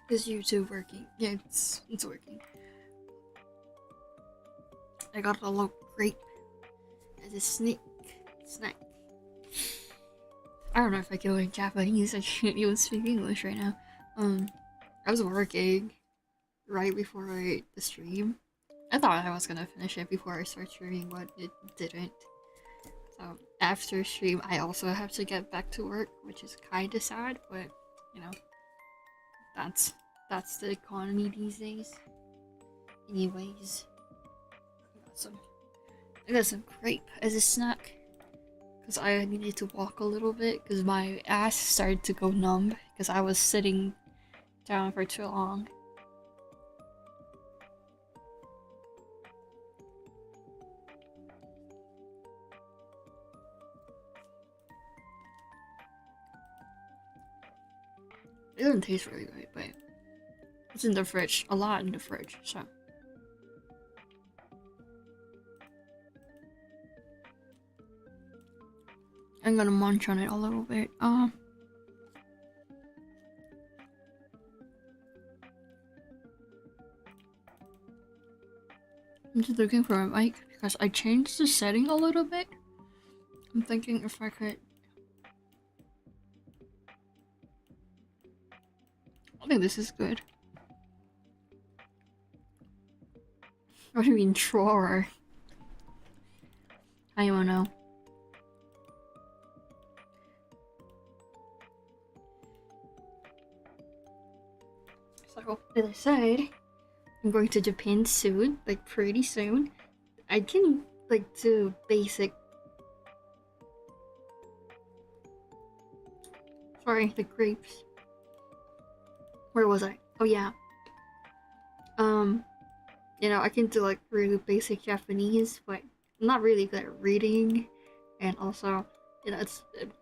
Is YouTube working? Yeah, it's working. I got a little grape as a snack. I don't know if I can learn Japanese. I can't even speak English right now. I was working right before the stream. I thought I was gonna finish it before I start streaming, but it didn't. So after stream, I also have to get back to work, which is kind of sad, but you know, that's that's the economy these days. Anyways, I got some grape as a snack because I needed to walk a little bit because my ass started to go numb because I was sitting down for too long. It doesn't taste really good, but it's in the fridge, a lot in the fridge, so. I'm gonna munch on it a little bit. I'm just looking for a mic because I changed the setting a little bit. I'm thinking if I could. I think this is good. What do you mean drawer? I don't know. So, as I said, I'm going to Japan soon, like pretty soon. I can like do basic. Sorry, the grapes. Where was I? Oh yeah. You know, I can do like really basic Japanese, but I'm not really good at reading, and also, you know,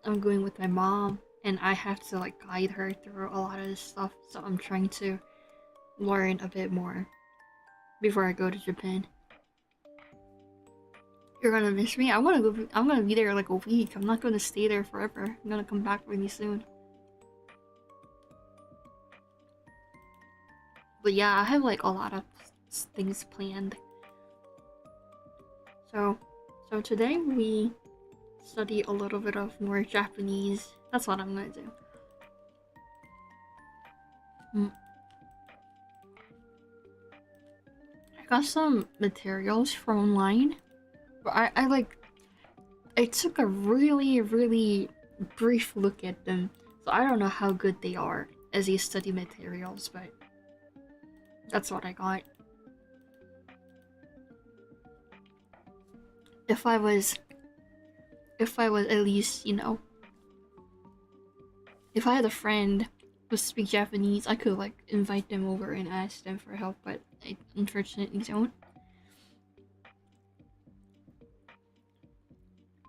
I'm going with my mom, and I have to like guide her through a lot of this stuff. So I'm trying to learn a bit more before I go to Japan. You're gonna miss me? I'm gonna be there like a week. I'm not gonna stay there forever. I'm gonna come back really soon. But yeah, I have like a lot of things planned. So today we study a little bit of more Japanese. That's what I'm gonna do. I got some materials from online, but I took a really brief look at them, so I don't know how good they are as a study materials, but that's what I got. If I was at least, you know, if I had a friend who speaks Japanese, I could like invite them over and ask them for help, but I unfortunately don't.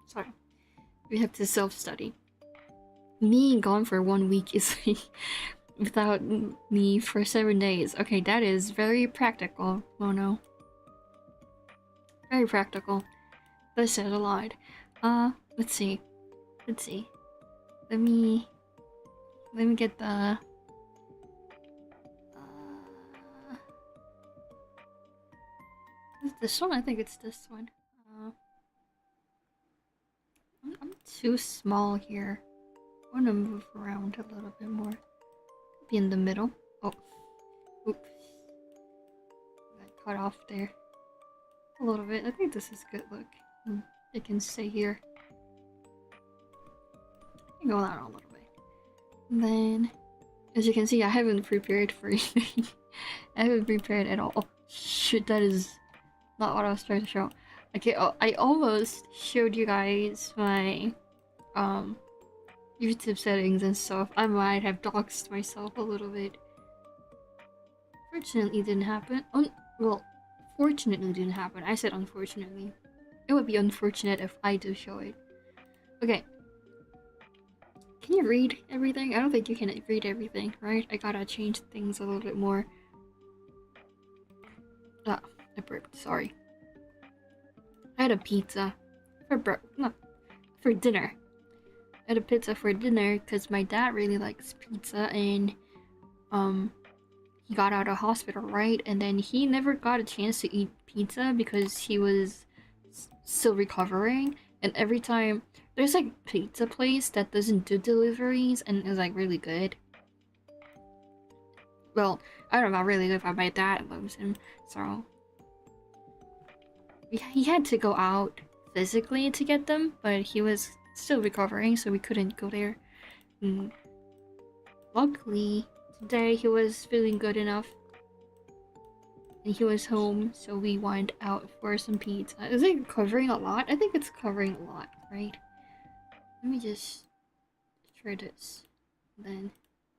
Sorry. We have to self-study. Me gone for 1 week is like without me for 7 days. Okay, that is very practical, Mono. Very practical. That said a lot. Let's see. Let me get the this one. I think it's this one. I'm too small here. I want to move around a little bit more. Be in the middle. Oh, oops. Got cut off there a little bit. I think this is good. Look, it can stay here. Go down a little bit. And then, as you can see, I haven't prepared for anything. I haven't prepared at all. Oh, shit, that is not what I was trying to show. Okay, I almost showed you guys my YouTube settings and stuff. I might have doxed myself a little bit. Fortunately, it didn't happen. Well, fortunately, it didn't happen. I said unfortunately. It would be unfortunate if I do show it. Okay. Can you read everything? I don't think you can read everything, right? I gotta change things a little bit more. Ah, I burped. Sorry. I had a pizza for dinner. I had a pizza for dinner because my dad really likes pizza, and he got out of hospital, right? And then he never got a chance to eat pizza because he was still recovering. And every time there's like pizza place that doesn't do deliveries and is like really good. Well, I don't know about really good, but my dad loves him, so he had to go out physically to get them, but he was still recovering, so we couldn't go there. And luckily, today he was feeling good enough, and he was home, so we went out for some pizza. Is it covering a lot? I think it's covering a lot, right? Let me just try this. Then,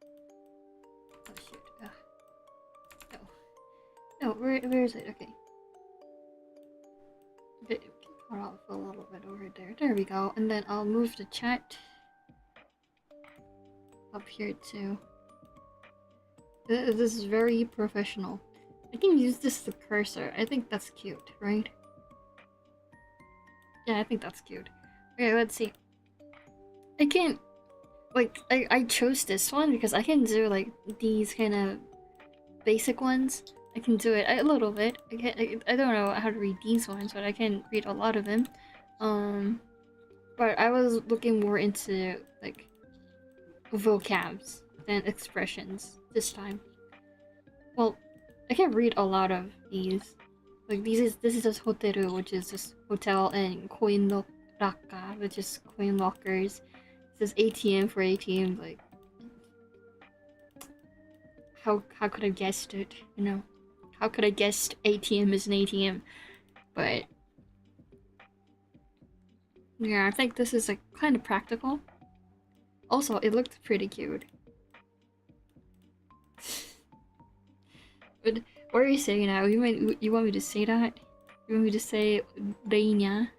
oh shoot! No, where is it? Okay. Okay, cut off a little bit over there. There we go. And then I'll move the chat up here too. This is very professional. I can use this as a cursor. I think that's cute, right? Yeah, I think that's cute. Okay, let's see. I can, like, I chose this one because I can do like these kind of basic ones. I can do it a little bit. I don't know how to read these ones, but I can read a lot of them. But I was looking more into like vocabs than expressions this time. Well, I can read a lot of these. Like this is just hoteru, which is just hotel, and coin raka, which is coin lockers. This is ATM for ATM. Like, how could I guessed it? You know, how could I guessed ATM is an ATM? But yeah, I think this is like kind of practical. Also, it looked pretty cute. But what are you saying now? You want me to say that? You want me to say Reina?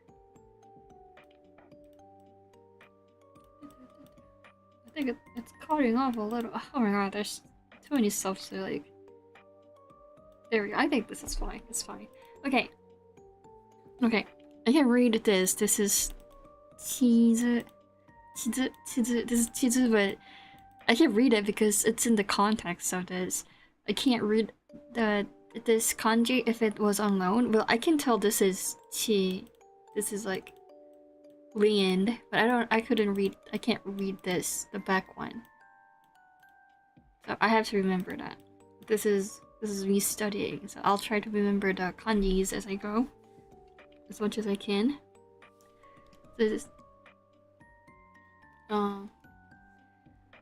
I think it's cutting off a little. Oh my god, there's too many stuff to like. There we go. I think this is fine. It's fine. Okay. Okay. I can read this. This is cheese. This is cheese, but I can read it because it's in the context of this. I can't read this kanji if it was unknown. Well, I can tell this is chi. This is like land, but I can't read this, the back one. So I have to remember that. This is me studying, so I'll try to remember the kanjis as I go, as much as I can. This is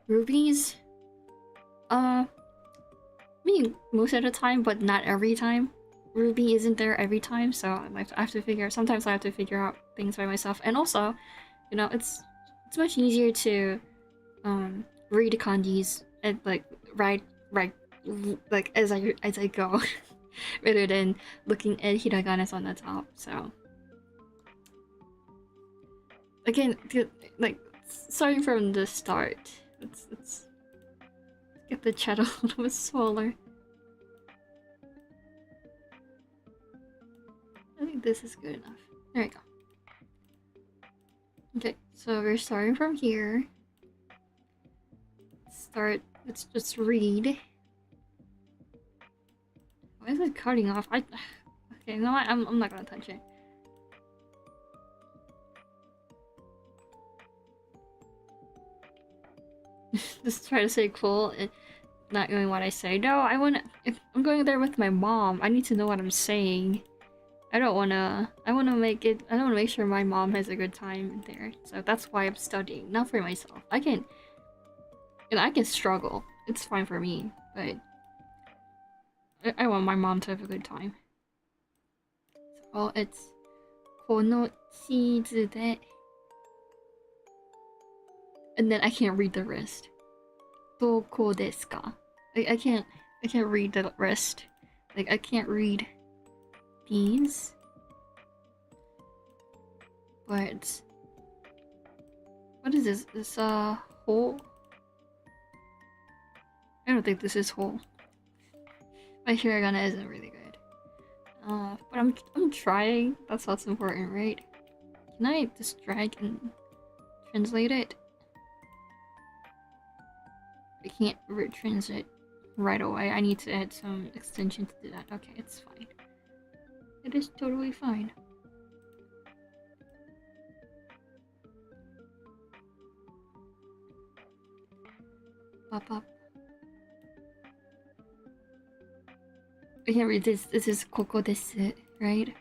rubies. I mean, most of the time, but not every time. Ruby isn't there every time, so I have to figure. Sometimes I have to figure out things by myself, and also, you know, it's much easier to read kanjis and like write like as I go, rather than looking at hiraganas on the top. So again, like starting from the start, let's get the chat a little bit smaller. I think this is good enough. There we go. Okay, so we're starting from here. Let's just read. Why is it cutting off? Okay, no, I'm not gonna touch it. Just try to say cool, not knowing what I say. No, if I'm going there with my mom, I need to know what I'm saying. I wanna make sure my mom has a good time there. So that's why I'm studying, not for myself. I can struggle. It's fine for me, but I want my mom to have a good time. So it's このチーズで and then I can't read the rest. どこですか? I can't read the rest. Like I can't read these. But what is this? This whole? I don't think this is whole. My hiragana isn't really good. But I'm trying. That's what's important, right? Can I just drag and translate it? I can't translate. right away. I need to add some extension to do that. Okay, it's fine. It is totally fine. Pop up. I can't read this. This is koko desu, right?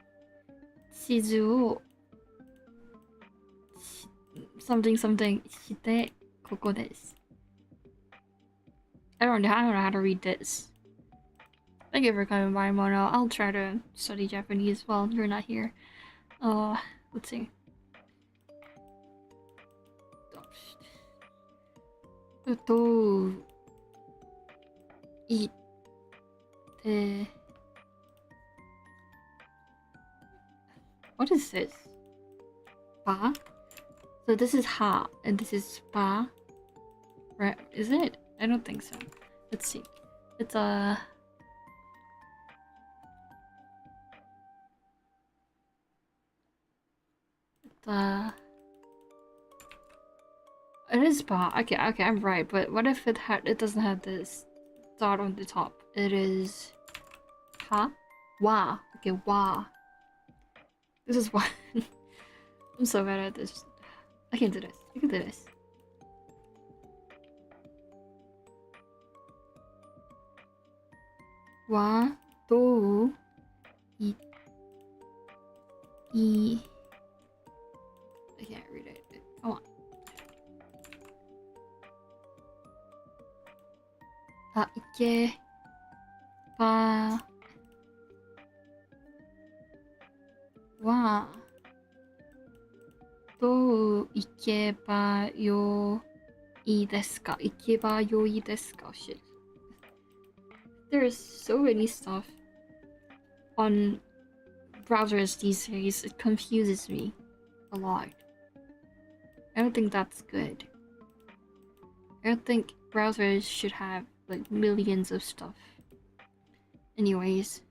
Shizu wo something something shite koko desu. I don't know how to read this. Thank you for coming by, Mono. I'll try to study Japanese while you're not here. Let's see. What is this? Ba? So this is ha, and this is ba. Right? Is it? I don't think so. Let's see. It's a... It is ba. Okay, I'm right. But what if it doesn't have this dot on the top? It is ha, wa. Okay, wa. This is why I'm so bad at this. I can do this. I can do this. Wa, do, I. I can't read it. Come on. Ike, ba, wa, do ikeba yo ii desu ka? Ikeba yo ii desu ka? Shit. There's so many stuff on browsers these days. It confuses me a lot. I don't think that's good. I don't think browsers should have like millions of stuff. Anyways.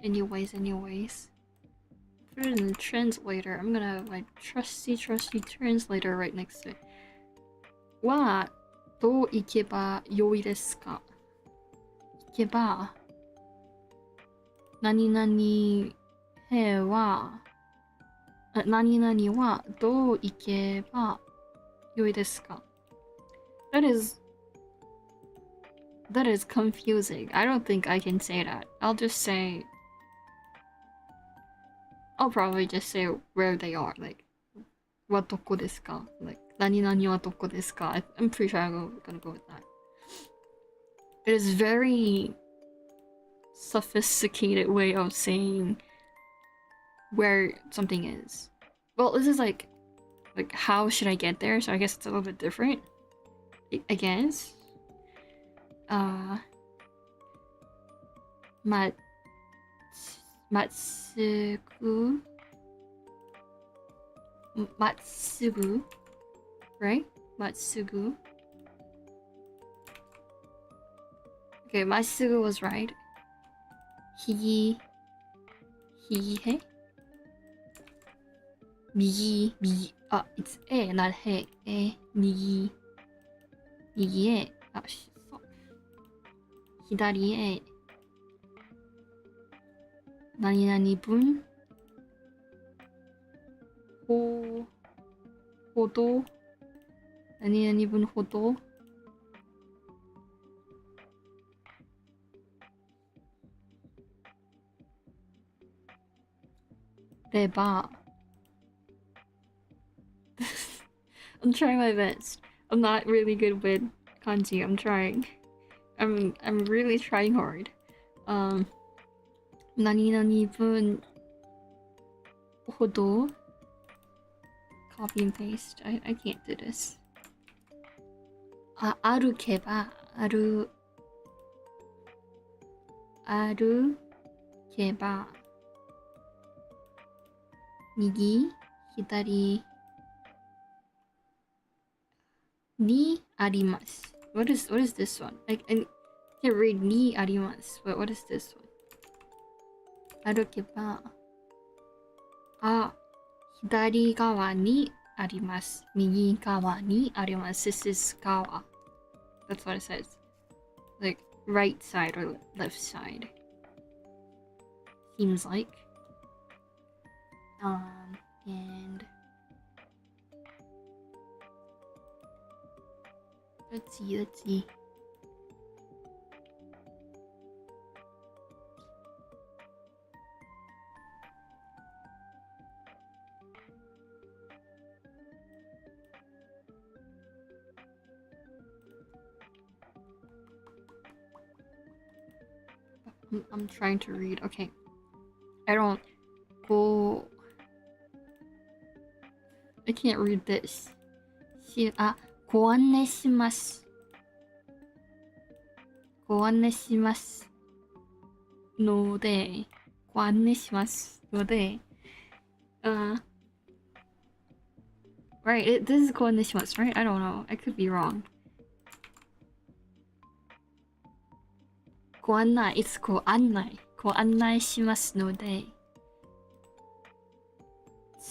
Put it in the translator. I'm gonna have my trusty translator right next to it. Wa do ikeba yoi desu ka? Ikeba nani nani he wa nani nani wa do ikeba yoi desu ka? That is confusing. I don't think I can say that. I'll probably just say where they are, like wa doko desu ka? Like nani nani wa doko desu ka? I'm pretty sure I'm gonna go with that. It is very sophisticated way of saying where something is. Well, this is like how should I get there? So I guess it's a little bit different. I guess. Matsugu, right? Matsugu. Okay, Matsugu was right. He, Migi, it's e, not he. E, migi e. Oh, stop. Hidari e. Nani nani bun. Hodo. Nani nani bun hodo. Reba. I'm trying my best. I'm not really good with kanji. I'm trying. I'm really trying hard. Nani nani bun hodo. Copy and paste. I can't do this. Arukeba. Arukeba. Migi, hidari ni arimasu. What is this one? I can't read ni arimasu. But what is this one? Arukeba. Hidari gawa ni arimasu. Migi gawa ni arimasu. This is gawa. That's what it says. Like right side or left side. Seems like. And let's see. I'm trying to read. Okay. I can't read this. ご案内します。ご案内しますので、ご案内しますので、right, this is ご案内します, right? I don't know. I could be wrong. ご案内 it's ご案内しますので、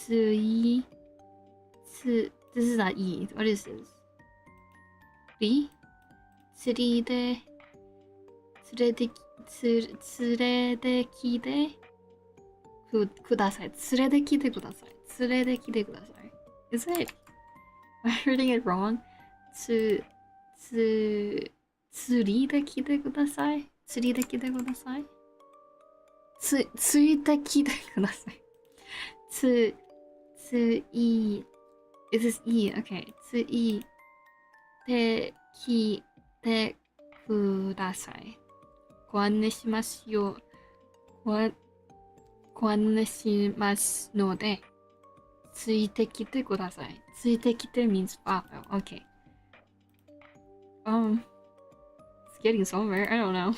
this is not E. What is this? B? 連れてきてください。連れてきてください。連れてきてください。Is it? Am I reading it wrong? 連れてきてください。連れてきてください。連れてきてください。Is this E? Okay. ついてきてください。ご案内しますよ。ご案内しますので、ついてきてください。ついてきて means follow. Okay. It's getting somewhere. I don't know.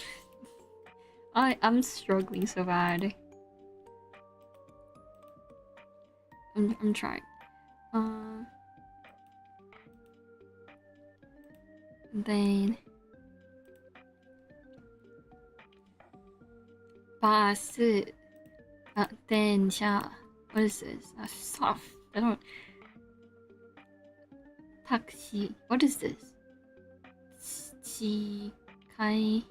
I'm struggling so bad. I'm trying. Then bus, 電車 what is this? Stuff. I don't. Taxi. What is this? 近い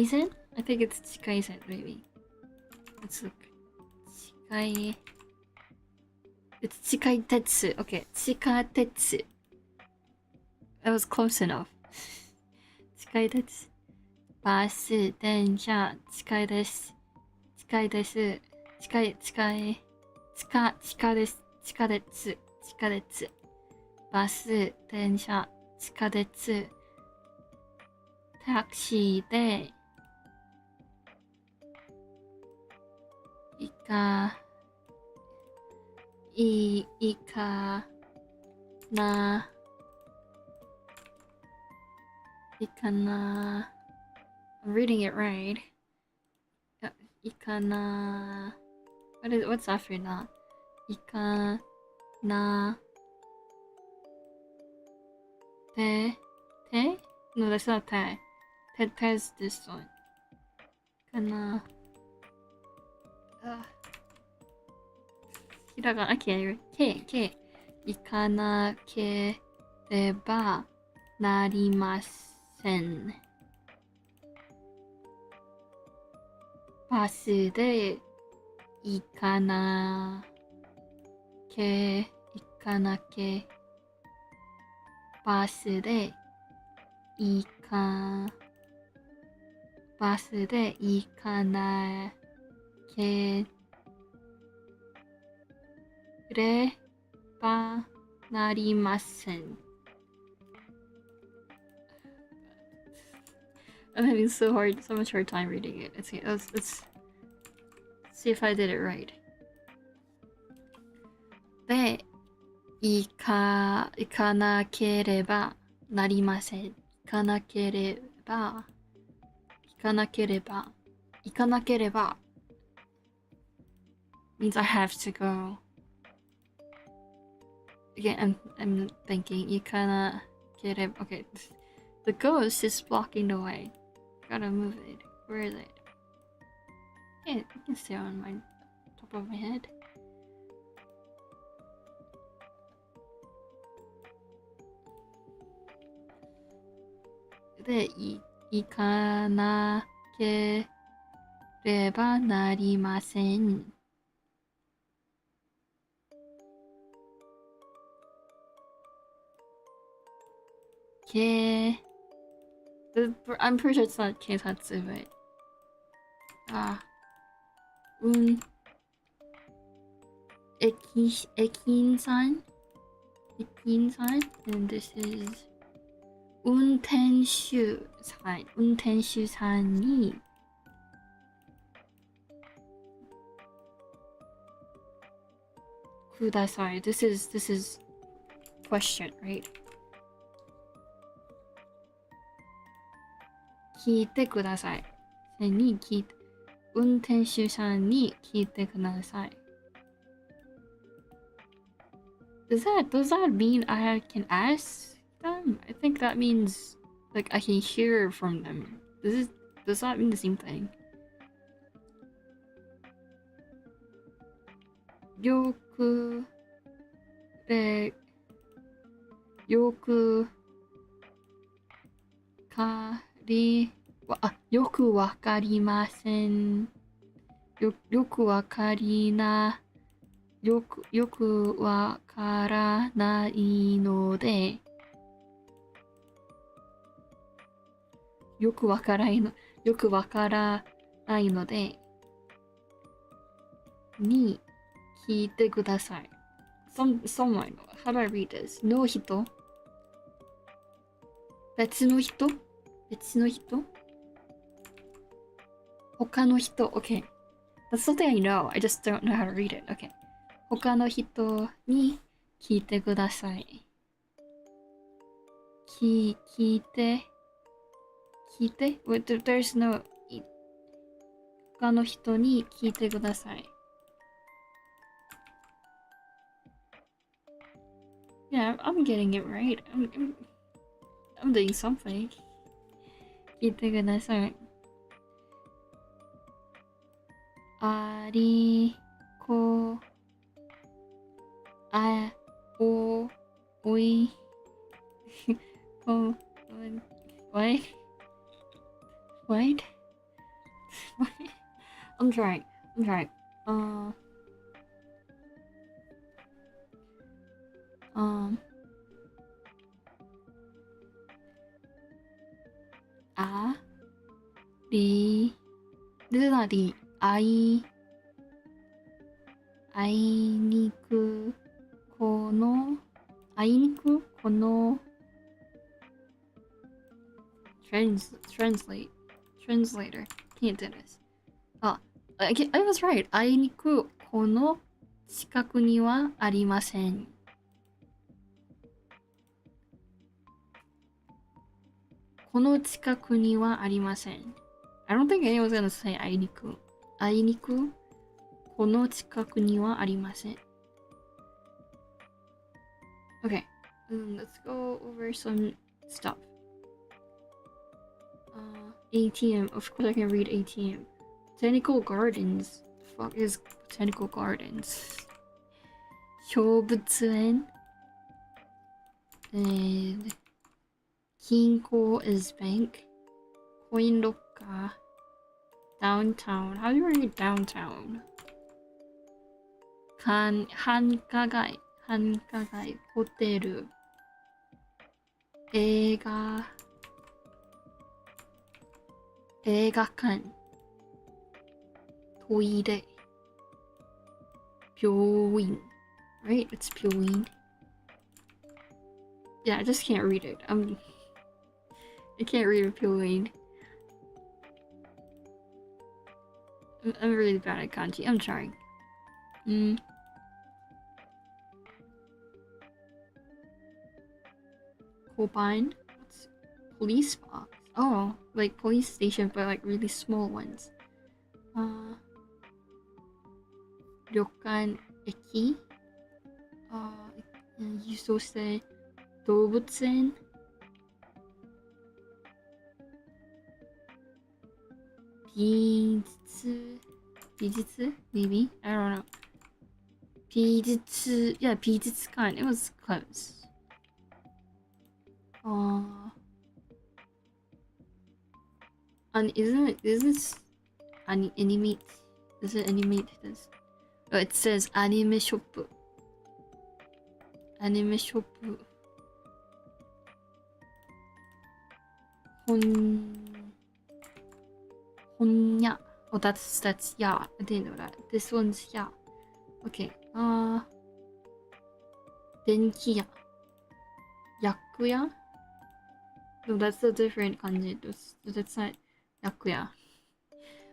線? I think it's 近い線 maybe. Let's look. 近い It's 近い鉄 Okay, 地下鉄 That was close enough. 近い鉄バス、電車、近いです。近いです。近いです。地下鉄。バス、電車、地下鉄。タクシーで、行かな。I'm reading it right. 行かな. What's after な? 行かな. Te? No, that's not te. Te's this one. かな. I can't read. K. 行かなければなりません。バスで行かなけバスで行かなければなりません。I'm having so much hard time reading it. Let's see if I did it right. で、行かなければなりません。行かなければ means I have to go. Again, I'm thinking 行かなければ Okay, the ghost is blocking the way. Gotta move it. Where is it? Yeah, it can stay on my top of my head. で行かなければなりません。け I'm pretty sure it's not 警察 but うん駅員さん and this is 運転手さんにください this is question, right? 聞いてください運転手さんに聞いてください does that mean I can ask them? I think that means like I can hear from them. Does that mean the same thing? よくよくわかりません。よくわからないので、よくわからないので、に聞いてください。Someone, how do I read this? の人別の人他の人 Okay. That's something I know. I just don't know how to read it. Okay. 他の人に聞いてください。聞いて There's no 他の人に聞いてください。Yeah, I'm getting it right. I'm doing something. 聞いてください。ありこおいこ What? What? I'm trying. This is not the あいにくこのtranslator can't do this. I was right. あいにくこの近くにはありません。この近くにはありません。I don't think anyone's gonna say あいにくこの近くにはありません。Okay, let's go over some stuff. ATM, of course I can read ATM. Botanical gardens. The fuck is botanical gardens? 動物園 and 銀行 is bank. Coin locker. Downtown. How do you read downtown? 繁華街ホテル映画館トイレ病院 right? It's 病院 Yeah, I just can't read it. I can't read 病院 I'm really bad at kanji. I'm trying. Combined? What's police box? Oh, like police station, but like really small ones. 旅館駅輸送して動物園美術 maybe? I don't know. 美術 yeah, 美術館 it was close. And is this animate? Does it animate this? Oh, it says anime shop. Anime shop. Honya. Oh, that's yeah. I didn't know that. This one's yeah. Okay. Denkiya. Yakuya. No, that's a different kanji. That's not yakuya.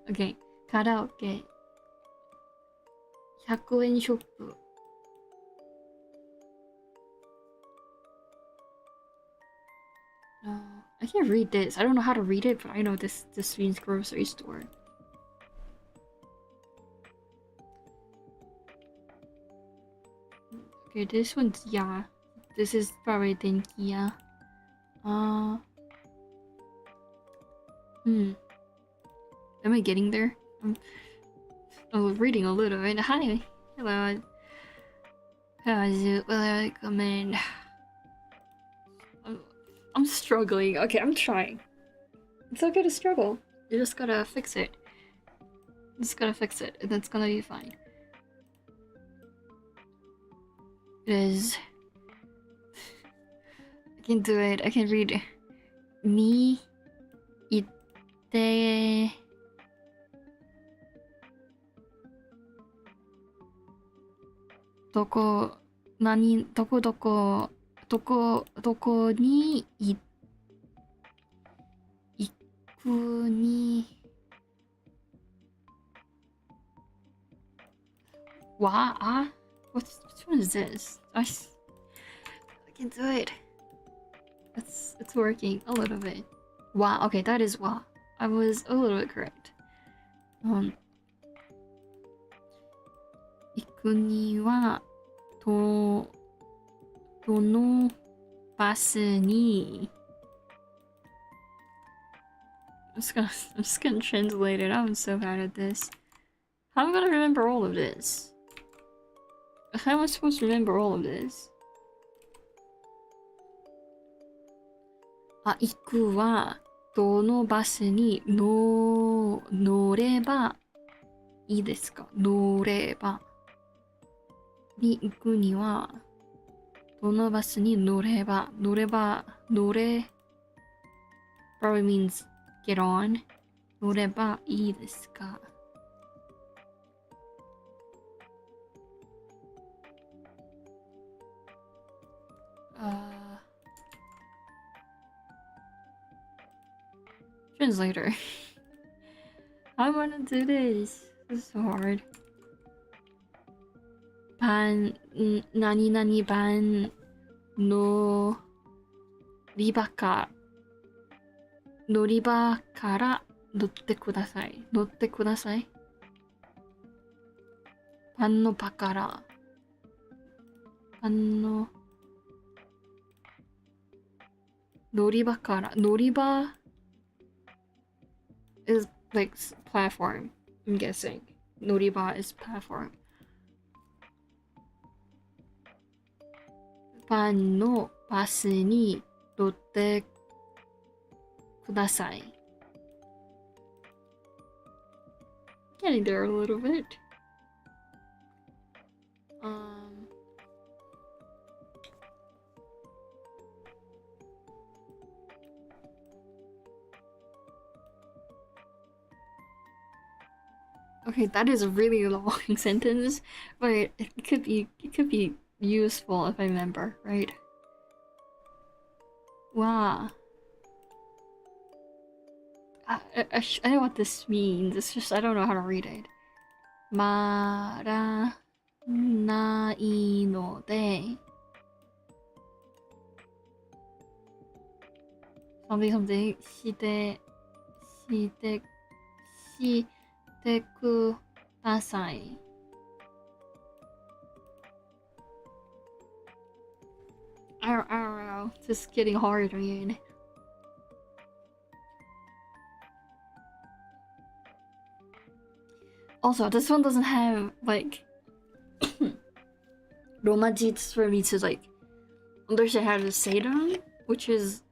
Okay. Karaoke. 100円ショップ. I can't read this. I don't know how to read it, but I know this means grocery store. Okay, this one's yeah. This is probably Denkiya. Am I getting there? I'm reading a little bit. Hi. Hello. How is it? Well, I recommend. I'm struggling. Okay, I'm trying. It's okay to struggle. You just gotta fix it. Just gotta fix it, and that's gonna be fine. It is. I can do it. I can read. Ni ite. Doko ni iku ni wa? Which one is this? I can do it. It's working a little bit. Wa. Okay, that is wa. I was a little bit correct. 行くにはどのバスに I'm just gonna translate it. I'm so bad at this. How am I gonna remember all of this? How am I supposed to remember all of this? 行くはどのバスに乗ればいいですか？乗ればに行くにはどのバスに乗れ probably means get on 乗ればいいですか？Translator. I wanna do this. This is so hard. 何々番の乗り場から乗ってください。乗ってください。パンのパからパンの乗り場から乗り場 is like platform. I'm guessing. 乗り場 is platform. パンのバスに乗ってください。Getting there a little bit. Okay, that is a really long sentence, but it could be useful if I remember, right? Wow. I know what this means. It's just I don't know how to read it. まらないので something してください。I don't know. It's just getting hard again. Also, this one doesn't have like Romajits for me to like understand how to say them, which is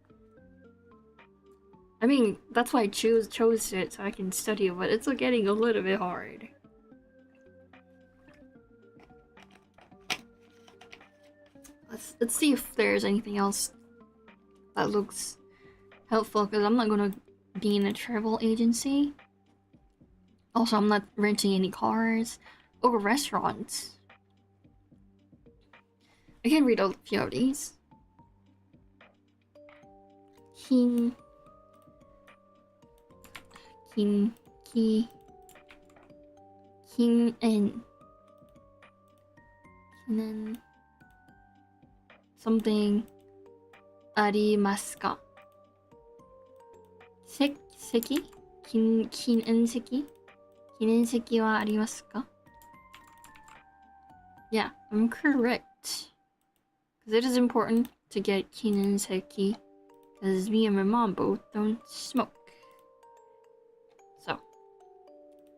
I mean, that's why I chose it so I can study, but it's getting a little bit hard. Let's see if there's anything else that looks helpful, because I'm not gonna be in a travel agency. Also, I'm not renting any cars or restaurants. I can read a few of these. Kin, kin, ki, kin, and kinen, something, arimasu ka? Seki? Kinenseki? Kinenseki wa arimasu ka? Yeah, I'm correct. Because it is important to get kinenseki. Because me and my mom both don't smoke. So,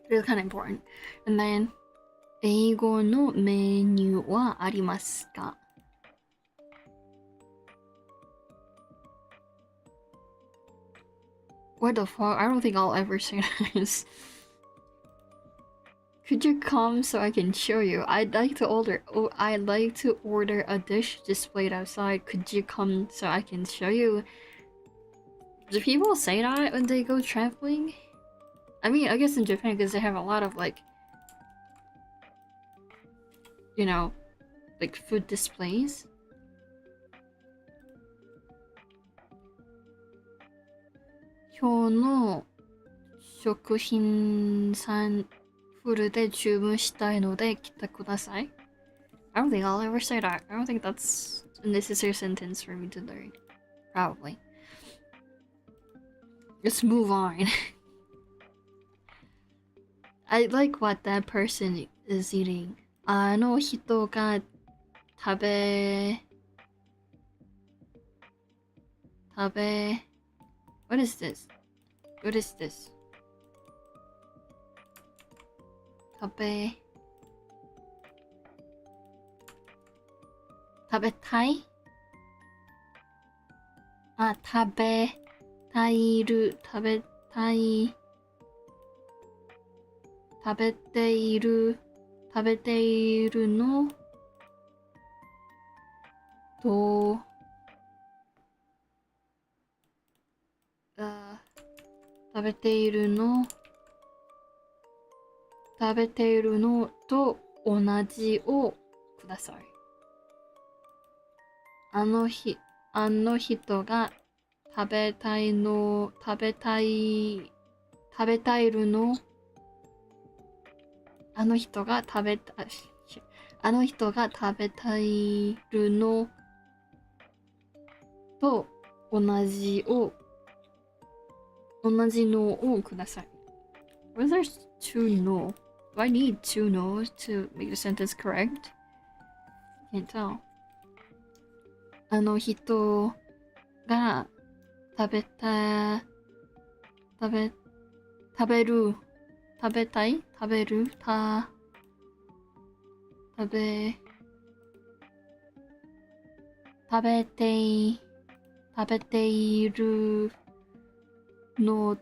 it's kind of important. And then, 英語のメニューはありますか? What the fuck? I don't think I'll ever say this. Could you come so I can show you? I'd like to order a dish displayed outside. Could you come so I can show you? Do people say that when they go traveling? I mean, I guess in Japan, because they have a lot of, like, you know, like food displays. "今日の食品サンプルで注文したいので来てください." I don't think I'll ever say that. I don't think that's a necessary sentence for me to learn. Probably. Let's move on. I like what that person is eating. あの人が食べ What is this? What is this? 食べたい? あ、食べたいる食べたい食べているのと食べているのと同じをください。あの人が食べたいるのあの人が食べたいるのと同じのをください。Where there's two no? Do I need two no's to make the sentence correct? Can't tell. あの人が食べたい食べているの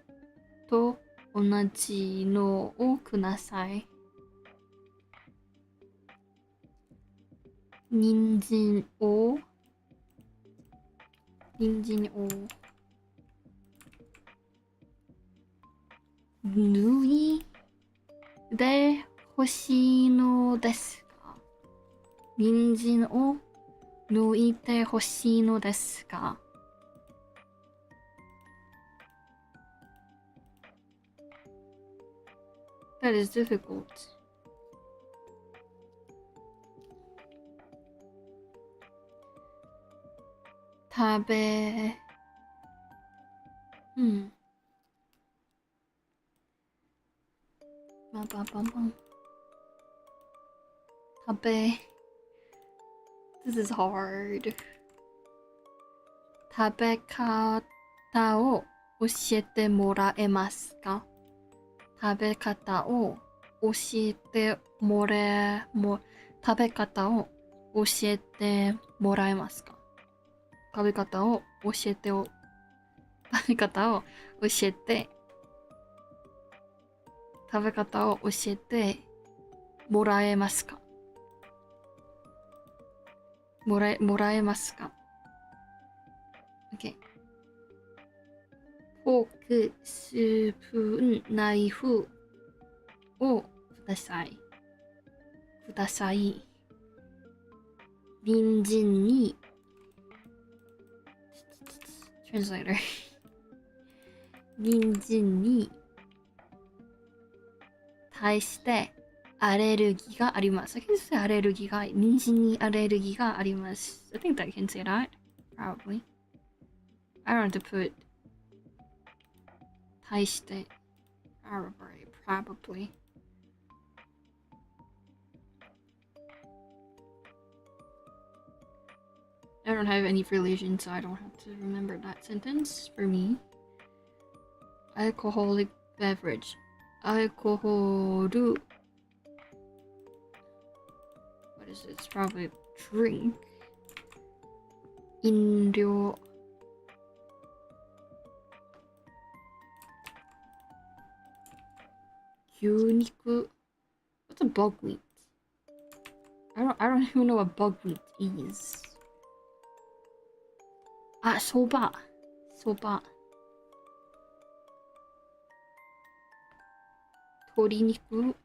と同じのをください。人参を脱いで欲しいのですか? 人参を脱いで欲しいのですか? That is difficult. 食べThis is hard. 食べ方を教えてもらえますか? 食べ方を教えてもらえますか? 食べ方を教えてべ方を教えて、食べ方を教えてもらえますか？もらえますか？ OK。フォーク、スプーン、ナイフをください。ください。隣人に、translator 隣人に対してアレルギーがあります。I can say アレルギーが、隣人にアレルギーがあります。I think that I can say that. Probably. I don't have to put 対して probably. I don't have any religion, so I don't have to remember that sentence for me. Alcoholic beverage. Alcohol. What is it? It's probably drink. 飲料。牛肉. What's a buckwheat? I don't even know what buckwheat is. あ、そば。そば。鶏肉。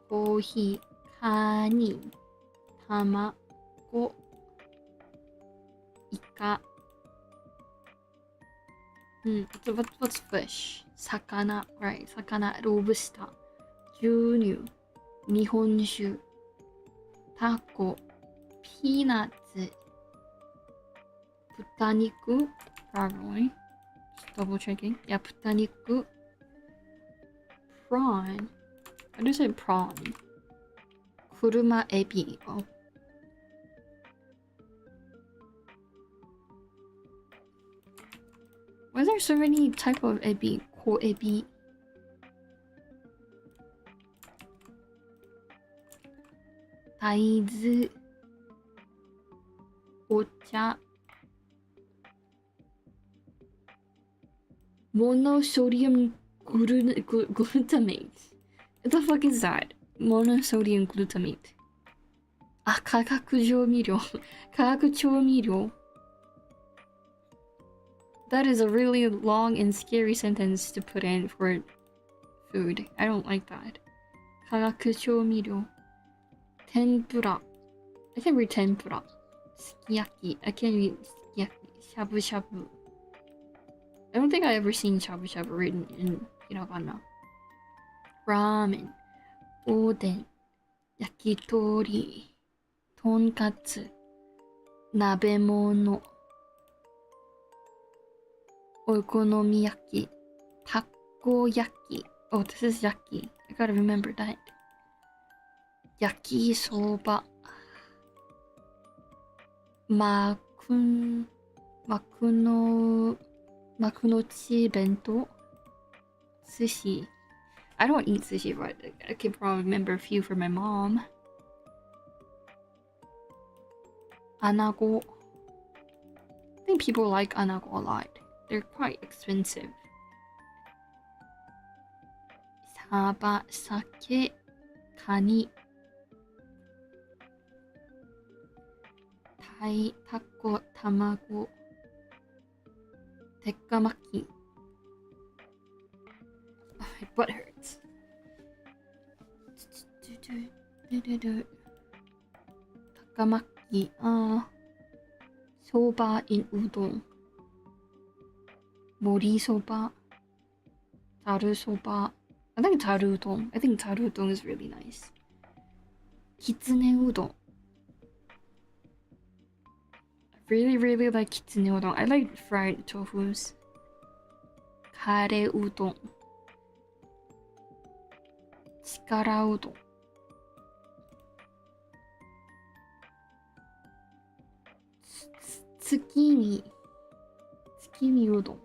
コーヒー。カニ。卵。イカ。What's fish? 魚。Right. 魚。ロブスター。牛乳。日本酒。タコ。ピーナッツ。豚肉 probably. Just double checking. Yeah, 豚肉 prawn. I do say prawn. 車エビ oh. Why is there so many type of エビ? 小エビ大豆お茶Monosodium glutamate. What the fuck is that? Monosodium glutamate. あ、化学調味料。化学調味料。That is a really long and scary sentence to put in for food. I don't like that. 化学調味料。天ぷら。I can't read 天ぷら。すき焼き。I can't read すき焼き。しゃぶしゃぶ。I don't think I ever seen shabu shabu written in hiragana. Ramen, oden, yakitori, tonkatsu, nabemono, okonomiyaki, takoyaki. Oh, this is yaki. I gotta remember that. Yakisoba, makunochi bento, sushi. I don't eat sushi, but I can probably remember a few from my mom. Anago. I think people like anago a lot. They're quite expensive. Saba, sake, kani. Tai, tako, tamago. Tekamaki. Oh, my butt hurts. Takamaki. Soba in udon. Mori soba. Taru soba. I think taru udon. I think taru udon is really nice. Kitsune udon. Really like kitsune udon. I like fried tofus. Kare udon. Chikara udon. Tsukimi udon.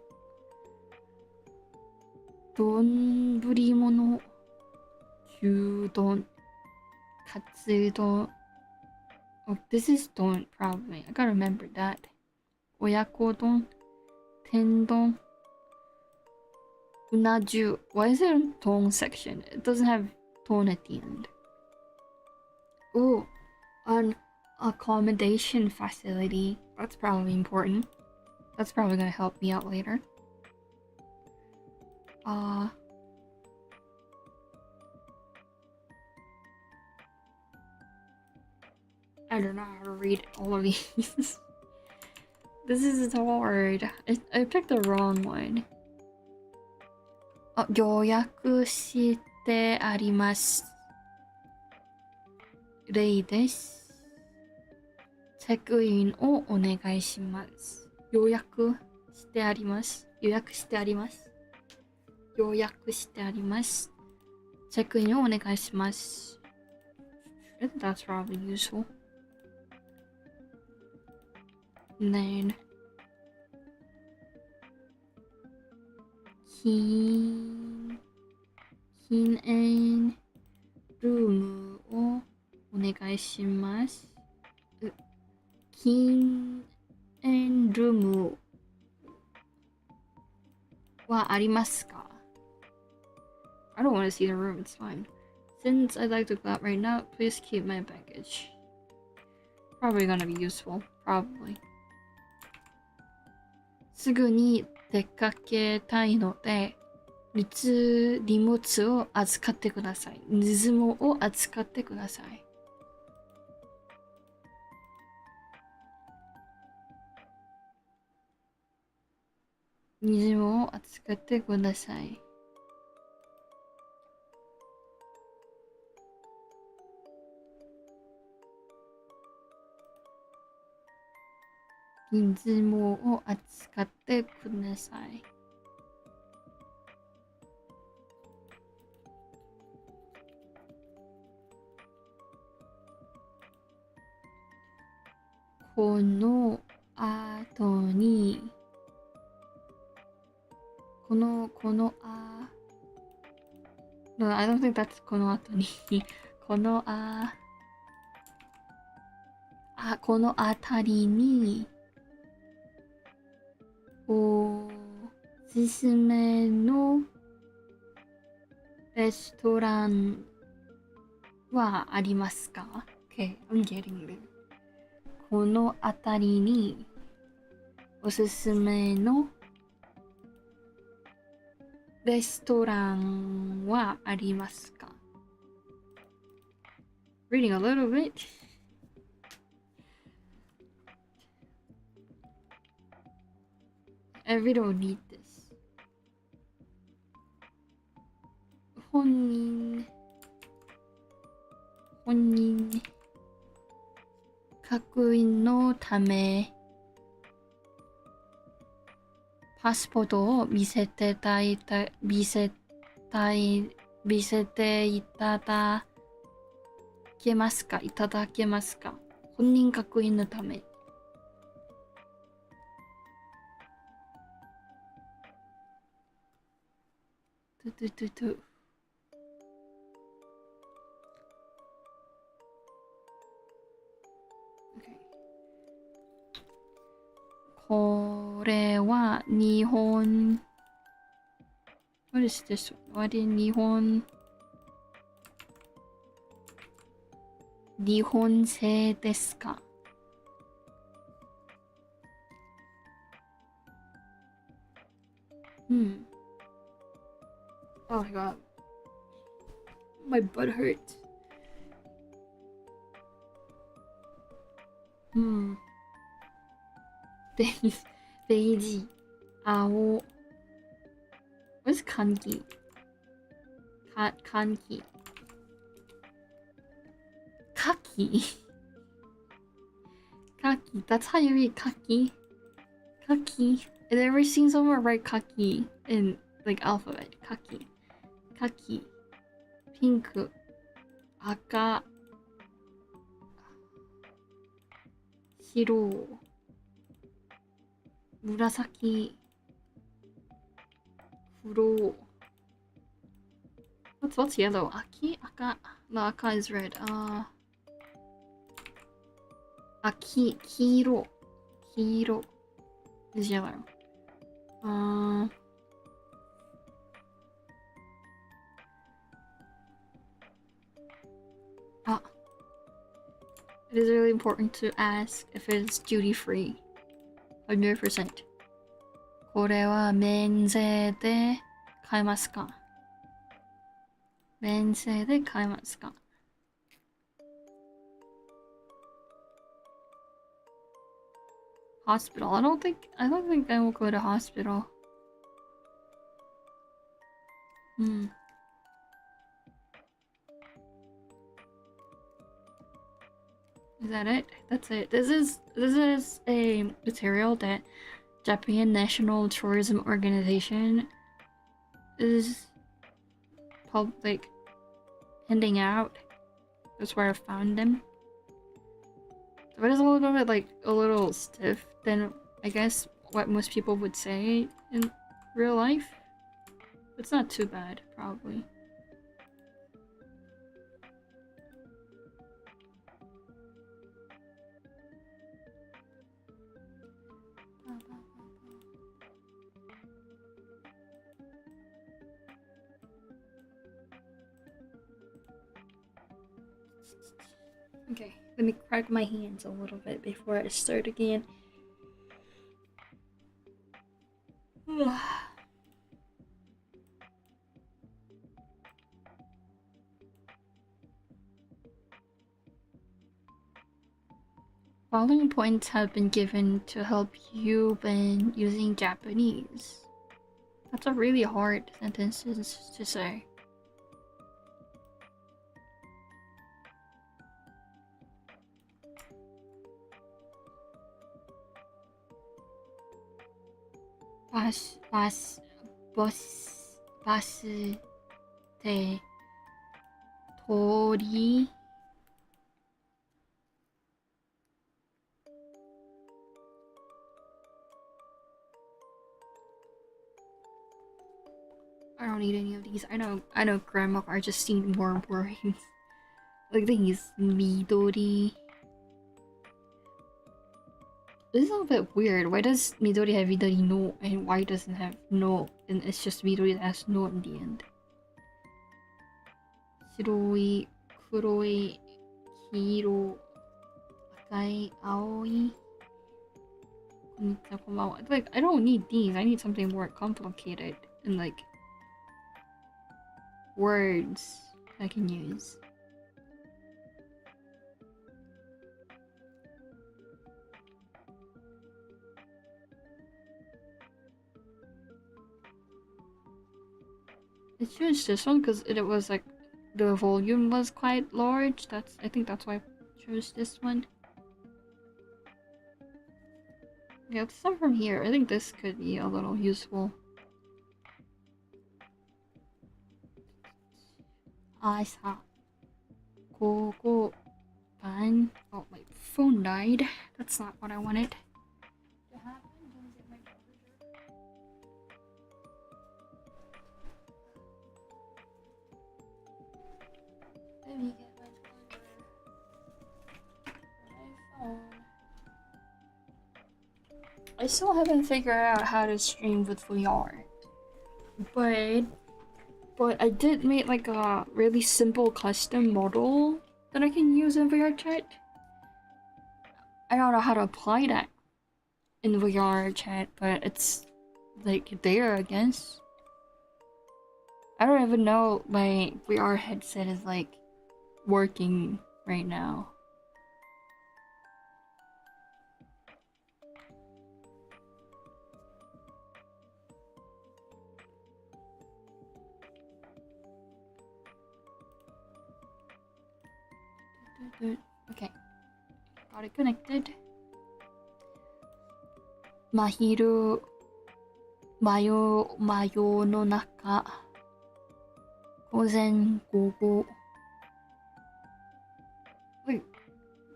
Donburimono. Gyudon. Katsudon. Oh, this is don probably. I gotta remember that. Oyakodon. 天丼 unaju. Why is it in tone section? It doesn't have tone at the end. Oh, an accommodation facility. That's probably important. That's probably gonna help me out later. I don't know how to read all of these. This is hard. I picked the wrong one. 予約してあります。レイです。チェックインをお願いします。予約してあります。予約してあります。予約してあります。チェックインをお願いします。I think that's probably useful. And then禁煙ルームをお願いします。禁煙ルームはありますか? I don't want to see the room, it's fine. Since I'd like to go out right now, please keep my baggage. Probably gonna be useful, probably. すぐに出かけたいので、荷物を預かってください。荷物を預かってください。荷物を預かってください。荷物を扱ってください。この後に、No, I don't think that's この後に。この辺りに、おすすめのレストランはありますか? Okay, I'm getting there. この辺りにおすすめのレストランはありますか? Reading a little bit. I really don't need this. 本人確認のためパスポートを見せていただけますか? いただけますか? 本人確認のため。これは日本 What is this? What in 日本製ですか? Oh my god. My butt hurts. ベージ、青。What is 換気? 換気。kaki. Kaki. That's how you read kaki. Kaki. I've never seen someone write kaki in like alphabet. Kaki. Kaki. Pink. Aka. 白。紫。黒。What's yellow? Aki? Aka? No, aka is red. 黄色。黄色 is yellow. Uh, ah, it is really important to ask if it's duty free. 100%. これは免税で買えますか？免税で買えますか？ Hospital. I don't think I will go to hospital. Hmm. Is that it? That's it. This is a material that Japan National Tourism Organization is like handing out. That's where I found them. So it is a little bit like a little stiff than I guess what most people would say in real life. It's not too bad, probably. Okay, let me crack my hands a little bit before I start again. Following points have been given to help you when using Japanese. That's a really hard sentence to say. Bus, de, tori. I don't need any of these. I know grandma, I just need more words. Like these, midori. This is a little bit weird. Why does Midori have Midori no and why doesn't have no and it's just Midori that has no in the end? Shiroi, kuroi, kiro, akai, aoi. Like, I don't need these. I need something more complicated and like words I can use. I chose this one because it was like the volume was quite large. I think that's why I chose this one. Yeah, let's start from here. I think this could be a little useful. Asa. Gogo. Ban. Oh, my phone died. That's not what I wanted to happen. Let me get my phone. I still haven't figured out how to stream with VR. But I did make like a really simple custom model that I can use in VR chat. I don't know how to apply that in VR chat, but it's like there, I guess. I don't even know my VR headset is like working right now. Okay, got it connected. Mahiru mayo no naka. Gozen gogo. Wait,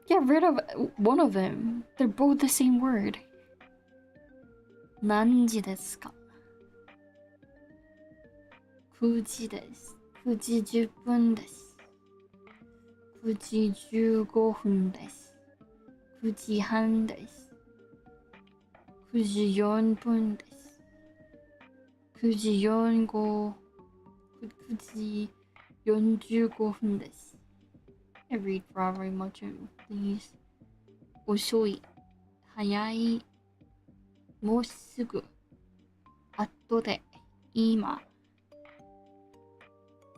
get rid of one of them. They're both the same word. Nanji desu ka? 9時です。9時10分です。9時15分です。9時半です。9時4分です。9時45 9時45分です。I read very much of these. 遅い、早い、もうすぐ、後で、今、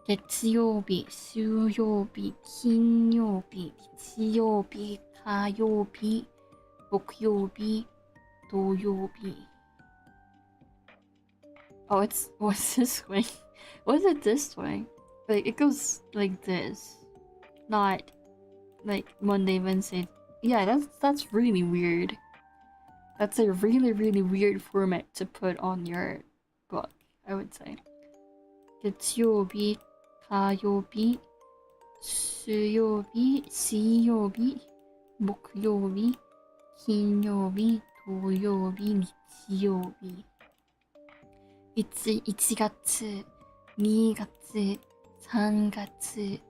月曜日、水曜日、金曜日、日曜日、火曜日、木曜日、土曜日。Oh, what's this way? What's it this way? Like, it goes like this. Not like Monday, Wednesday. Yeah, that's really weird. That's a really, really weird format to put on your book, I would say. 月曜日、火曜日、水曜日、水曜日、木曜日、金曜日、土曜日、日曜日。1月、2月、3月、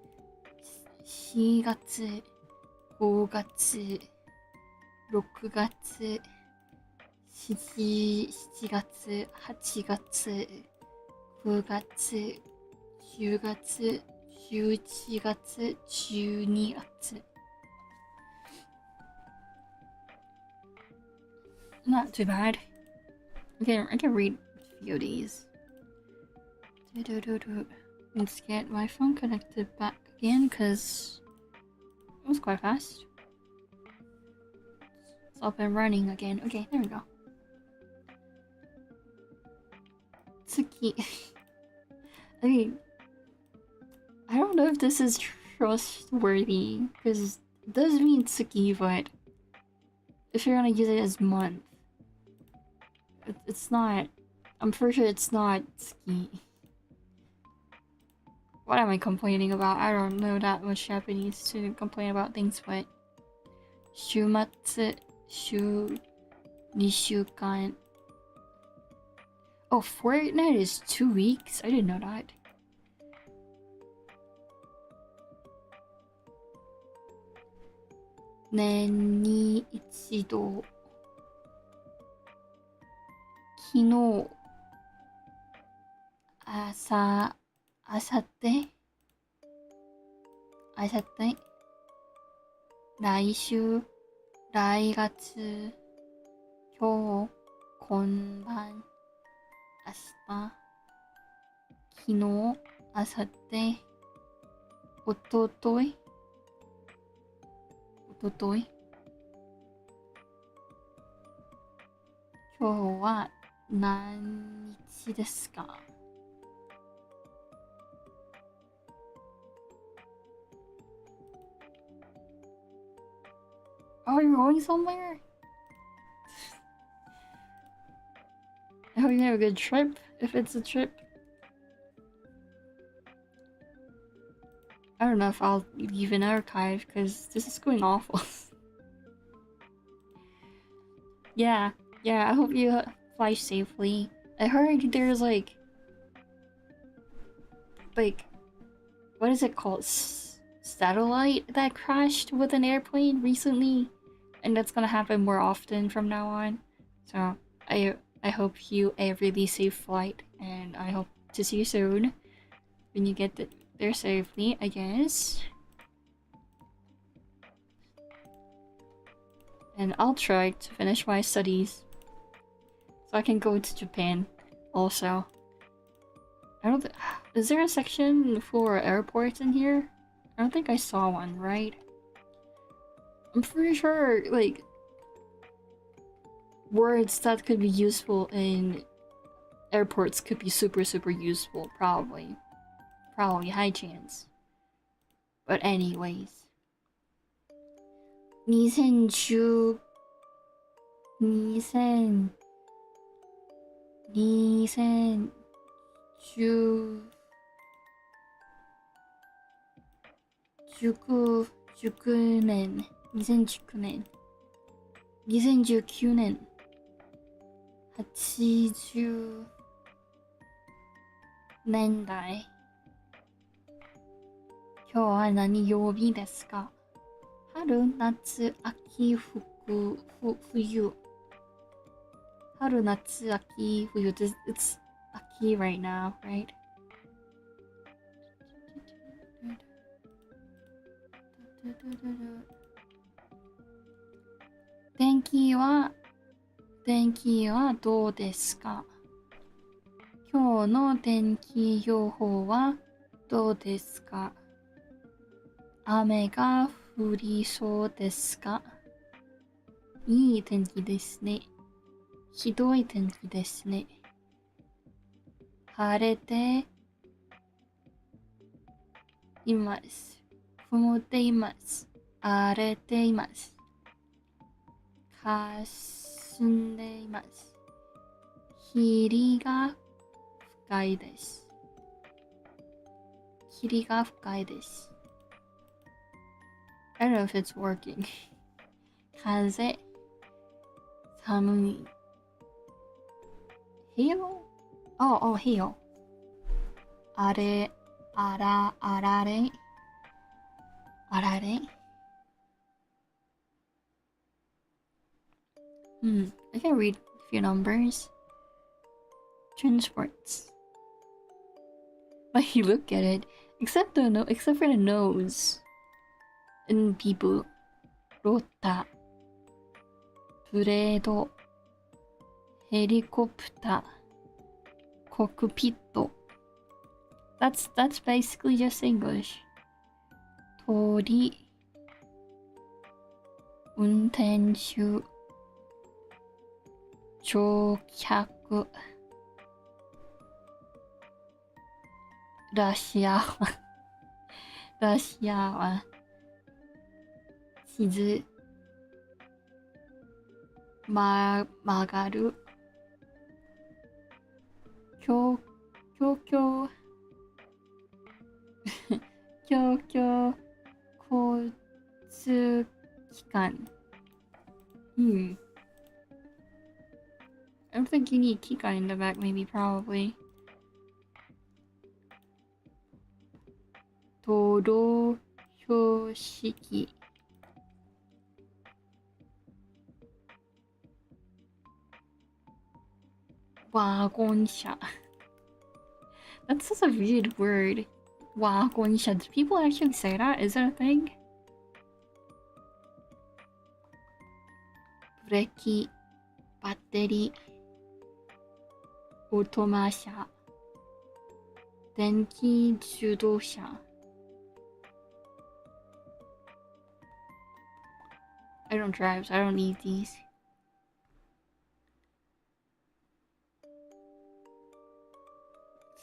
4月、5月、6月、7月、8月、9月、10月、11月、12月。Not too bad. I can read a few of these. Let's get my phone connected back again because it was quite fast. It's up and running again. Okay, there we go. Tsuki. I mean, I don't know if this is trustworthy because it does mean Tsuki, but if you're gonna use it as month, it's not. I'm pretty sure it's not Tsuki. What am I complaining about? I don't know that much Japanese to complain about things, but 週末、2週間. Oh, fortnight is 2 weeks? I didn't know that. 年に一度。昨日、あさって来週、来月、今日、今晩、明日、昨日、明後日、おととい、今日は何日ですか？Oh, you're going somewhere? I hope you have a good trip, if it's a trip. I don't know if I'll leave an archive, because this is going awful. Yeah, I hope you fly safely. I heard there's like, what is it called? Satellite that crashed with an airplane recently, and that's gonna happen more often from now on. So I hope you a really safe flight, and I hope to see you soon when you get there safely, I guess. And I'll try to finish my studies so I can go to Japan also. Is there a section for airports in here? I don't think I saw one, right? I'm pretty sure, like, words that could be useful in airports could be super useful, probably. High chance. But anyways. 2019年、2019年、80年代。今日は何曜日ですか？春、夏、秋、冬。春、夏、秋、冬。It's 秋。key right now, right? Tenki wa dou desu ka? 今日の天気予報はどうですか？雨が降りそうですか？いい天気ですね。ひどい天気ですね。晴れています。曇っています。荒れています。霞んでいます。霧が深いです。霧が深いです。I don't know if it's working. 風、寒い。hail? Oh, hail. あれ、あられ。I can read a few numbers. Transports. But you look at it, except for the nose. And people. ロッタ。ブレード。ヘリコプター。コックピット。That's basically just English. 鳥。運転手。乗客。ラシアは地図曲がる公共交通機関 I don't think you need Kika in the back, maybe, probably. 道路標識ワゴン車 That's such a weird word. ワゴン車 Do people actually say that? Is that a thing? ブレーキバッテリーオートマ車電気自動車I don't drive, so I don't need these.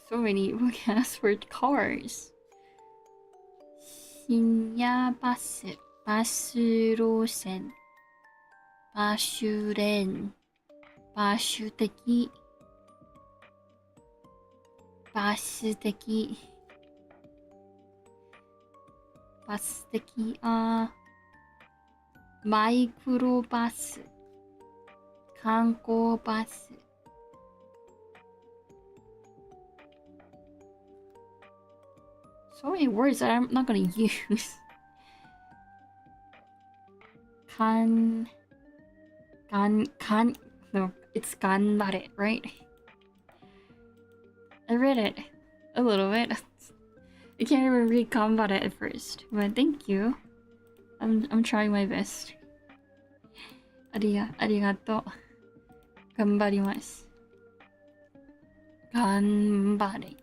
So many password cars. 深夜バス、バス路線、バスレーン、バス的、バス的、マイクロバス、観光バス。So many words that I'm not gonna use. No, it's ganbare, right? I read it a little bit. I can't even read ganbare at first, but thank you. I'm trying my best. ありがとう。頑張ります。頑張れ。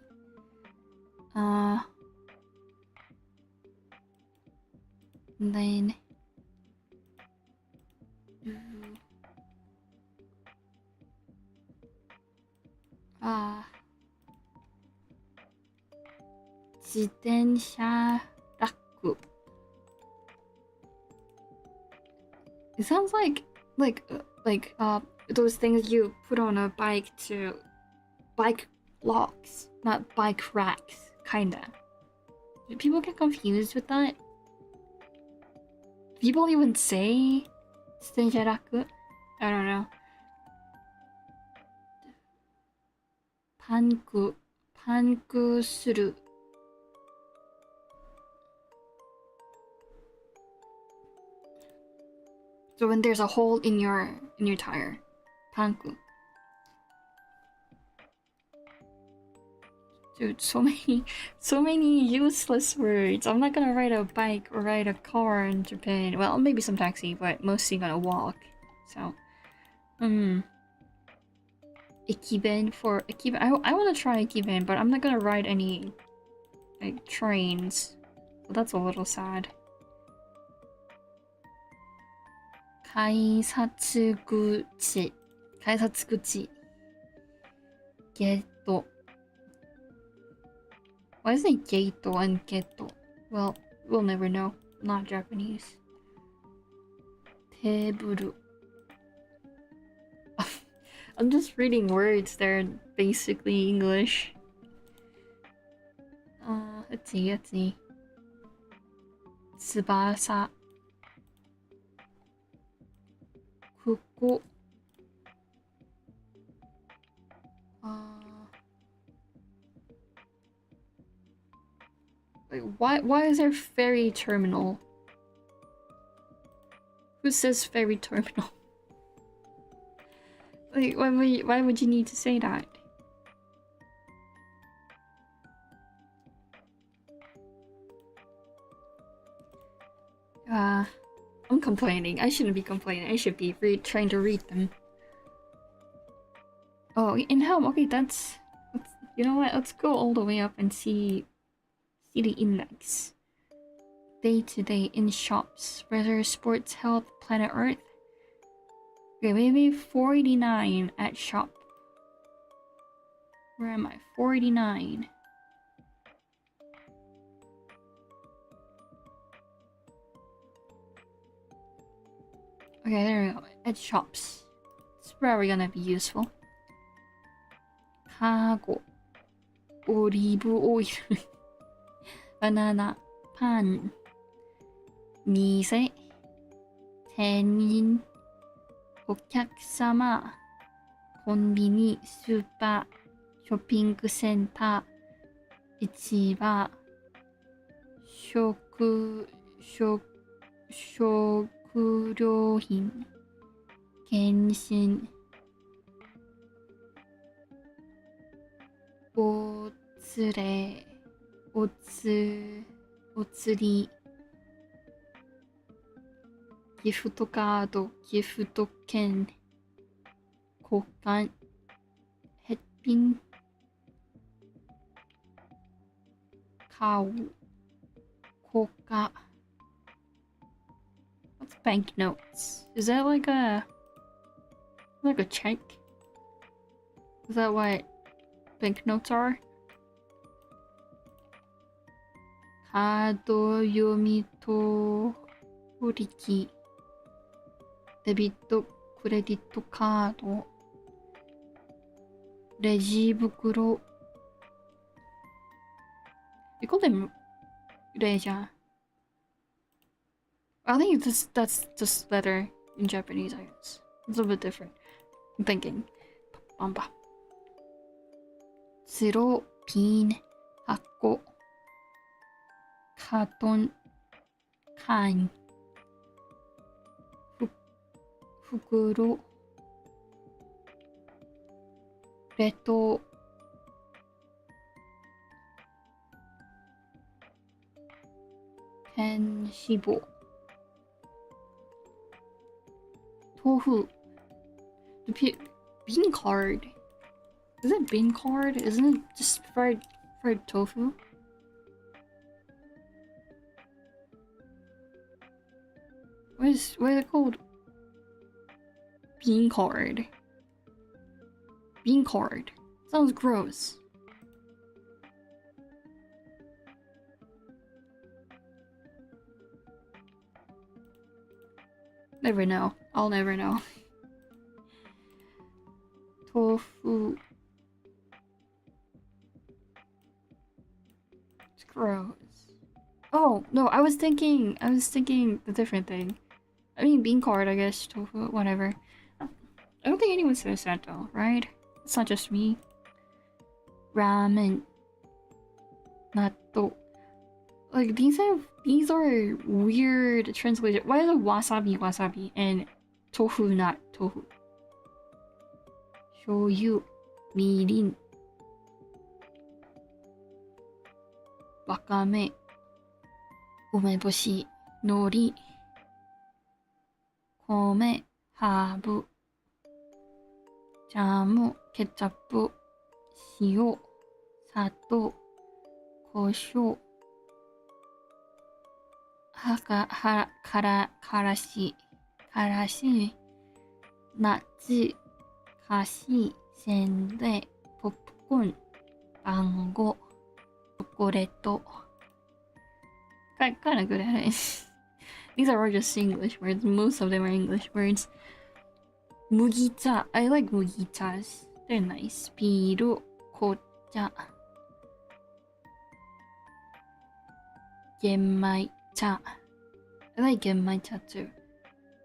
Then自転車ラック It sounds like those things you put on a bike to bike locks, not bike racks, kinda. Do people get confused with that? People even say 自転車ラック I don't know. パンクする So when there's a hole in your tire, パンク Dude, so many useless words. I'm not gonna ride a bike or ride a car in Japan. Well, maybe some taxi, but mostly gonna walk. So, Ekiben for Ekiben. I want to try Ekiben, but I'm not gonna ride any like trains. So that's a little sad. 改札口改札口ゲート Why is it gato and geto? Well, we'll never know. Not Japanese. Teburu. I'm just reading words. They're basically English. Let's see. Tsubasa. Kuko. Why is there ferry terminal? Who says ferry terminal? Like, why would you need to say that? I'm complaining. I shouldn't be complaining. I should be trying to read them. Oh, in Helm. Okay, that's you know what? Let's go all the way up and see the index. Day to day in shops. Weather, sports, health, planet Earth. Okay, maybe 489 at shop. Where am I? 489. Okay, there we go. At shops. It's probably gonna be useful. Kago. Olive oil. Banana. Pan. Mise. Tenin. お客様。コンビニ、スーパー、ショッピングセンター、市場、食料品、検診、おつれ、お釣り、ギフトカード、ギフト券、交換、ヘッピン、買う、交換。What's banknotes? Is that like a check? Is that what banknotes are? カード読み取引。デビット、クレディットカード、レジ袋。You call them レジャー. I think that's just letter in Japanese, I guess. It's a little bit different. I'm thinking. Bamba. スロー、ピン、箱、カートン、缶。袋、冷凍、ペン脂肪、豆腐、bean card. Is it bean card? Isn't it just fried tofu? What is it called? Bean card. Bean card. Sounds gross. Never know. I'll never know. Tofu. It's gross. Oh, no, I was thinking the different thing. I mean, bean card, I guess. Tofu, whatever. I don't think anyone says that though, right? It's not just me. Ramen. Natto. Like these are weird translations. Why is it wasabi and tofu not tofu? Shoyu, mirin. わかめ、梅干し、海苔、米、ハーブ、ジャム、ケチャップ、塩、砂糖、胡椒、からし、ナッツ、菓子、せんべい、ポップコーン、団子、チョコレート。Kind of good at it. These are all just English words. Most of them are English words. Mugicha. I like mugichas. They're nice. Biru, kocha. Genmai cha. I like genmai cha too.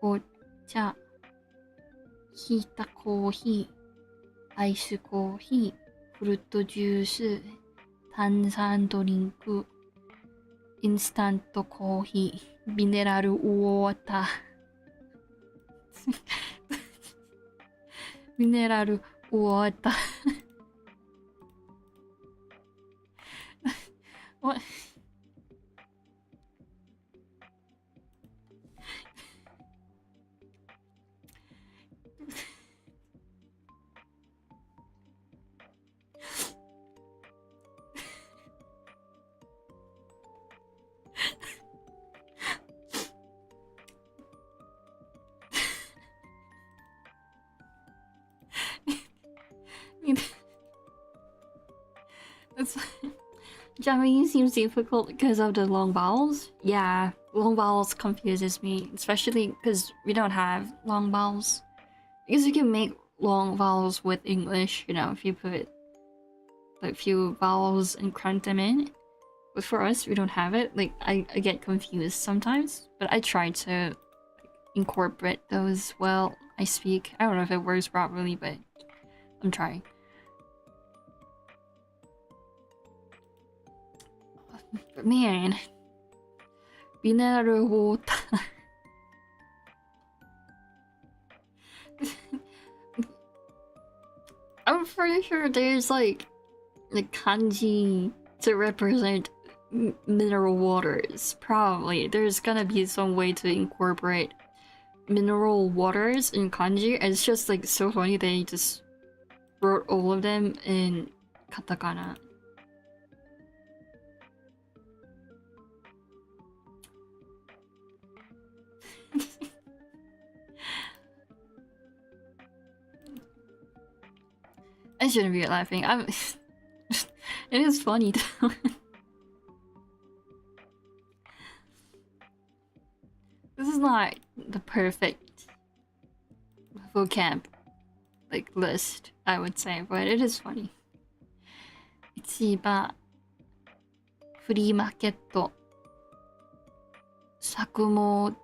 Ocha. Hita coffee. Ice coffee. Fruit juice. Tansan drink. Instant coffee. Mineral water. Mineral water. What? It's Japanese seems difficult because of the long vowels. Yeah, long vowels confuses me, especially because we don't have long vowels. Because you can make long vowels with English, you know, if you put like few vowels and crunch them in. But for us, we don't have it. Like I get confused sometimes, but I try to incorporate those while I speak. I don't know if it works properly, but I'm trying. But man, mineral water. I'm pretty sure there's like kanji to represent mineral waters. Probably there's gonna be some way to incorporate mineral waters in kanji. It's just like so funny they just wrote all of them in katakana. I shouldn't be laughing. I'm. It is funny though. This is not the perfect vocab like list, I would say, but it is funny. 市場、フリーマーケット、作物。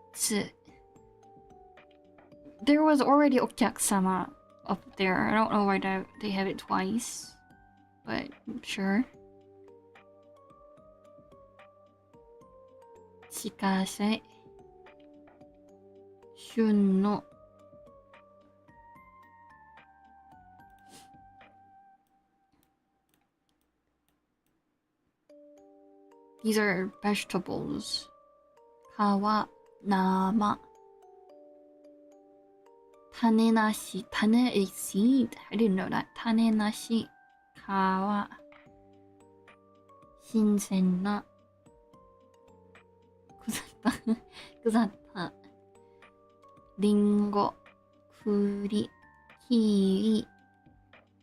There was already お客様 up there. I don't know why they have it twice, but sure. しかし、旬の。These are vegetables. 皮、生。種なし、種 is seed. I didn't know that. 種なし、皮。新鮮な。腐った。リンゴ、栗、キウイ、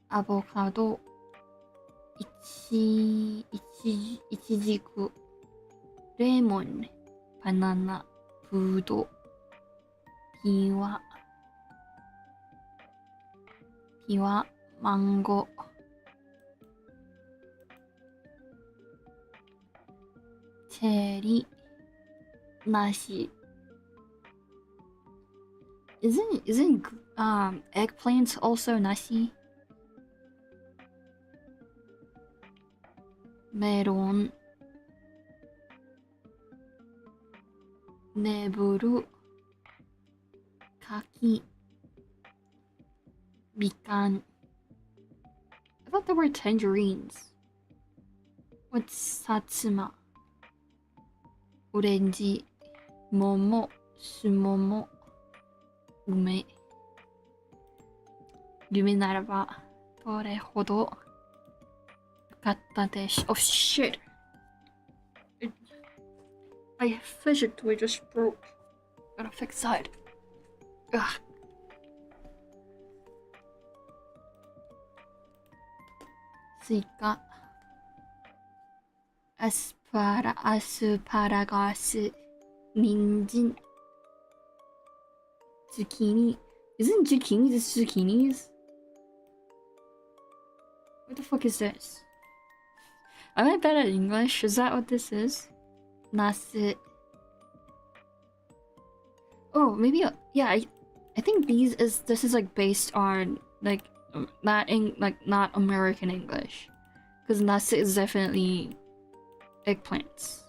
アボカド、いちじく、レモン、バナナ、ブドウ、ピワ、マンゴー、チェリー、梨。Isn't eggplants also nashi? メロン、ネブル、柿、みかん。I thought there were tangerines. What's satsuma? Orange, momo, sumomo, ume. 夢ならばどれほどよかったでしょう。Oh shit! My fidget toy just broke. Gotta fix that. Ugh. Suika. Asparagus. Ninjin. Zucchini. Isn't zucchini just zucchinis? What the fuck is this? Am I bad at English? Is that what this is? Nasu. Oh, maybe yeah. I think this is like based on like not American English, because nasu is definitely eggplants.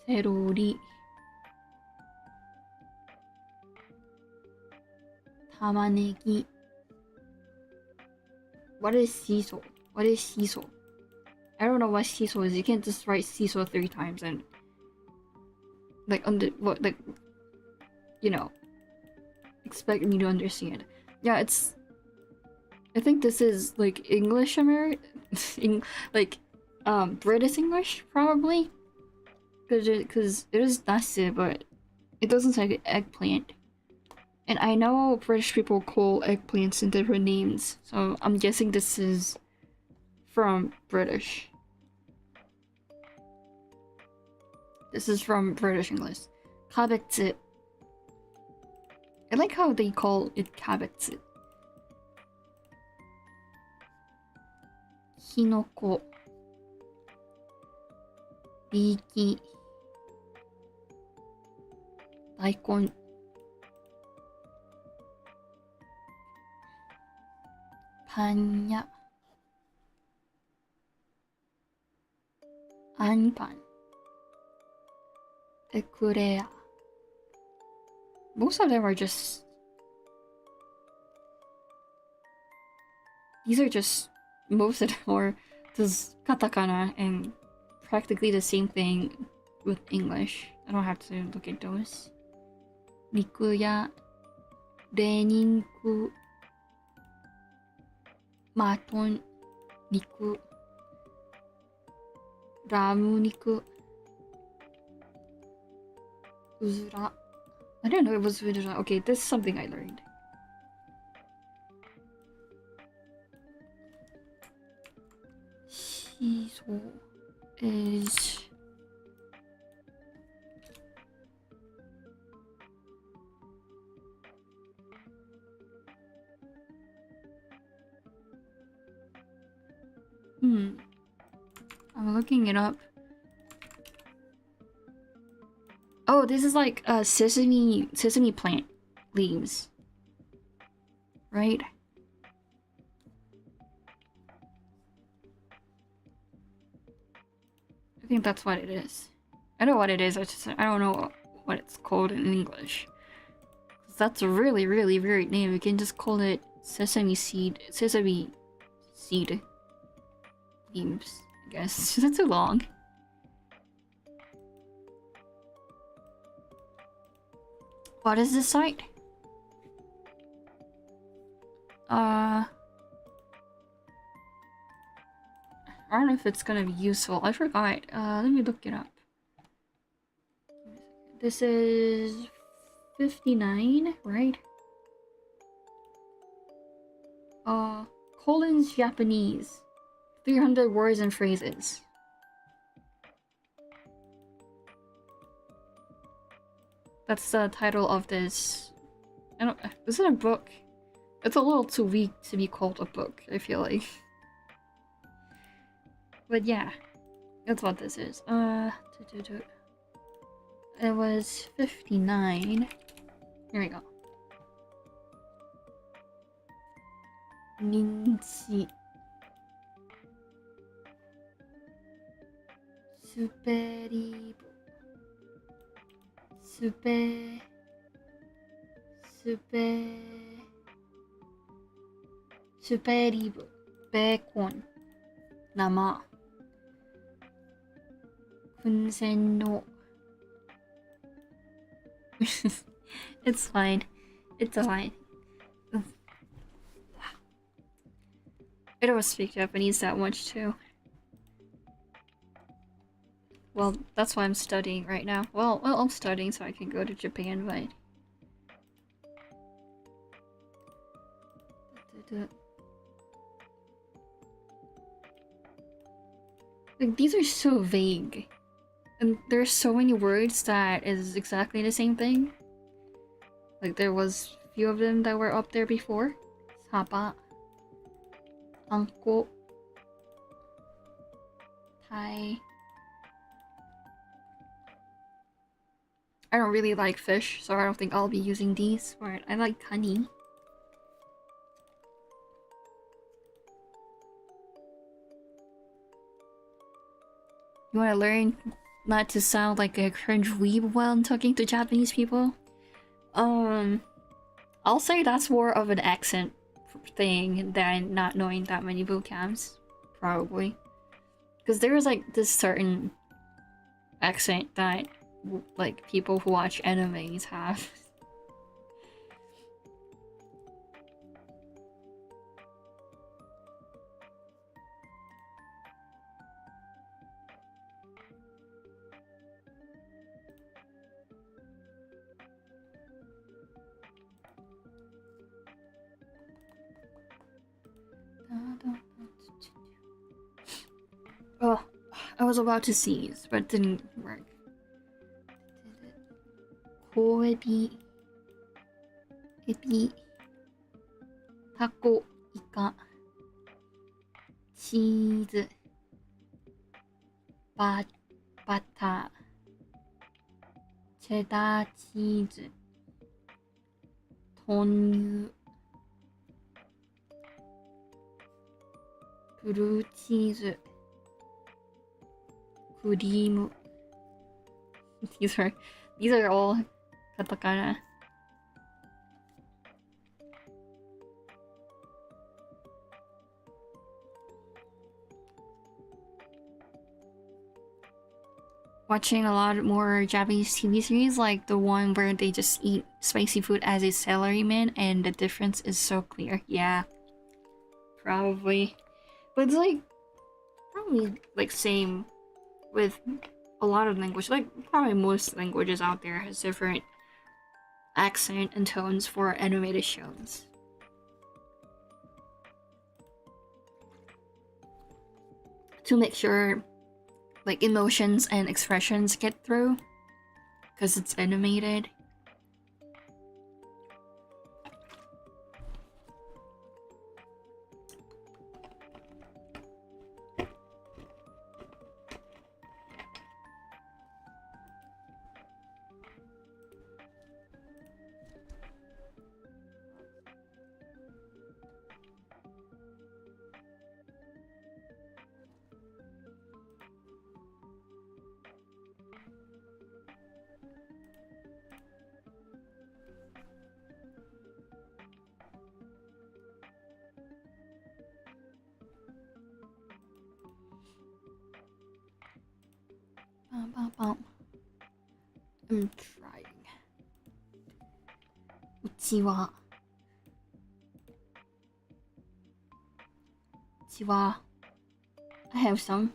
Serori. Tamanegi. What is shiso? What is shiso? I don't know what shiso is. You can't just write shiso 3 times and like expect me to understand. Yeah, it's. I think this is like English American, like British English probably, because it is nasu, but it doesn't say eggplant. And I know British people call eggplants in different names, so I'm guessing this is from British. This is from British English. Kabetsu. I like how they call it kabetsu. Hinoko. Riki. Daikon. Panya. Anpan. Eclair. Most of them are just. These are just. Most of them are just katakana and practically the same thing with English. I don't have to look at those. Rikuya. Reninku. Maton. Riku. Ramuniku. Uzura. I didn't know it was Uzura. Okay, this is something I learned. Shiso is I'm looking it up. Oh, this is like sesame plant leaves. Right? I think that's what it is. I know what it is, I don't know what it's called in English. That's a really, really weird name. We can just call it sesame seed leaves, I guess. That's too long. What is this site? I don't know if it's gonna be useful. I forgot. Let me look it up. This is 59, right? Collins Japanese. 300 words and phrases. That's the title of this. Is it a book? It's a little too weak to be called a book, I feel like. But yeah, that's what this is. It was 59. Here we go. Minchi. Superibo. Supe. スペリブ、ベーコン、生、燻製の It's fine. It's fine. I don't speak Japanese that much too. Well, that's why I'm studying right now. Well, I'm studying so I can go to Japan, but... Like, these are so vague. And there's so many words that is exactly the same thing. Like, there was a few of them that were up there before. Saba. Anko. Tai. I don't really like fish, so I don't think I'll be using these. But I like honey. You wanna learn not to sound like a cringe weeb while I'm talking to Japanese people? I'll say that's more of an accent thing than not knowing that many vocabs. Probably. Because there's like this certain accent that like people who watch animes have. Oh, I was about to sneeze, but it didn't work. Koebi, ebi, taco, ika, cheese, butter, cheddar cheese,豆乳, blue cheese, cream. These are all katakana. Watching a lot more Japanese TV series, like the one where they just eat spicy food as a salaryman, and the difference is so clear. Yeah, probably. But it's like probably like same with a lot of language. Like probably most languages out there has different accent and tones for animated shows. To make sure like emotions and expressions get through, because it's animated. I'm trying. Uchiwa. Uchiwa. I have some.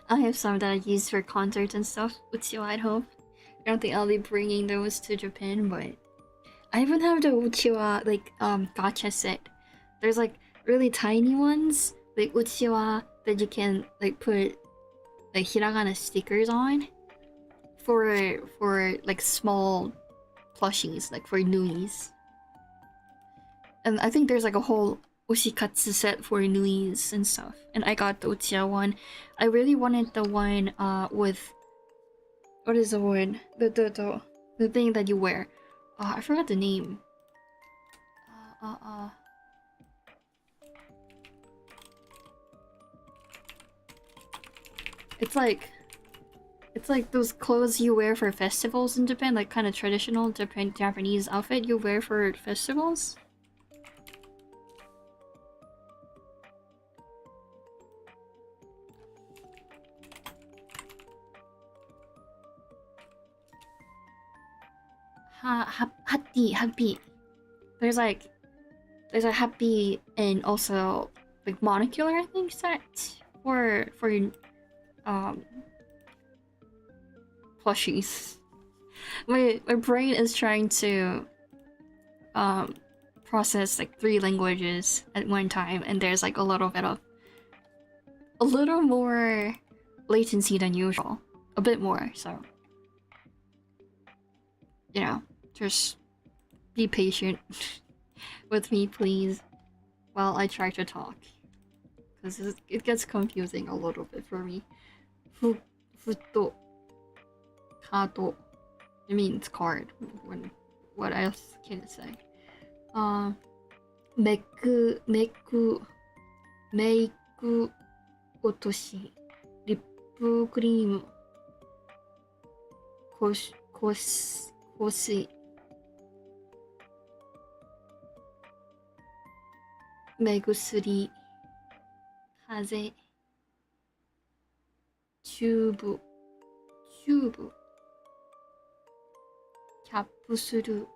I have some that I use for concerts and stuff. Uchiwa, I hope. I don't think I'll be bringing those to Japan, but I even have the Uchiwa like gacha set. There's like really tiny ones, like Uchiwa, that you can like put like hiragana stickers on for like small plushies, like for nuis. And I think there's like a whole oshikatsu set for nuis and stuff. And I got the Uchiha one. I really wanted the one with, what is the word? The thing that you wear. I forgot the name. It's like those clothes you wear for festivals in Japan, like kind of traditional Japanese outfit you wear for festivals. happy. There's a happy and also like monocular, I think, set for plushies. My brain is trying to process like 3 languages at one time, and there's like a little more latency than usual, a bit more. So you know, just be patient with me, please, while I try to talk, because it gets confusing a little bit for me. Futo, kato. It means card. What else can it say? Meku, meiku, otoshi, lip cream, koshi, megusuri, kaze, tube, capsule,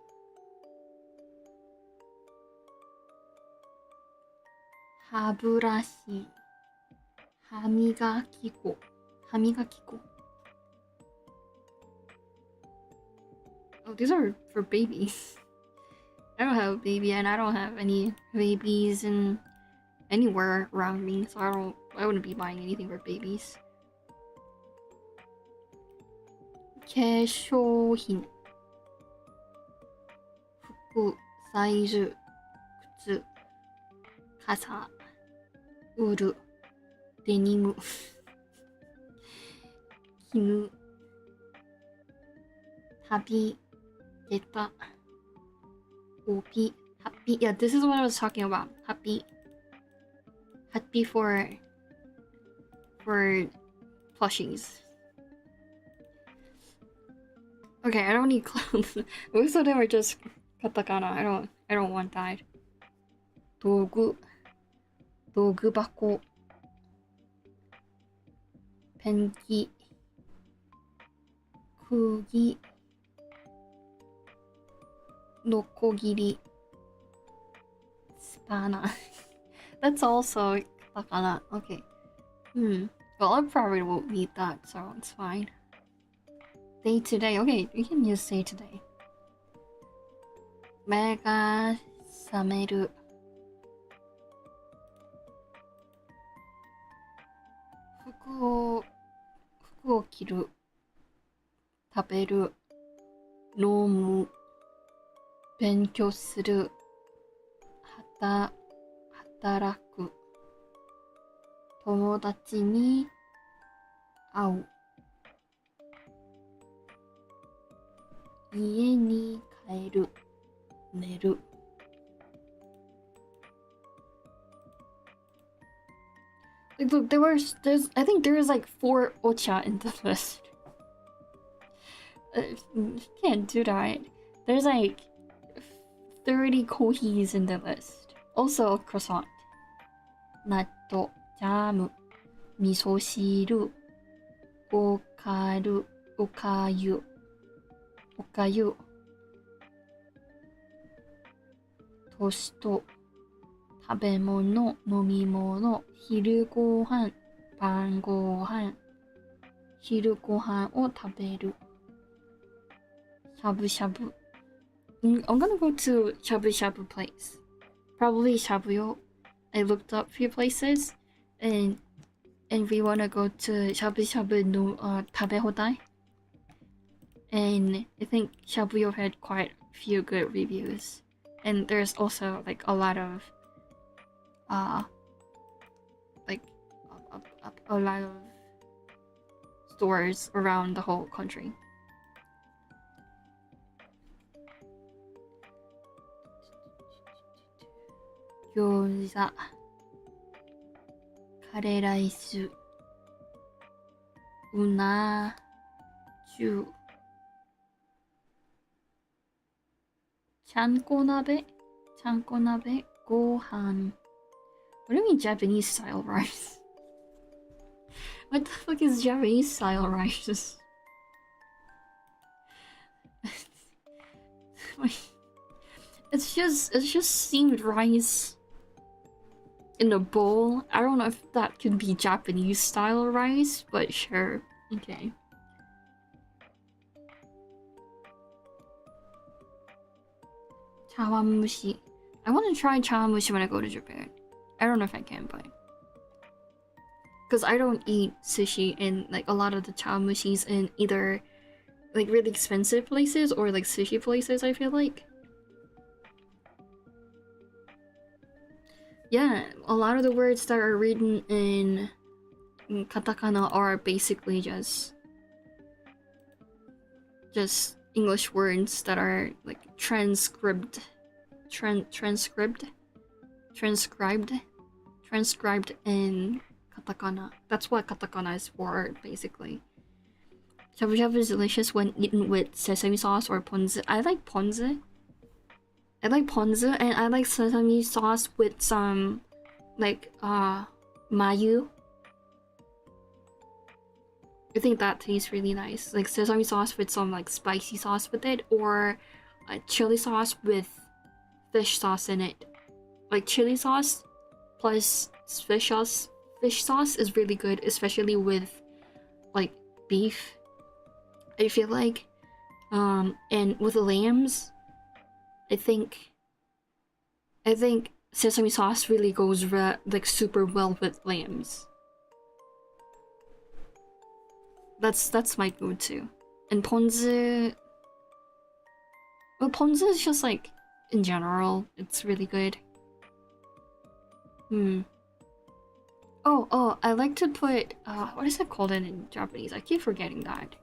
haburashi, hamigakiko. Oh, these are for babies. I don't have a baby, and I don't have any babies in anywhere around me, so I wouldn't be buying anything for babies. 化粧品、服、財布、靴、傘、ウール、デニム、絹、旅、下駄、帯、happy. Yeah, this is what I was talking about. Happy for plushies. Okay, I don't need clothes. Most of them are just katakana. I don't want that. 道具箱、ペンキ、釘、ノコギリ、スパナ。That's also katakana. Okay. Well, I probably won't need that, so it's fine. Day to day. Okay, we can use day to day. 目が覚める。服を着る。食べる。飲む。勉強する。働く。友達に会う。家に帰る。寝る。Like, look, I think there was like 4 ocha in the list. You can't do that. There's like 30 kohis in the list. Also a croissant. Natto, jam, miso shiru, okayu, トースト、食べ物、飲み物、昼ごはん、晩ごはん、昼ごはんを食べる。しゃぶしゃぶ。I'm gonna go to shabu shabu place. Probably Shabuyo. I looked up a few places, and we wanna go to shabu shabu no tabehodai. And I think Shabuyo had quite a few good reviews. And there's also like a lot of like a lot of stores around the whole country. Gyoza, curry rice, unachu, chanko nabe, gohan. What do you mean Japanese style rice? What the fuck is Japanese style rice? It's just steamed rice in a bowl. I don't know if that could be Japanese style rice, but sure. Okay. Chawanmushi. I want to try chawanmushi when I go to Japan. I don't know if I can, but because I don't eat sushi, and like a lot of the chawanmushis in either like really expensive places or like sushi places, I feel like. Yeah, a lot of the words that are written in katakana are basically just English words that are like transcribed in katakana. That's what katakana is for, basically. Shabu shabu is delicious when eaten with sesame sauce or ponzu. I like ponzu, and I like sesame sauce with some like mayu. I think that tastes really nice. Like sesame sauce with some like spicy sauce with it, or chili sauce with fish sauce in it. Like chili sauce plus fish sauce. Fish sauce is really good, especially with like beef. I feel like, and with lambs, I think sesame sauce really goes like super well with lambs. That's my go-to. And ponzu, well, ponzu is just like in general, it's really good. Oh, I like to put what is it called in Japanese? I keep forgetting that.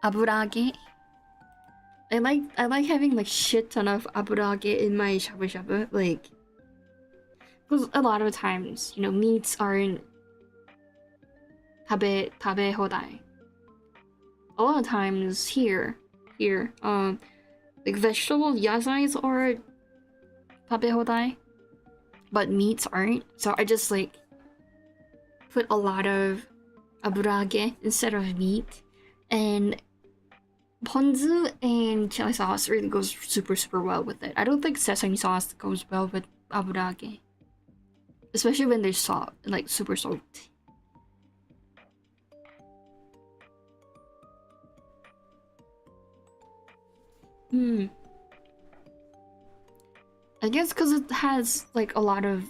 Aburage. I like having like shit ton of aburage in my shabu shabu, like, because a lot of times, you know, meats aren't tabe hodai. A lot of times here, like vegetable yasais are tabe hodai, but meats aren't. So I just like put a lot of aburage instead of meat, and ponzu and chili sauce really goes super well with it. I don't think sesame sauce goes well with aburage, especially when they're salt, like super salty. I guess because it has like a lot of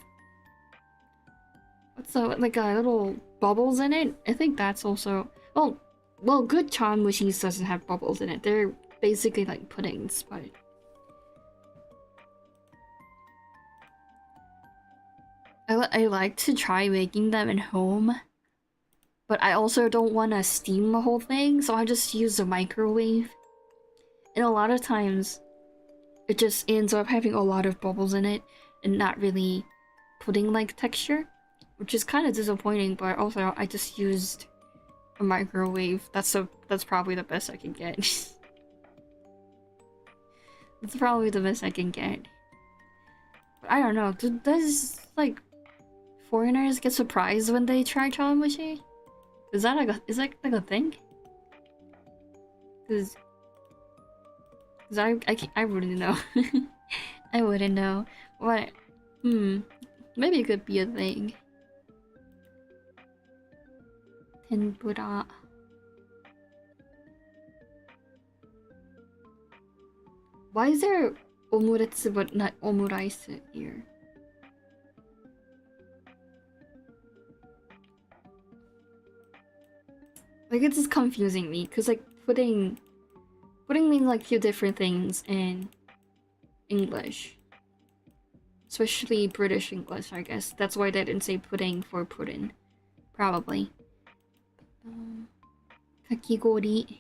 like little bubbles in it. I think that's also well, good chawanmushis doesn't have bubbles in it. They're basically like puddings, but I like to try making them at home, but I also don't want to steam the whole thing, so I just use the microwave. And a lot of times, it just ends up having a lot of bubbles in it and not really pudding-like texture, which is kind of disappointing. But also, I just used a microwave. That's probably the best I can get. That's probably the best I can get. But I don't know. Does like foreigners get surprised when they try chawanmushi? Is that like a thing? Cause I wouldn't know. I wouldn't know. What? Maybe it could be a thing. Tempura. Why is there omuretsu but not omurice here? Like, it's just confusing me, because like pudding means like a few different things in English, especially British English. I guess that's why they didn't say pudding for pudding, probably. Kakigori.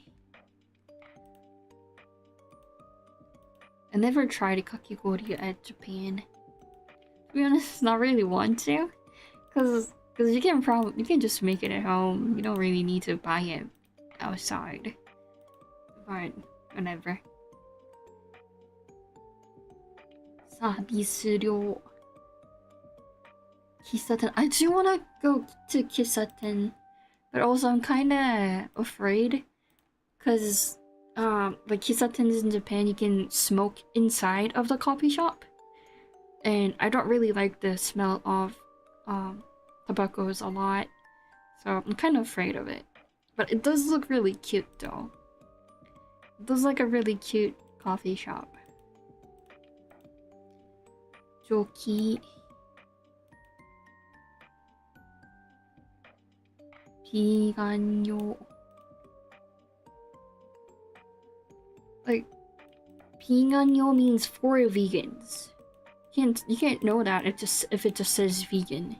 I never tried kakigori at Japan. To be honest, not really want to, because you can just make it at home. You don't really need to buy it outside. But whatever. 사비스료 Kisaten. I do want to go to Kisaten, but also I'm kind of afraid because like Kisatens in Japan, you can smoke inside of the coffee shop, and I don't really like the smell of tobaccos a lot, so I'm kind of afraid of it. But it does look really cute though. It does like a really cute coffee shop. Joki. 비간요. Like, 비간요 means for vegans. You can't know that if it just says vegan.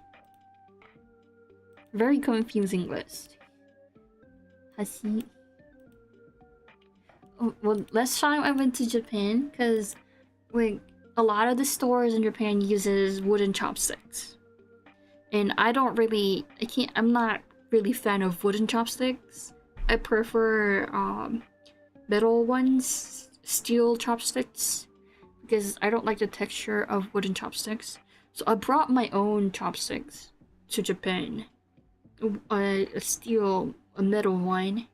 Very confusing list. Hasi. Oh, well, last time I went to Japan, because like a lot of the stores in Japan uses wooden chopsticks, and I'm not really fan of wooden chopsticks. I prefer metal ones, steel chopsticks, because I don't like the texture of wooden chopsticks. So I brought my own chopsticks to Japan, a metal one,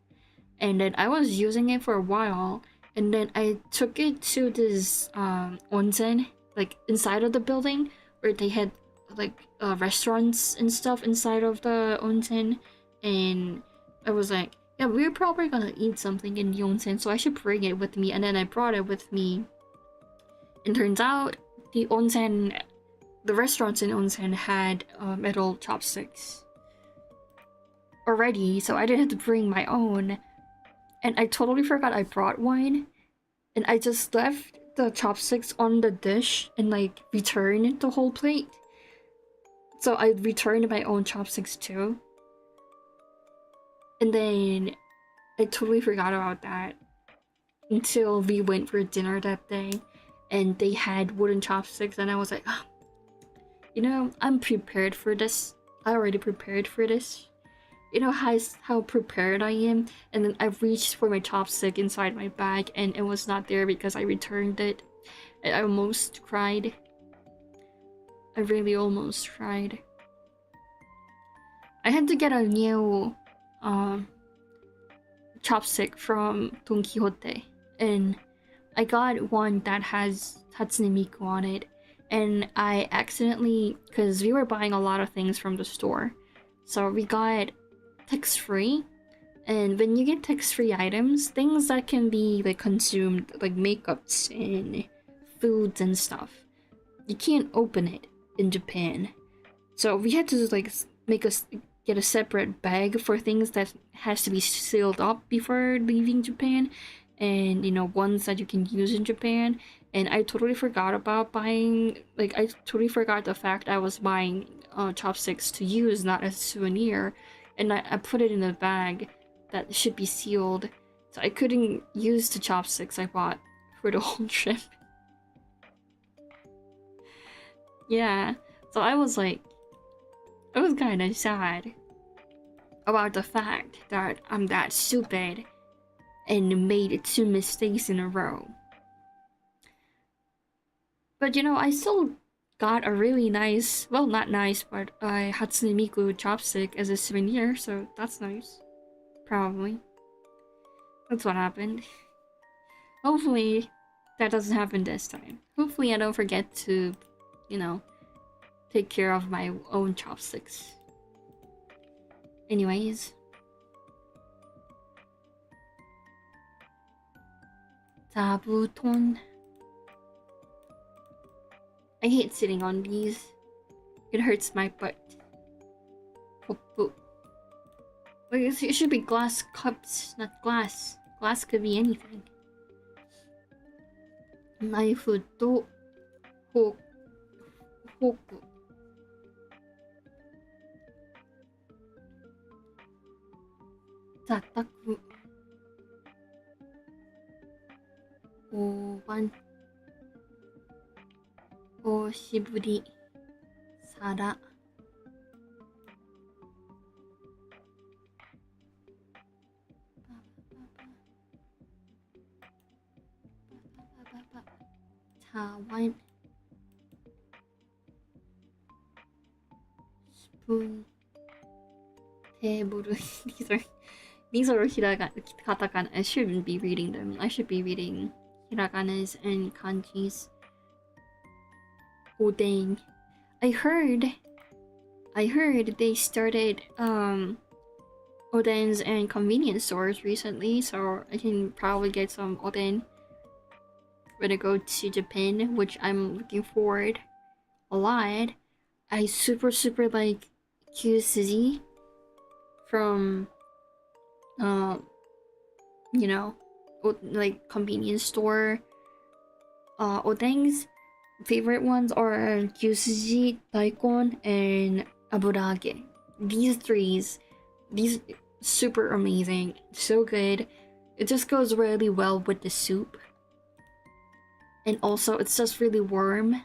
and then I was using it for a while, and then I took it to this onsen, like inside of the building, where they had like restaurants and stuff inside of the onsen, and I was like, yeah, we're probably gonna eat something in the onsen, so I should bring it with me. And then I brought it with me, and turns out the restaurants in onsen had metal chopsticks already, so I didn't have to bring my own. And I totally forgot I brought one, and I just left the chopsticks on the dish and like returned the whole plate. So I returned my own chopsticks too. And then I totally forgot about that until we went for dinner that day, and they had wooden chopsticks, and I was like, oh, you know, I'm prepared for this. I already prepared for this. You know how prepared I am? And then I reached for my chopstick inside my bag, and it was not there because I returned it. I almost cried. I really almost cried. I had to get a new chopstick from Don Quixote, and I got one that has Hatsune Miku on it, and I accidentally, because we were buying a lot of things from the store, so we got tax-free. And when you get tax-free items, things that can be like consumed, like makeups and foods and stuff, you can't open it in Japan. So we had to like get a separate bag for things that has to be sealed up before leaving Japan, and you know, ones that you can use in Japan. And I totally forgot about buying, like I totally forgot the fact I was buying chopsticks to use, not as a souvenir, and I put it in a bag that should be sealed, so I couldn't use the chopsticks I bought for the whole trip. Yeah, so I was like, I was kind of sad about the fact that I'm that stupid and made 2 mistakes in a row. But you know, I still got a really nice, well, not nice, but a Hatsune Miku chopstick as a souvenir, so that's nice. Probably. That's what happened. Hopefully that doesn't happen this time. Hopefully I don't forget to, you know, take care of my own chopsticks. Anyways. Zabuton. I hate sitting on these. It hurts my butt. Kopu. Like, it should be glass cups, not glass. Glass could be anything. Knife to fork. Tataku. Oban. Oshiburi. Sara. Tawan. spoon, table. These are katakana. I shouldn't be reading them. I should be reading hiraganas and kanjis. Oh dang. I heard they started odens and convenience stores recently, so I can probably get some oden when I go to Japan, which I'm looking forward a lot. I super like Kyusuji from you know, like convenience store odens. Favorite ones are Kyusuji, Daikon, and Aburage. These super amazing, so good. It just goes really well with the soup. And also it's just really warm.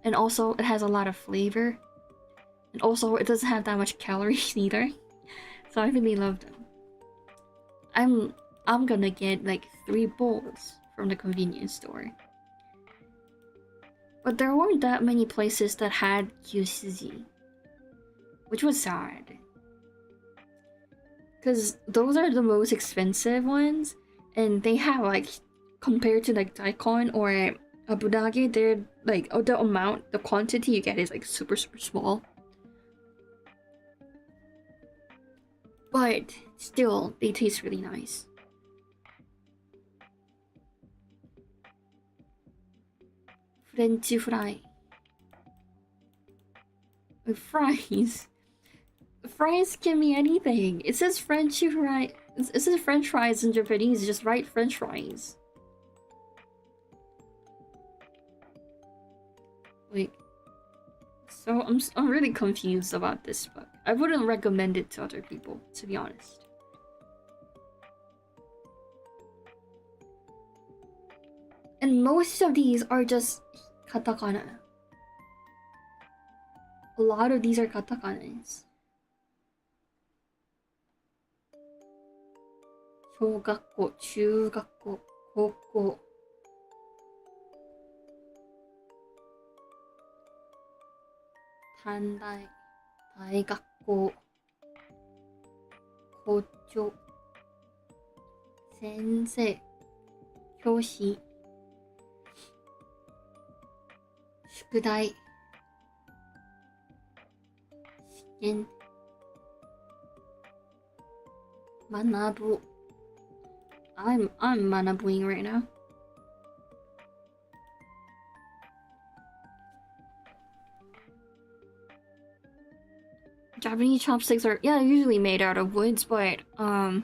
And also it has a lot of flavor. And also it doesn't have that much calories either. So I really love them. I'm gonna get like 3 bowls from the convenience store. But there weren't that many places that had Kyusuji, which was sad. Because those are the most expensive ones, and they have like, compared to like daikon or abudage, they're like, the quantity you get is like super small. But still, they taste really nice. French fry. Fries. Fries can be anything. It says French fry. It says French fries in Japanese. Just write French fries. Like, so I'm really confused about this book. I wouldn't recommend it to other people, to be honest. And most of these are just katakana. A lot of these are katakanas. 小学校、中学校、高校。短大、大学校、校長、先生、教師、宿題、試験、学ぶ。I'm manabuing right now. Japanese chopsticks are, yeah, usually made out of woods, but I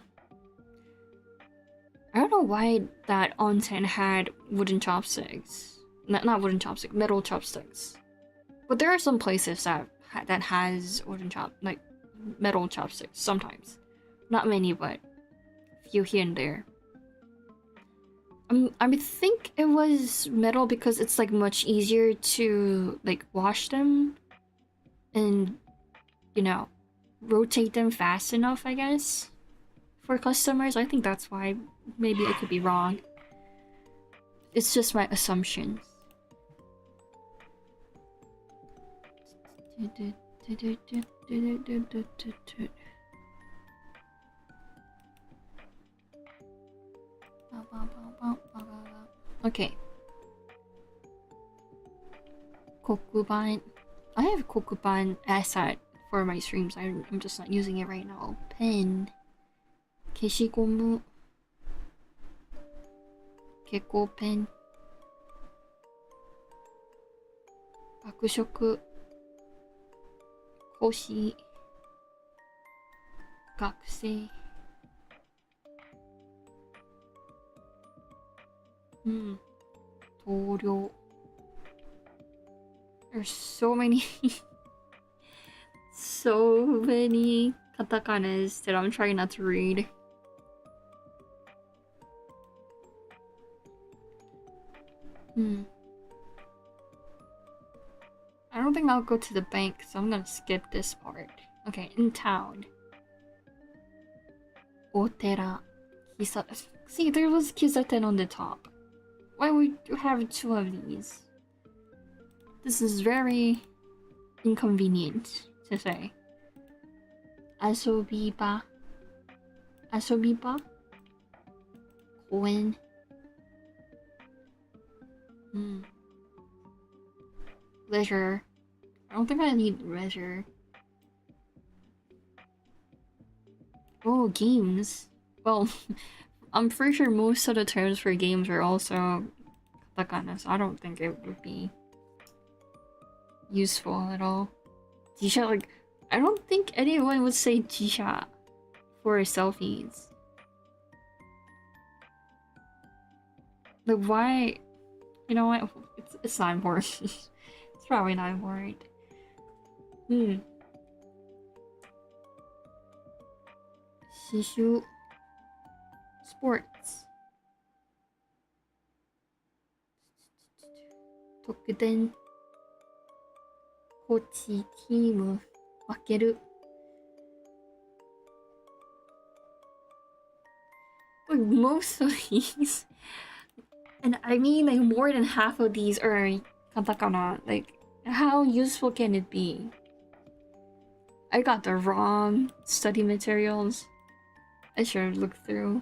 don't know why that onsen had wooden chopsticks. Not wooden chopsticks, metal chopsticks. But there are some places that has like metal chopsticks sometimes. Not many, but a few here and there. I think it was metal because it's like much easier to like wash them and, you know, rotate them fast enough, I guess, for customers. I think that's why. Maybe I could be wrong. It's just my assumptions. Okay. Kokuban. I have Kokuban asset for my streams. I'm just not using it right now. Pen. Keshigomu. Kekko pen. Bakushoku. Koshi. Gakusei. Toryo. There's so many so many katakanas that I'm trying not to read. I don't think I'll go to the bank, so I'm gonna skip this part. Okay, in town. Otera. See, there was Kisaten on the top. Why would you have 2 of these? This is very inconvenient to say. Asobiba. Asobiba? When? Leisure. I don't think I need leisure. Oh, games. Well, I'm pretty sure most of the terms for games are also katakana, so I don't think it would be useful at all. Jisha, like, I don't think anyone would say Jisha for selfies. Like, why? You know what? It's not important. It's probably not important. Shishu. Sports. 特典。コーチ、チーム、分ける。Like, most of these, and I mean like more than half of these are katakana. Like, how useful can it be? I got the wrong study materials. I should have looked through.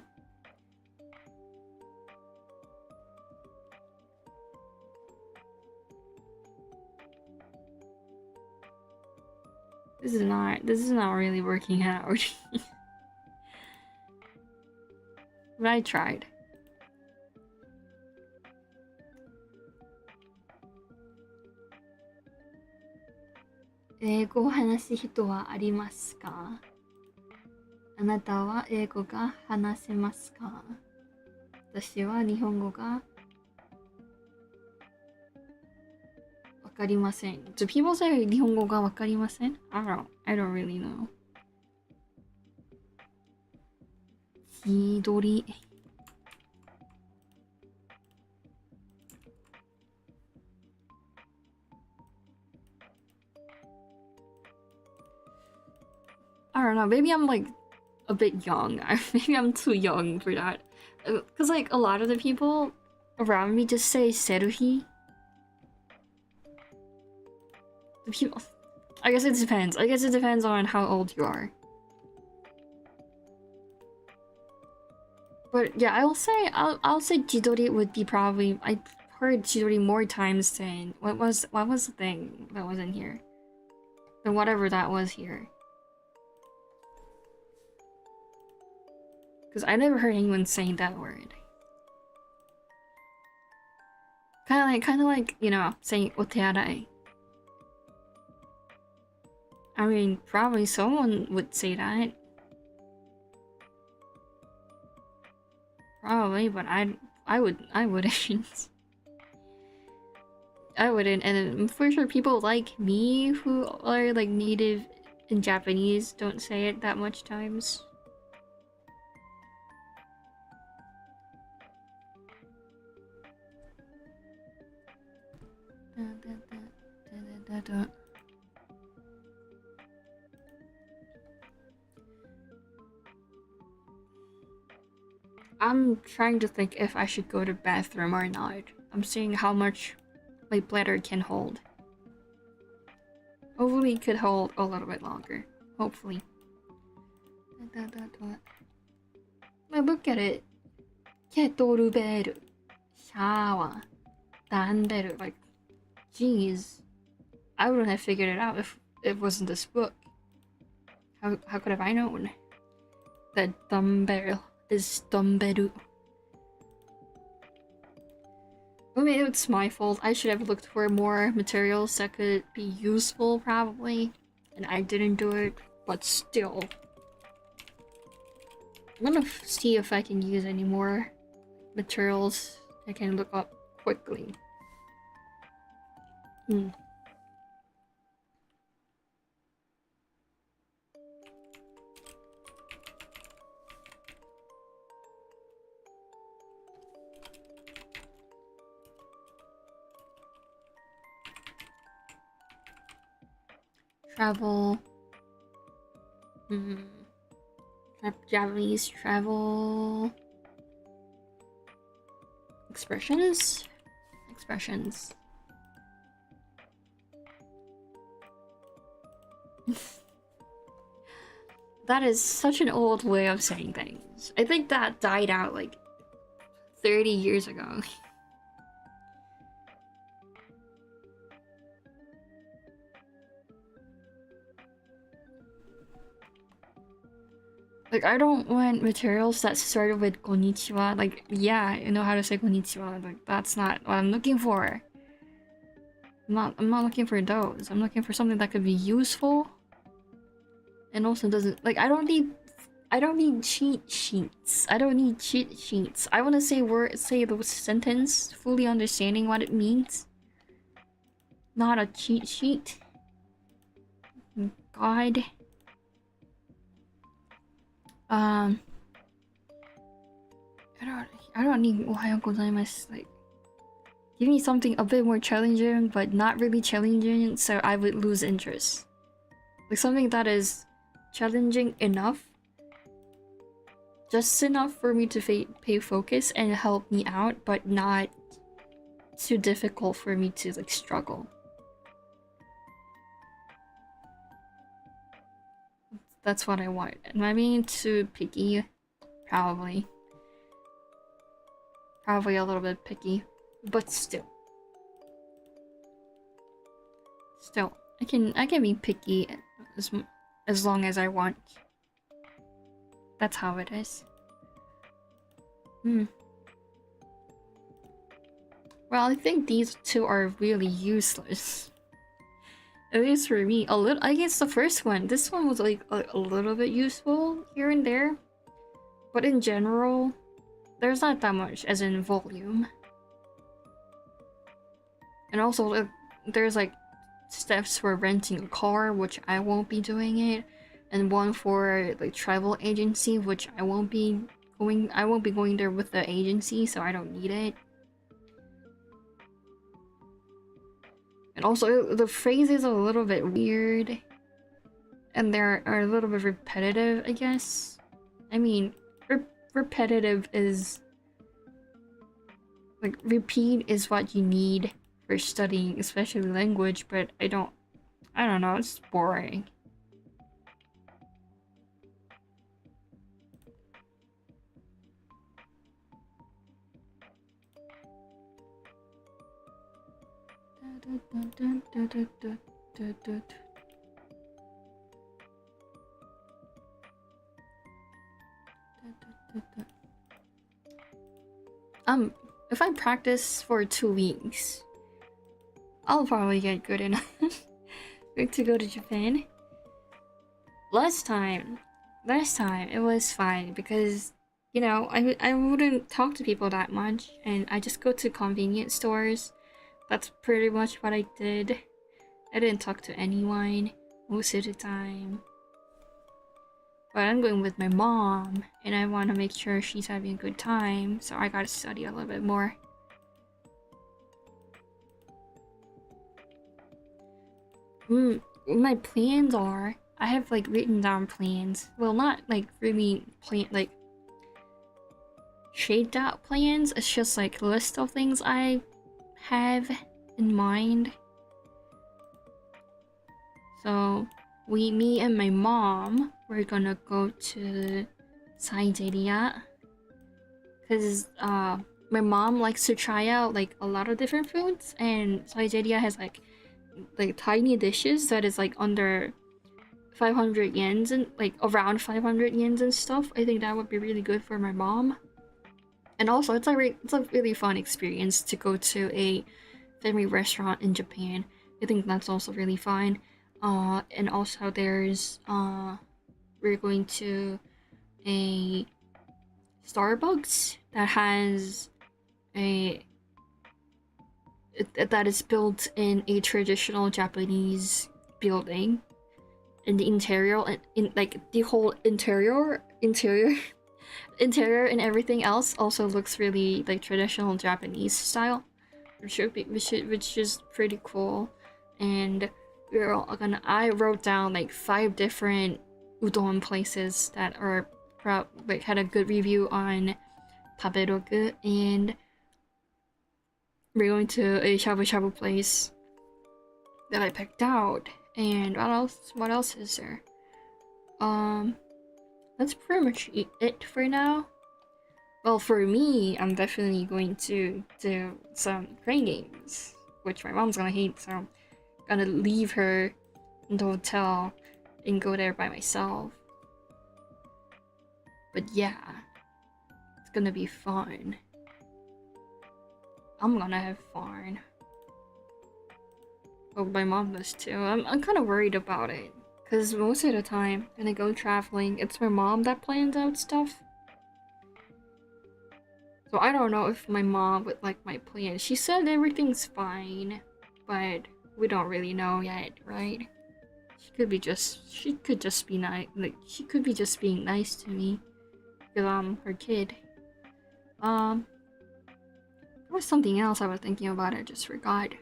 This is not really working out. But I tried. Eigo hanashi hito wa arimasu ka? Anata wa eigo ga hanasemasu ka? Watashi wa nihongo ga wakarimasen. Do people say nihongo ga wakarimasen? I don't really know. Chidori. I don't know, maybe I'm like a bit young. Maybe I'm too young for that. Because like a lot of the people around me just say seruhi. The people, I guess it depends. I guess it depends on how old you are. But yeah, I'll say Chidori would be probably, I heard Chidori more times than what was the thing that was in here? Than whatever that was here. Because I never heard anyone saying that word. Kinda like, you know, saying otearai. I mean, probably someone would say that. Probably, but I wouldn't. I wouldn't, and I'm pretty sure people like me who are like native in Japanese don't say it that much times. I'm trying to think if I should go to bathroom or not. I'm seeing how much my bladder can hold. Hopefully it could hold a little bit longer. Hopefully. Look at it. Kettlebell. Shower. Danbell. Like, jeez. I wouldn't have figured it out if it wasn't this book. How could have I known that dumbbell is dumbbell? I mean, it's my fault. I should have looked for more materials that could be useful, probably. And I didn't do it, but still. I'm gonna see if I can use any more materials I can look up quickly. Travel. Japanese travel. Expressions? Expressions. That is such an old way of saying things. I think that died out like 30 years ago. Like, I don't want materials that started with konnichiwa. Like, yeah, I know how to say konnichiwa. Like, that's not what I'm looking for. I'm not looking for those. I'm looking for something that could be useful. And also doesn't, like, I don't need cheat sheets. I don't need cheat sheets. I want to say the sentence fully understanding what it means. Not a cheat sheet. God. I don't need ohayou gozaimasu. Like, give me something a bit more challenging, but not really challenging, so I would lose interest. Like something that is challenging enough, just enough for me to pay focus and help me out, but not too difficult for me to like struggle. That's what I want. Am I being too picky? Probably. Probably a little bit picky, but still. Still, I can be picky as long as I want. That's how it is. Well, I think these two are really useless. At least for me, a little. I guess the first one, this one was like a little bit useful here and there, but in general, there's not that much as in volume. And also, there's like steps for renting a car, which I won't be doing it, and one for like travel agency, which I won't be going there with the agency, so I don't need it. And also, the phrase is a little bit weird, and they are a little bit repetitive, I guess. I mean, repetitive is like repeat is what you need for studying, especially language, but I don't know, it's boring. If I practice for 2 weeks, I'll probably get good enough to go to Japan. Last time it was fine because, you know, I wouldn't talk to people that much, and I just go to convenience stores. That's pretty much what I did. I didn't talk to anyone most of the time. But I'm going with my mom, and I want to make sure she's having a good time, so I gotta study a little bit more. My plans are, I have like written down plans. Well, not like really like shaped out plans. It's just like a list of things I have in mind. So me and my mom, we're gonna go to Saijeria, because my mom likes to try out like a lot of different foods, and Saijeria has like tiny dishes that is like under 500 yens and like around 500 yens and stuff. I think that would be really good for my mom. And also it's a really fun experience to go to a family restaurant in Japan. I think that's also really fun. And also there's we're going to a Starbucks that has that is built in a traditional Japanese building. In the interior, and in like the whole interior and everything else also looks really like traditional Japanese style, which is pretty cool. And I wrote down like 5 different udon places that are like had a good review on Taberogu, and we're going to a shabu shabu place that I picked out, And what else? What else is there? That's pretty much it for now. Well, for me, I'm definitely going to do some crane games, which my mom's gonna hate, so I'm gonna leave her in the hotel and go there by myself. But yeah, it's gonna be fun. I'm gonna have fun. Oh, my mom does too. I'm kind of worried about it. Because most of the time, when I go traveling, it's my mom that plans out stuff. So I don't know if my mom would like my plan. She said everything's fine, but we don't really know yet, right? She could just be nice. Like, she could be just being nice to me. Because I'm her kid. There was something else I was thinking about, I just forgot.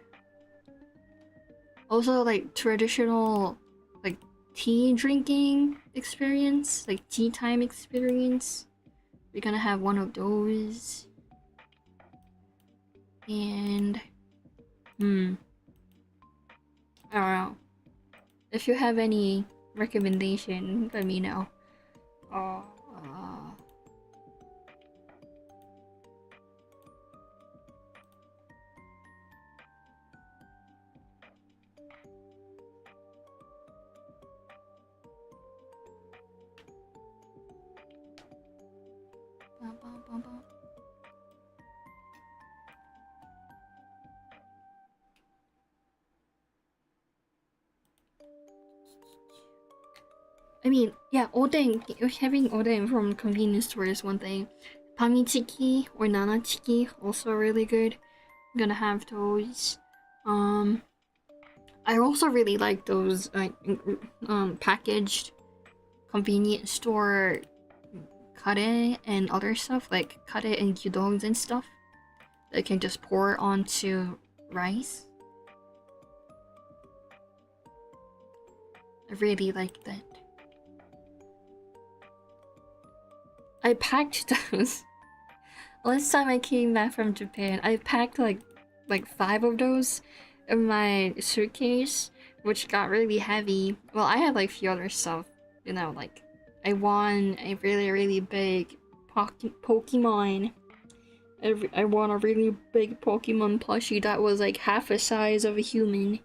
Also, like, traditional, like, tea drinking experience, like tea time experience. We're gonna have one of those. And I don't know. If you have any recommendation, let me know. Uh, I mean, yeah, oden. Having oden from convenience store is one thing. Pamichiki or nanachiki also really good. I'm gonna have those. I also really like those like packaged convenience store kare and other stuff like kare and gyudons and stuff that can just pour onto rice. I really like that. I packed those. Last time I came back from Japan, I packed like 5 of those in my suitcase, which got really heavy. Well, I had like a few other stuff, you know, like I won a really big Pokemon. I won a really big Pokemon plushie that was like half the size of a human,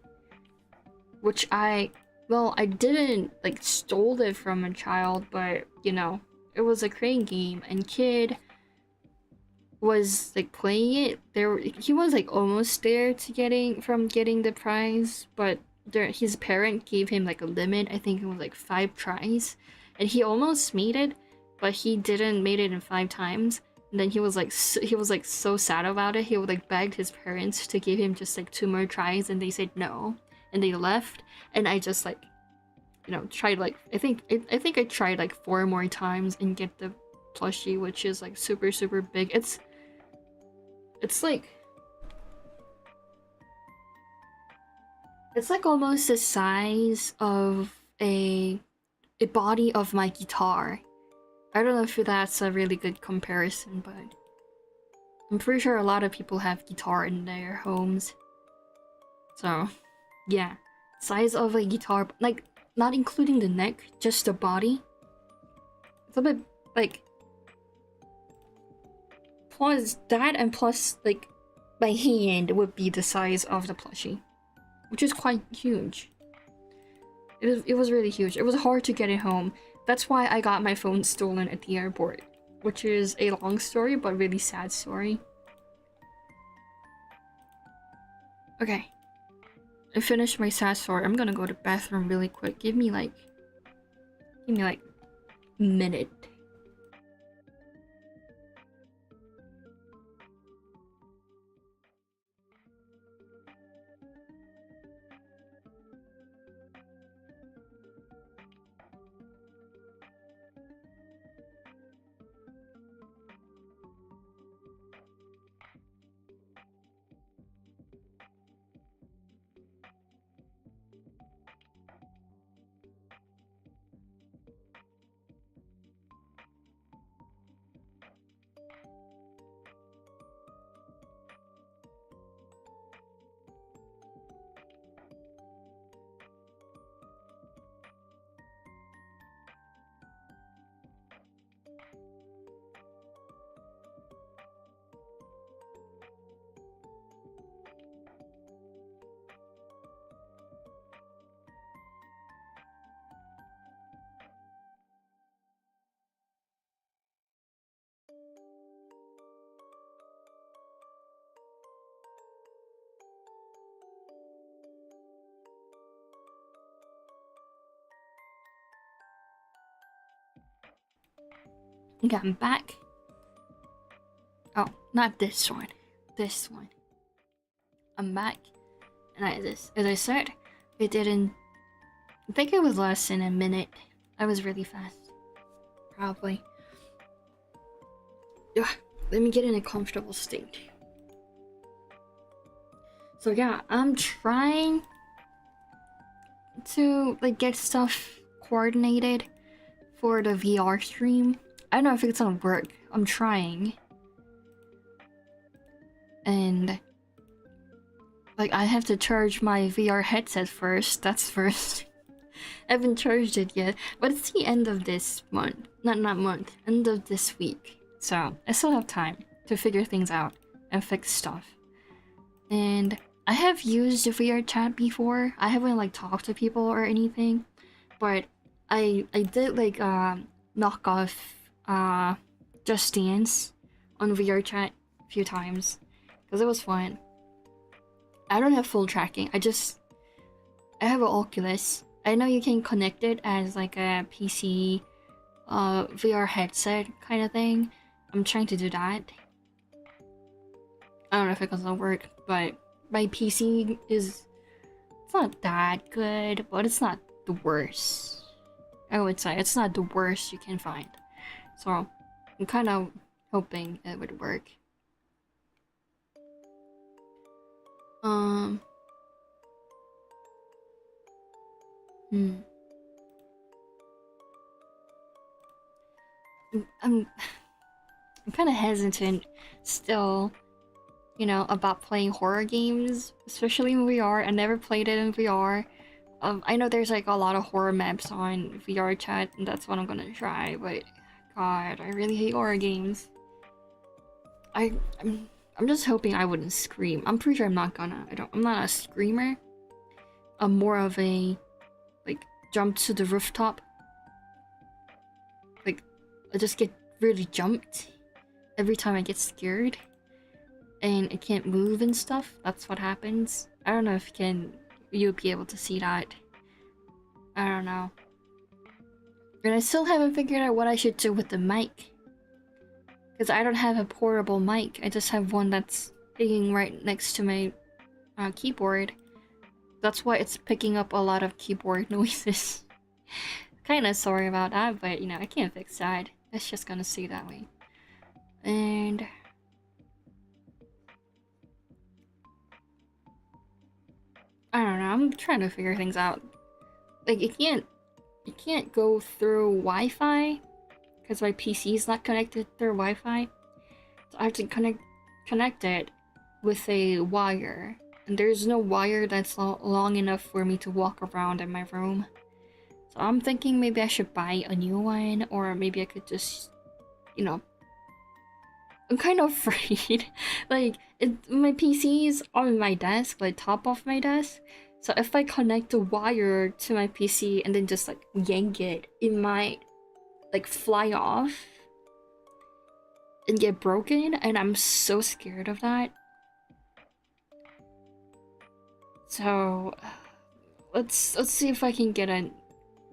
which I didn't like stole it from a child, but you know, it was a crane game and kid was like playing it. He was like almost there to getting the prize, but his parent gave him like a limit. I think it was like 5 tries, and he almost made it, but he didn't made it in 5 times. And then he was like so sad about it. He would like begged his parents to give him just like 2 more tries, and they said no, and they left. And I just like, you know, tried like I think I tried like 4 more times and get the plushie, which is like super big. It's like almost the size of a body of my guitar. I don't know if that's a really good comparison, but I'm pretty sure a lot of people have guitar in their homes. So, yeah, size of a guitar, like not including the neck, just the body. It's a bit like plus that and plus like my hand would be the size of the plushie, which is quite huge. It was really huge. It was hard to get it home. That's why I got my phone stolen at the airport, which is a long story but really sad story. Okay, I finished my sad story. I'm gonna go to the bathroom really quick. Give me like a minute. Okay, I'm back. Oh, not this one. This one. I'm back. And as I said, it didn't... I think it was less than a minute. I was really fast. Probably. Ugh, let me get in a comfortable state. So yeah, I'm trying to like get stuff coordinated for the VR stream. I don't know if it's gonna work. I'm trying. And like I have to charge my VR headset first. That's first. I haven't charged it yet, but it's the end of this month. Not month. End of this week. So I still have time to figure things out and fix stuff. And I have used VR chat before. I haven't like talked to people or anything, but I did like knock off Just Dance on VR chat a few times because it was fun. I don't have full tracking. I have an Oculus. I know you can connect it as like a PC VR headset kind of thing. I'm trying to do that. I don't know if it's gonna work, but my PC it's not that good, but it's not the worst. I would say it's not the worst you can find. So I'm kind of hoping it would work. I'm kind of hesitant still, you know, about playing horror games, especially in VR. I never played it in VR. I know there's like a lot of horror maps on VR chat, and that's what I'm gonna try. But God, I really hate horror games. I'm just hoping I wouldn't scream. I'm pretty sure I'm not gonna. I'm not a screamer. I'm more of a like jump to the rooftop. Like I just get really jumped every time I get scared. And I can't move and stuff. That's what happens. I don't know if you'll be able to see that. I don't know. And I still haven't figured out what I should do with the mic. Because I don't have a portable mic. I just have one that's hanging right next to my keyboard. That's why it's picking up a lot of keyboard noises. Kinda sorry about that, but you know, I can't fix that. It's just gonna stay that way. And I don't know, I'm trying to figure things out. Like you can't go through Wi-Fi because my PC is not connected through Wi-Fi. So I have to connect it with a wire. And there's no wire that's long enough for me to walk around in my room. So I'm thinking maybe I should buy a new one, or maybe I could just, you know, I'm kind of afraid. Like, my PC is on my desk, like top of my desk. So if I connect the wire to my PC and then just like yank it, it might like fly off and get broken, and I'm so scared of that. So let's see if I can get a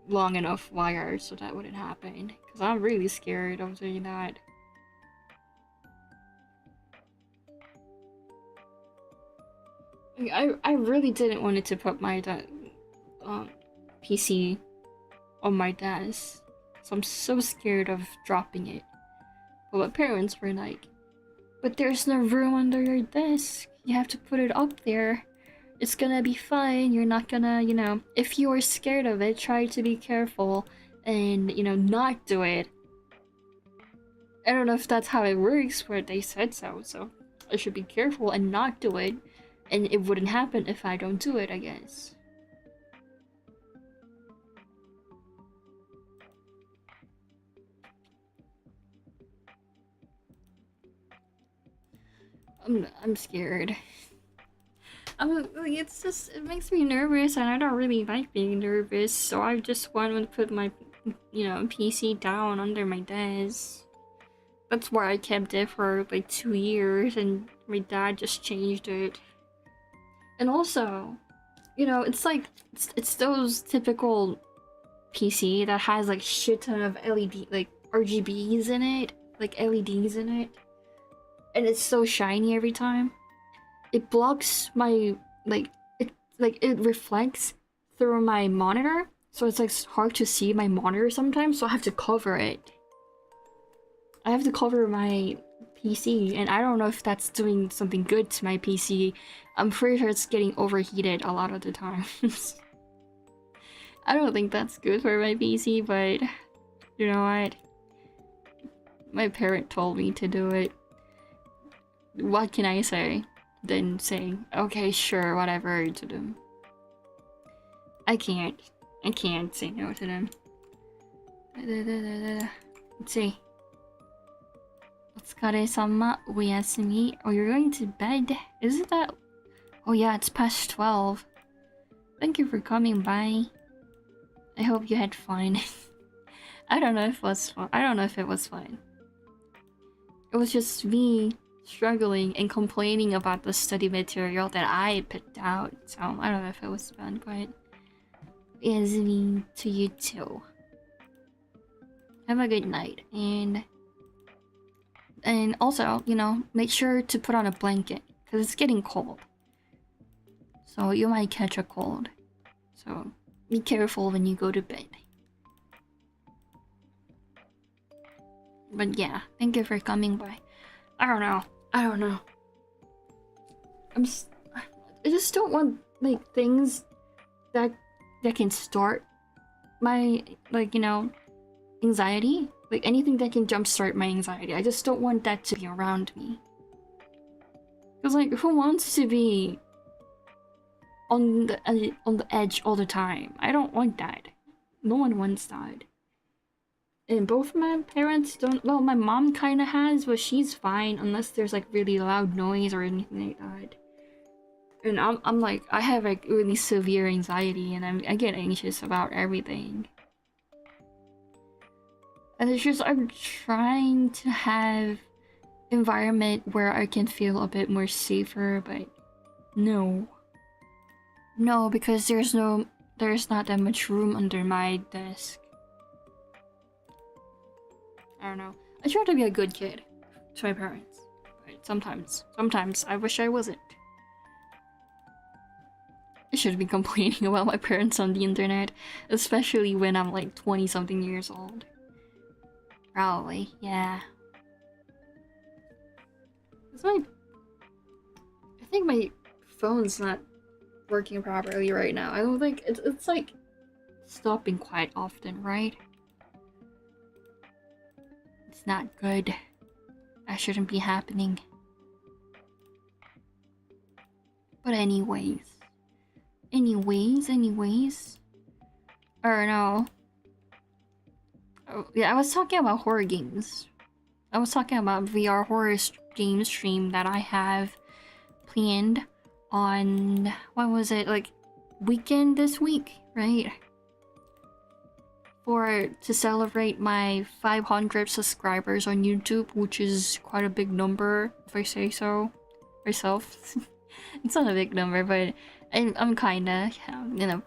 long enough wire so that wouldn't happen, because I'm really scared of doing that. I really didn't want it to put my PC on my desk, so I'm so scared of dropping it. But my parents were like, but there's no room under your desk, you have to put it up there. It's gonna be fine, you're not gonna, you know, if you are scared of it, try to be careful and, you know, not do it. I don't know if that's how it works, but they said so, so I should be careful and not do it. And it wouldn't happen if I don't do it, I guess. I'm scared. It's just, it makes me nervous, and I don't really like being nervous, so I just want to put my, you know, PC down under my desk. That's where I kept it for like 2 years, and my dad just changed it. And also, you know, it's like, it's those typical PC that has like shit ton of LED, like RGBs in it, like LEDs in it, and it's so shiny every time. It blocks my it reflects through my monitor, so it's like hard to see my monitor sometimes. So I have to cover it. I have to cover my PC, and I don't know if that's doing something good to my PC. I'm pretty sure it's getting overheated a lot of the times. I don't think that's good for my PC, but you know what? My parent told me to do it. What can I say? Than saying, okay, sure, whatever to them. I can't say no to them. Let's see. お疲れ様, おやすみ. Oh, you're going to bed? Isn't that? Oh yeah, it's past 12. Thank you for coming by. I hope you had fun. I don't know if it was fun. I don't know if it was fun. It was just me struggling and complaining about the study material that I picked out. So I don't know if it was fun, but it's me to you too. Have a good night, and also, you know, make sure to put on a blanket because it's getting cold. So you might catch a cold. So be careful when you go to bed. But yeah, thank you for coming by. I don't know. I just don't want like things that can start my, like, you know, anxiety. Like anything that can jumpstart my anxiety. I just don't want that to be around me. Cause like, who wants to be on the edge all the time? I don't want that. No one wants that. And both my parents don't. Well, my mom kind of has, but she's fine unless there's like really loud noise or anything like that. And I'm like, I have like really severe anxiety, and I get anxious about everything. And it's just I'm trying to have environment where I can feel a bit more safer, but no, because there's not that much room under my desk. I don't know. I try to be a good kid to my parents, but sometimes I wish I wasn't. I shouldn't be complaining about my parents on the internet, especially when I'm like 20-something years old. Probably, yeah. It's like, I think my phone's not working properly right now. I don't think it's like stopping quite often, right? It's not good. That shouldn't be happening. But anyways. I don't know. Oh, yeah, I was talking about horror games. I was talking about VR horror game stream that I have planned on, what was it, like weekend this week, right? To celebrate my 500 subscribers on YouTube, which is quite a big number, if I say so myself. It's not a big number, but I'm kinda, you know,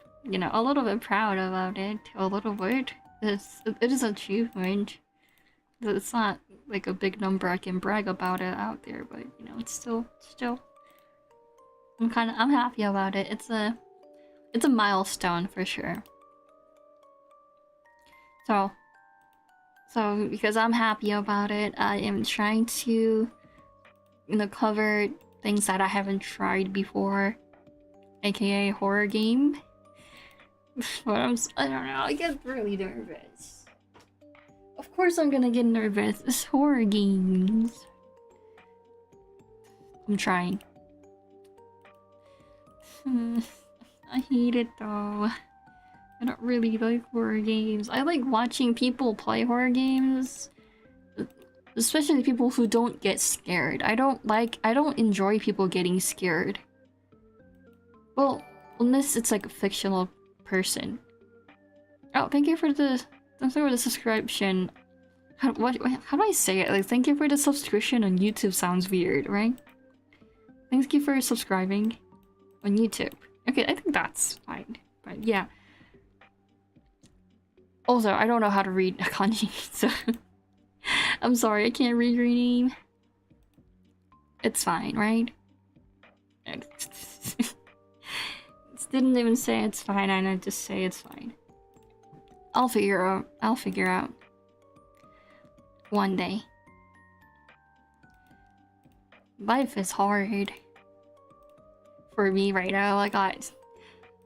a little bit proud about it. A little bit. It is an achievement. It's not like a big number I can brag about it out there, but you know, it's still. I'm happy about it. It's a milestone for sure. So because I'm happy about it, I am trying to, you know, cover things that I haven't tried before, aka horror game. But I don't know, I get really nervous. Of course I'm gonna get nervous. It's horror games. I'm trying. I hate it though. I don't really like horror games. I like watching people play horror games. Especially people who don't get scared. I don't enjoy people getting scared. Well, unless it's like a fictional person. Oh, thank you for the subscription. How do I say it? Like, thank you for the subscription on YouTube sounds weird, right? Thank you for subscribing on YouTube. Okay, I think that's fine. But yeah. Also, I don't know how to read kanji, so I'm sorry, I can't read your name. It's fine, right? Didn't even say it's fine, I just say it's fine. I'll figure out. One day. Life is hard. For me right now, I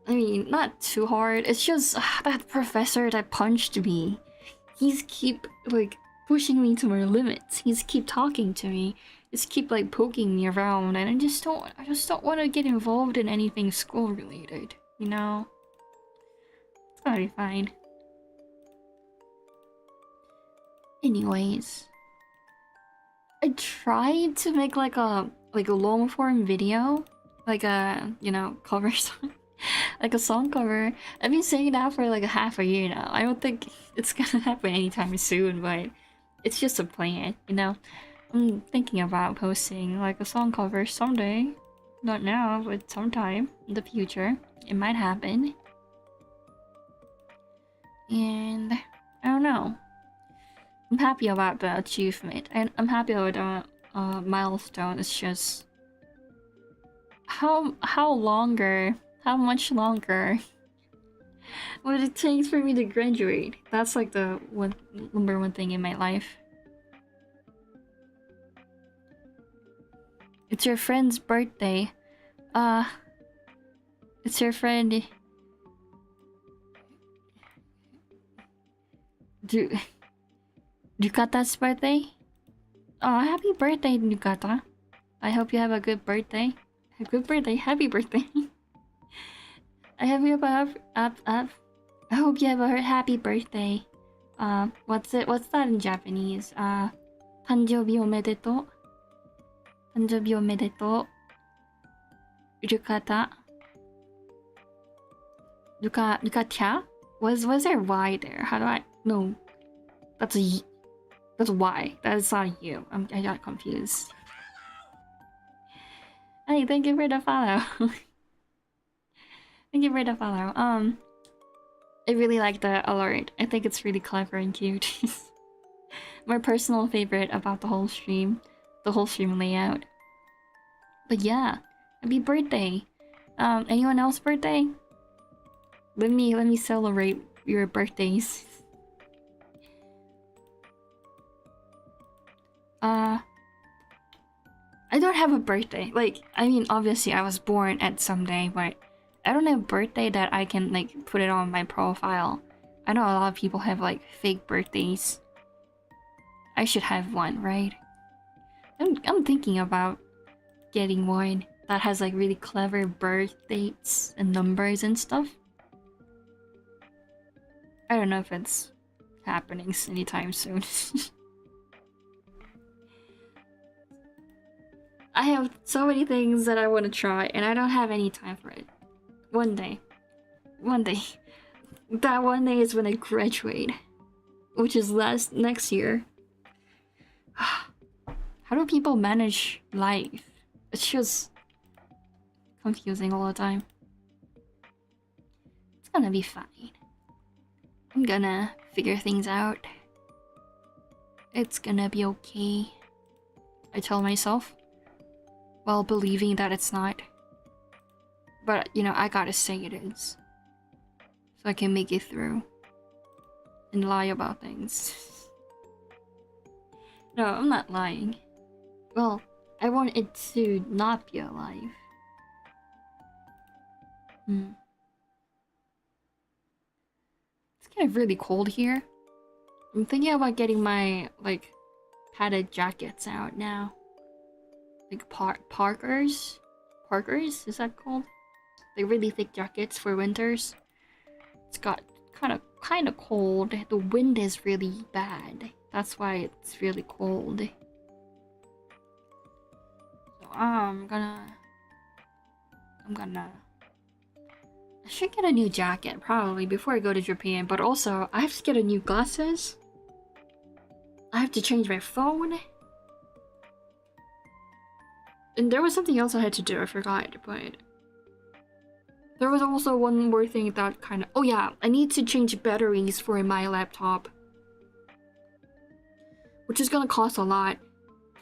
mean, not too hard. It's just that professor that punched me. He's keep, like, pushing me to my limits. He's keep talking to me. Just keep, like, poking me around, and I just don't want to get involved in anything school related, you know? It's gonna be fine. Anyways, I tried to make like a long form video, like a, you know, cover song, like a song cover. I've been saying that for like a half a year now. I don't think it's gonna happen anytime soon, but it's just a plan, you know. I'm thinking about posting like a song cover someday. Not now, but sometime in the future. It might happen. And I don't know. I'm happy about the achievement. And I'm happy about the milestone. It's just how much longer would it take for me to graduate? That's like the number one thing in my life. It's your friend's birthday. It's your friend. Yukata's birthday? Oh, happy birthday, Yukata. I hope you have a good birthday. A good birthday, happy birthday. I hope you have a happy birthday. What's that in Japanese? 誕生日おめでとう. 誕生日おめでとう. Yukata. Yukatia? Was there Y there? How do I... No. That's Y. That is not you. I got confused. Hey, thank you for the follow. Thank you for the follow. I really like the alert. I think it's really clever and cute. My personal favorite about the whole stream layout. But yeah, happy birthday. Anyone else birthday? Let me celebrate your birthdays. I don't have a birthday. Like, I mean, obviously I was born at some day, but I don't have a birthday that I can, like, put it on my profile. I know a lot of people have, like, fake birthdays. I should have one, right? I'm thinking about getting one that has, like, really clever birth dates and numbers and stuff. I don't know if it's happening anytime soon. I have so many things that I want to try, and I don't have any time for it. One day. That one day is when I graduate, which is next year. How do people manage life? It's just confusing all the time. It's gonna be fine. I'm gonna figure things out. It's gonna be okay. I tell myself, while believing that it's not. But, you know, I gotta say it is. So I can make it through. And lie about things. No, I'm not lying. Well, I want it to not be alive. It's getting really cold here. I'm thinking about getting my, like, padded jackets out now. Like Parkers? Parkers? Is that called? Like really thick jackets for winters. It's got kind of cold. The wind is really bad. That's why it's really cold. So I should get a new jacket probably before I go to Japan, but also I have to get a new glasses. I have to change my phone. And there was something else I had to do, I forgot, but there was also one more thing that kind of... Oh yeah, I need to change batteries for my laptop. which is gonna cost a lot.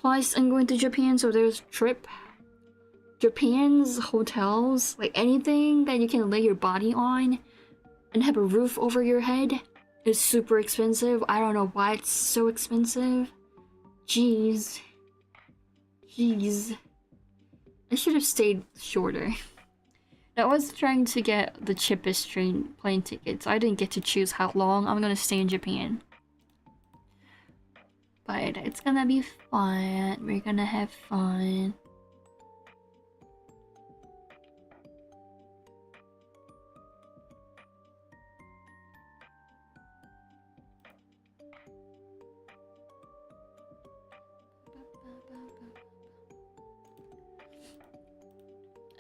Plus, I'm going to Japan, so there's trip. Japan's hotels, like anything that you can lay your body on and have a roof over your head, is super expensive. I don't know why it's so expensive. Jeez. I should have stayed shorter. I was trying to get the cheapest plane tickets. I didn't get to choose how long I'm gonna stay in Japan. But it's gonna be fun. We're gonna have fun.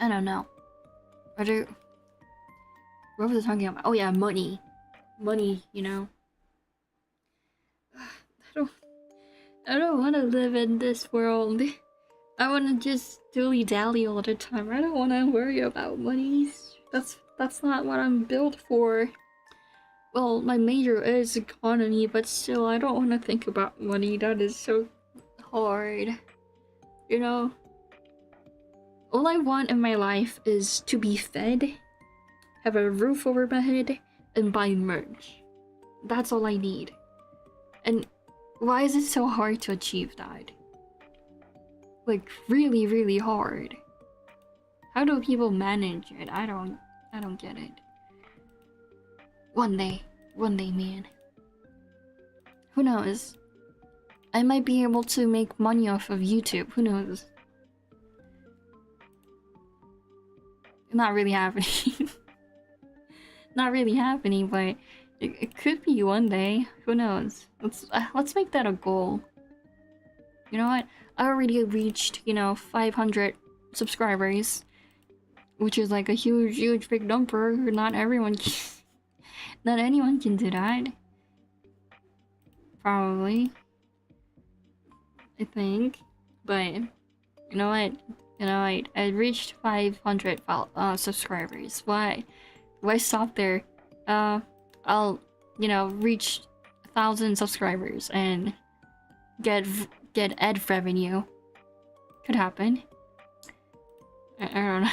I don't know. What was I talking about? Oh yeah, money. Money, you know. I don't want to live in this world. I want to just dilly-dally all the time. I don't want to worry about money. That's not what I'm built for. Well, my major is economy, but still, I don't want to think about money. That is so hard. You know? All I want in my life is to be fed, have a roof over my head, and buy merch. That's all I need. And why is it so hard to achieve that? Like, really, really hard. How do people manage it? I don't get it. One day, man. Who knows? I might be able to make money off of YouTube. Who knows? Not really happening. Not really happening, but it could be one day. Who knows? Let's make that a goal. You know what? I already reached, 500 subscribers, which is like a huge big number. Not anyone can do that. Probably. I think. But you know what? I reached 500 subscribers. Why stop there? I'll, reach 1,000 subscribers and get ad revenue. Could happen. I don't know.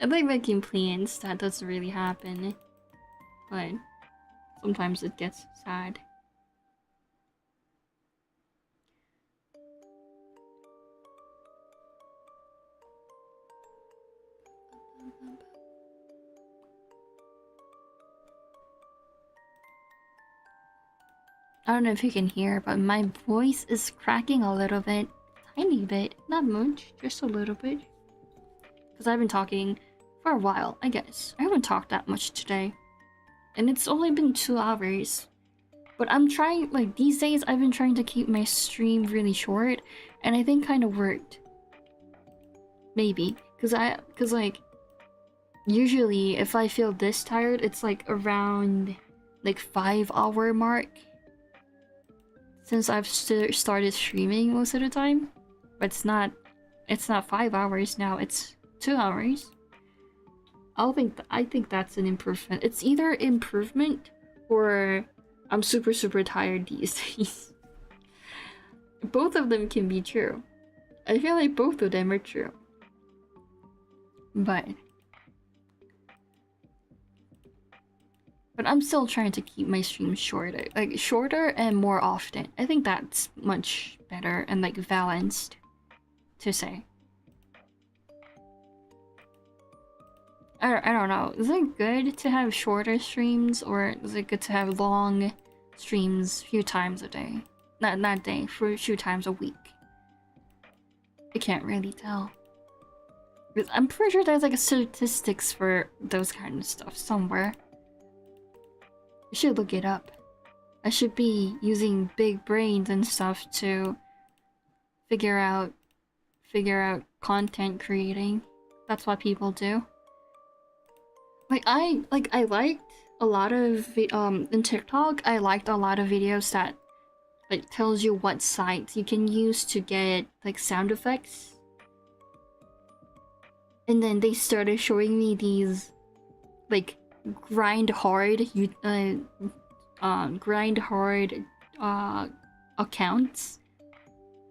I like making plans. That doesn't really happen. But sometimes it gets sad. I don't know if you can hear, but my voice is cracking a little bit. Tiny bit. Not much, just a little bit. Because I've been talking for a while, I guess. I haven't talked that much today. And it's only been 2 hours. But I'm trying, like, these days I've been trying to keep my stream really short. And I think kind of worked. Maybe. Because like, usually if I feel this tired, it's like around, like, 5-hour mark. Since I've started streaming most of the time. But it's not 5 hours now, it's 2 hours. I think that's an improvement. It's either improvement or I'm super tired these days. Both of them can be true. I feel like both of them are true. But I'm still trying to keep my streams shorter. Like, shorter and more often. I think that's much better and, like, balanced to say. I don't know. Is it good to have shorter streams, or is it good to have long streams a few times a day? Not day, for a few times a week. I can't really tell. I'm pretty sure there's like a statistics for those kind of stuff somewhere. I should look it up. I should be using big brains and stuff to figure out content creating. That's what people do. I liked a lot of in TikTok. I liked a lot of videos that like tells you what sites you can use to get like sound effects. And then they started showing me these like grind hard accounts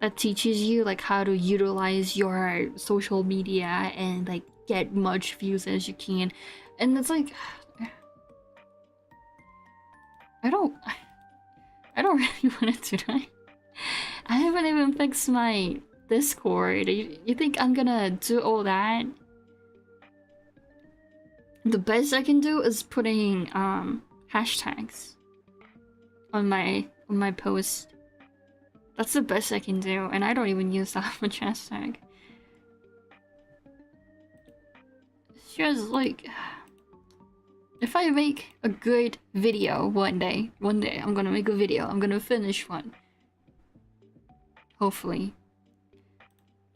that teaches you like how to utilize your social media and like get much views as you can. And it's like I don't really want to do that. I haven't even fixed my Discord. You think I'm gonna do all that? The best I can do is putting hashtags on my post. That's the best I can do, and I don't even use that much hashtag. It's just like, if I make a good video one day I'm gonna make a video, I'm gonna finish one. Hopefully.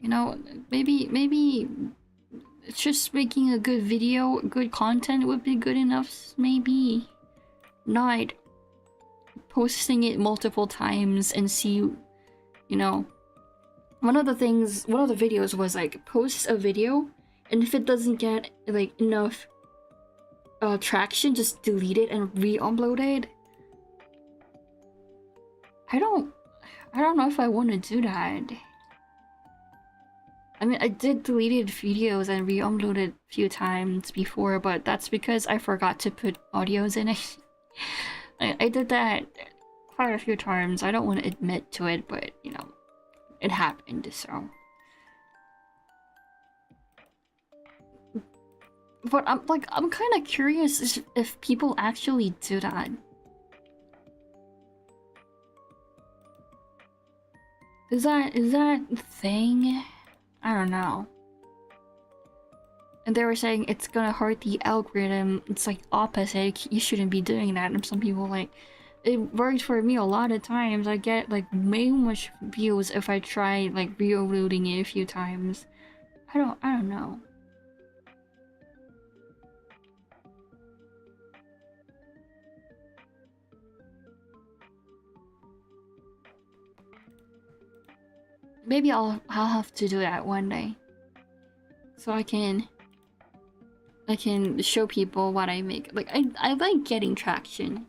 You know, maybe it's just making a good video, good content would be good enough, maybe. Not posting it multiple times and see, you know. One of the videos was like, post a video, and if it doesn't get like enough traction, just delete it and re-upload it. I don't know if I want to do that. I mean, I did deleted videos and re-uploaded a few times before, but that's because I forgot to put audios in it. I did that quite a few times. I don't want to admit to it, but you know, it happened, so. But I'm kind of curious if people actually do that. Is that a thing? I don't know. And they were saying it's gonna hurt the algorithm. It's like opposite. You shouldn't be doing that. And some people like, it worked for me a lot of times. I get like way much views if I try like re-uploading it a few times. I don't know. Maybe I'll have to do that one day, so I can show people what I make. Like I like getting traction.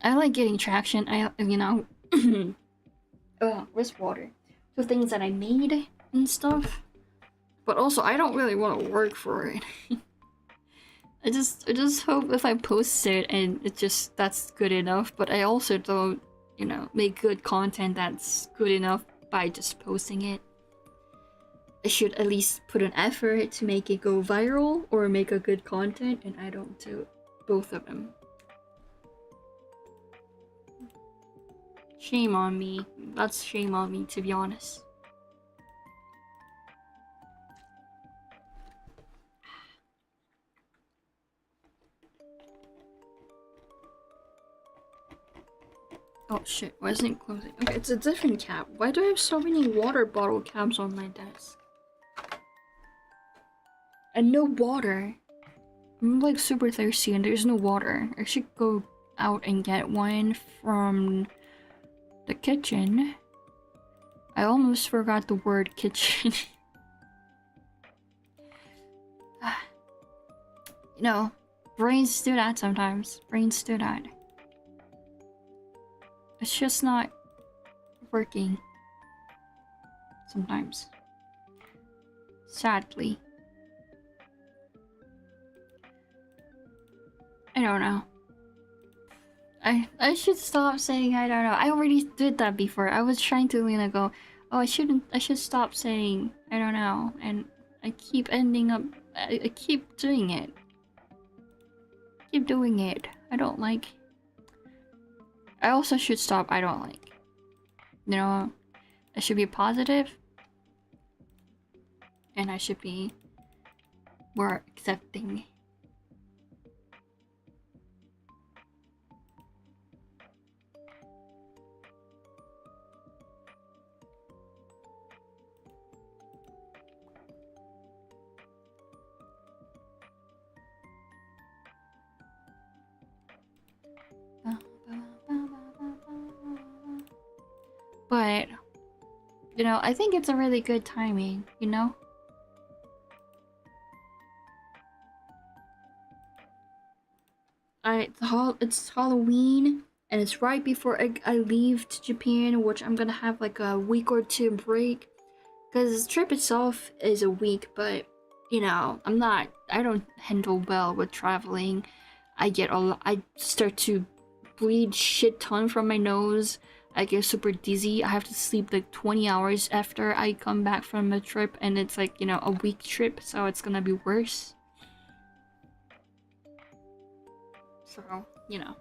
I like getting traction. You know, oh, where's water? The things that I made and stuff. But also, I don't really want to work for it. I just hope if I post it and that's good enough. But I also don't, you know, make good content that's good enough by just posting it. I should at least put an effort to make it go viral or make a good content, and I don't do both of them. Shame on me. That's shame on me, to be honest. Oh shit, why isn't it closing? Okay, it's a different cap. Why do I have so many water bottle caps on my desk? And no water. I'm like super thirsty and there's no water. I should go out and get one from the kitchen. I almost forgot the word kitchen. You know, brains do that sometimes. Brains do that. It's just not working sometimes. Sadly. I don't know. I should stop saying I don't know. I already did that before. I was trying to, you know, go, oh, I should stop saying I don't know, and I keep ending up I keep doing it. Keep doing it. I don't like. I also should stop I don't like. You know, I should be positive. And I should be more accepting. But, you know, I think it's a really good timing, you know? It's Halloween, and it's right before I leave to Japan, which I'm gonna have like a week or two break, because the trip itself is a week, but you know, I don't handle well with traveling. I start to bleed shit ton from my nose. I get super dizzy. I have to sleep like 20 hours after I come back from a trip, and it's like, you know, a week trip, so it's gonna be worse. So, you know.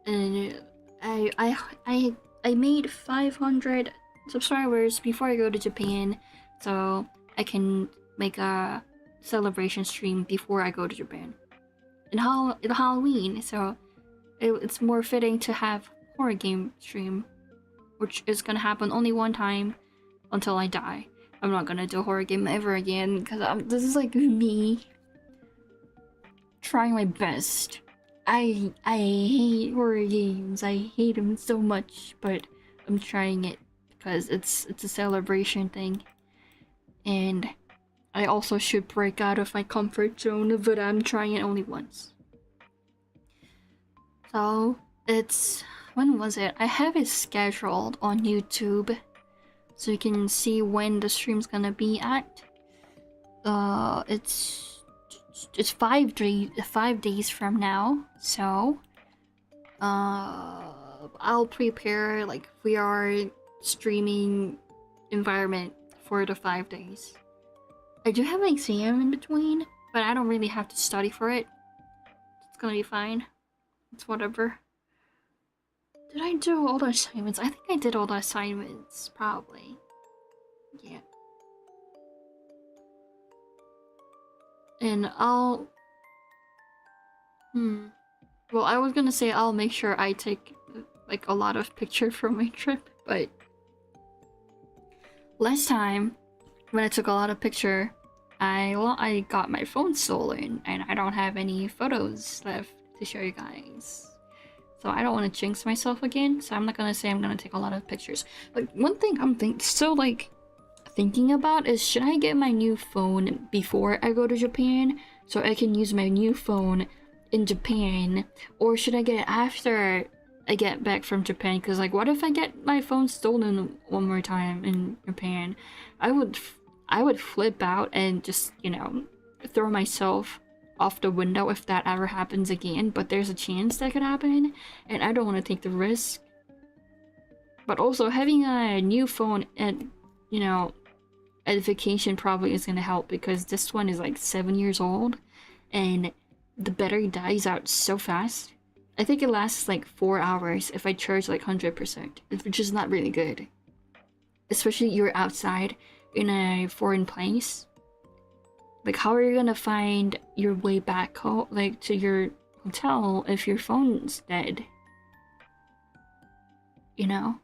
And I made 500 subscribers before I go to Japan, so I can make a celebration stream before I go to Japan. In Halloween, so it's more fitting to have horror game stream, which is gonna happen only one time until I die. I'm not gonna do a horror game ever again, because this is like me trying my best. I hate horror games. I hate them so much, but I'm trying it because it's a celebration thing, and I also should break out of my comfort zone, but I'm trying it only once. So when was it? I have it scheduled on YouTube, so you can see when the stream's gonna be at. It's 5 days from now, so I'll prepare like VR streaming environment for the 5 days. I do have an exam in between, but I don't really have to study for it. It's gonna be fine. It's whatever. Did I do all the assignments? I think I did all the assignments, probably. Yeah. And I'll... Well, I was gonna say I'll make sure I take, like, a lot of pictures from my trip, but... Last time, when I took a lot of pictures, I got my phone stolen, and I don't have any photos left to show you guys. So I don't want to jinx myself again, so I'm not gonna say I'm gonna take a lot of pictures. Like, one thing I'm thinking about is, should I get my new phone before I go to Japan so I can use my new phone in Japan, or should I get it after I get back from Japan? Because, like, what if I get my phone stolen one more time in Japan? I would flip out and just, you know, throw myself off the window if that ever happens again, but there's a chance that could happen, and I don't want to take the risk. But also, having a new phone at, you know, at vacation probably is gonna help, because this one is like 7 years old, and the battery dies out so fast. I think it lasts like 4 hours if I charge like 100%, which is not really good. Especially you're outside in a foreign place. Like, how are you gonna find your way back home, like, to your hotel if your phone's dead? You know?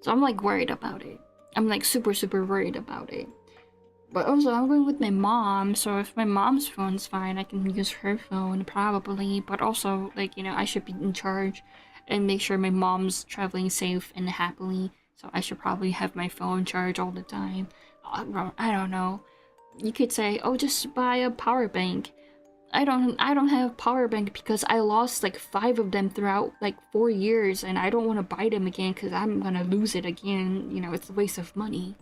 So I'm like worried about it. I'm like super worried about it. But also, I'm going with my mom, so if my mom's phone's fine, I can use her phone probably. But also, like, you know, I should be in charge and make sure my mom's traveling safe and happily. So I should probably have my phone charged all the time. I don't know. You could say, oh, just buy a power bank. I don't have a power bank because I lost like 5 of them throughout like 4 years, and I don't want to buy them again because I'm gonna lose it again. You know, it's a waste of money.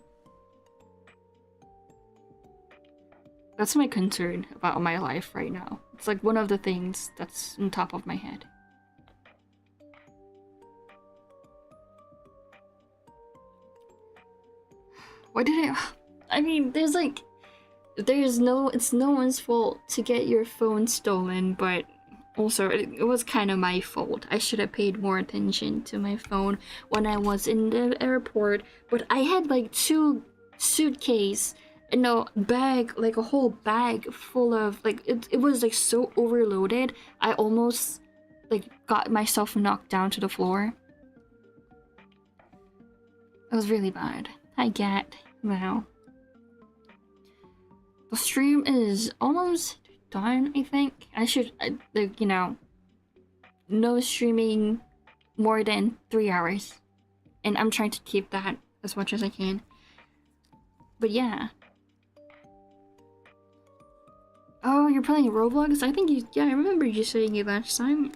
That's my concern about my life right now. It's like one of the things that's on top of my head. Why did I mean, it's no one's fault to get your phone stolen, but also it was kind of my fault. I should have paid more attention to my phone when I was in the airport. But I had like 2 suitcases and a bag, like a whole bag full of, like, it was like so overloaded. I almost like got myself knocked down to the floor. It was really bad. I get now. The stream is almost done, I think. I should, like, you know, no streaming more than 3 hours. And I'm trying to keep that as much as I can. But yeah. Oh, you're playing Roblox? I think you. Yeah, I remember you saying it last time.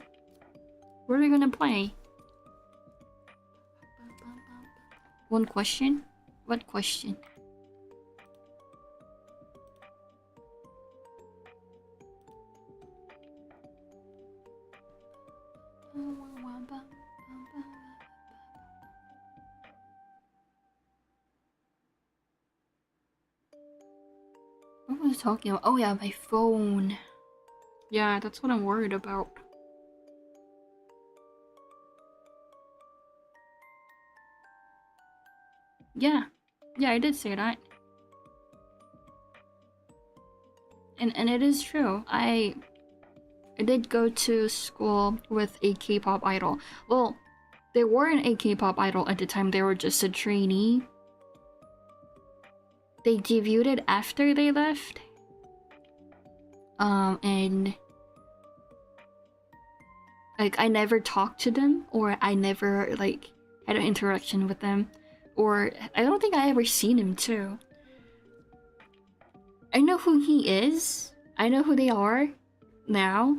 What are we gonna play? One question? What question? What was I talking about? Oh yeah, my phone. Yeah, that's what I'm worried about. Yeah. Yeah, I did say that. And it is true. I did go to school with a K-pop idol. Well, they weren't a K-pop idol at the time, they were just a trainee. They debuted after they left. And like I never talked to them, or I never like had an interaction with them, or I don't think I ever seen him too. I know who he is. I know who they are now.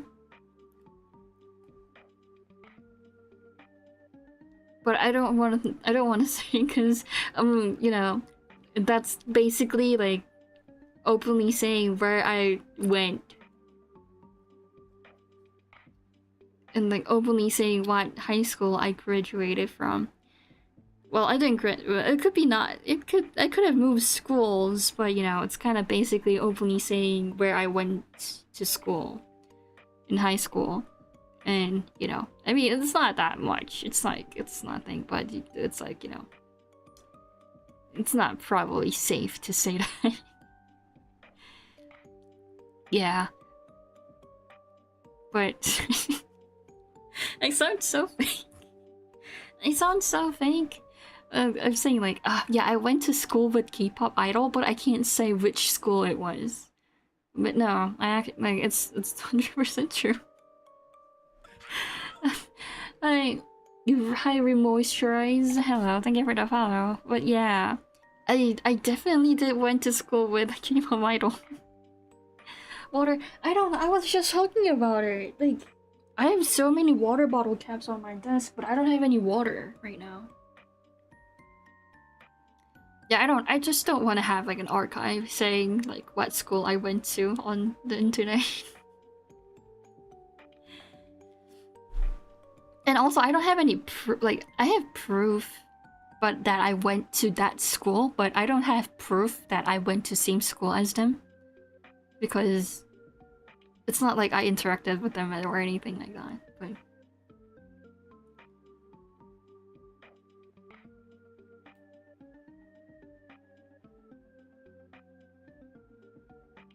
But I don't want to say, because you know, that's basically like openly saying where I went. And like openly saying what high school I graduated from. Well, I didn't it could be not. I could have moved schools, but you know, it's kind of basically openly saying where I went to school in high school. And, you know, I mean, it's not that much. It's like, it's nothing, but it's like, you know, it's not probably safe to say that. Yeah. But I sound so fake. I sound so fake. I'm saying like, yeah, I went to school with K-pop idol, but I can't say which school it was. But no, like it's 100% true. Hi, Remoisturize. Hello, thank you for the follow. But yeah, I definitely did went to school with K-pop idol. Water. I was just talking about it. Like, I have so many water bottle caps on my desk, but I don't have any water right now. Yeah, I just don't want to have like an archive saying like what school I went to on the internet. And also, I don't have any like I have proof, but that I went to that school, but I don't have proof that I went to same school as them, because it's not like I interacted with them or anything like that. But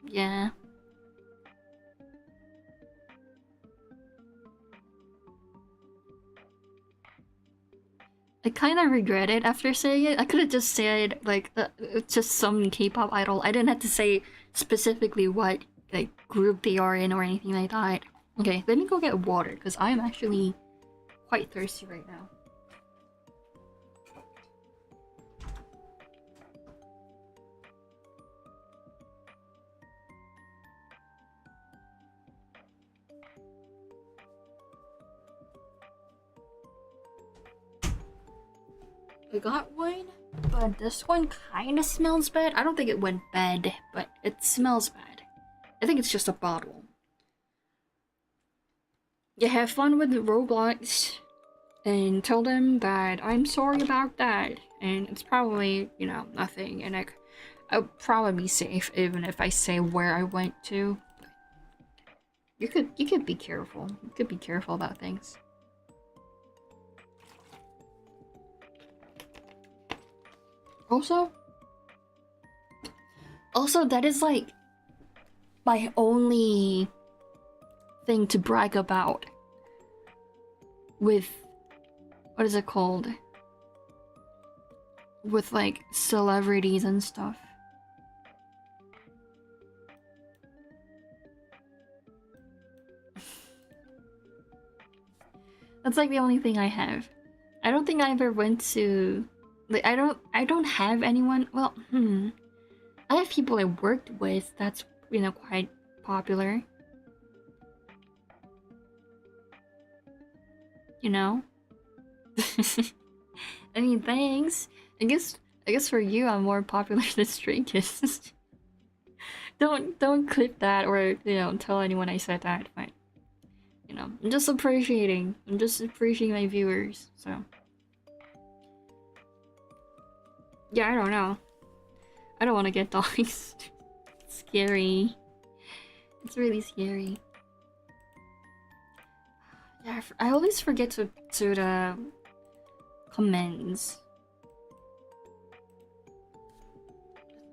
yeah. I kind of regret it after saying it. I could have just said like just some K-pop idol. I didn't have to say specifically what like group they are in or anything like that. Okay, let me go get water because I am actually quite thirsty right now. I got one, but this one kind of smells bad. I don't think it went bad, but it smells bad. I think it's just a bottle. Yeah, have fun with the Roblox and tell them that I'm sorry about that. And it's probably, you know, nothing. And I'll probably be safe even if I say where I went to. You could be careful. You could be careful about things. Also, that is like my only thing to brag about with, what is it called? With like celebrities and stuff. That's like the only thing I have. I don't think I ever went to like I don't have anyone. Well, I have people I worked with. That's, you know, quite popular. You know? I mean, thanks. I guess for you, I'm more popular than Stray Kids. Don't clip that or tell anyone I said that. But I'm just appreciating. I'm just appreciating my viewers. So yeah, I don't know. I don't want to get doxed. It's scary. It's really scary. Yeah, I always forget to the comments.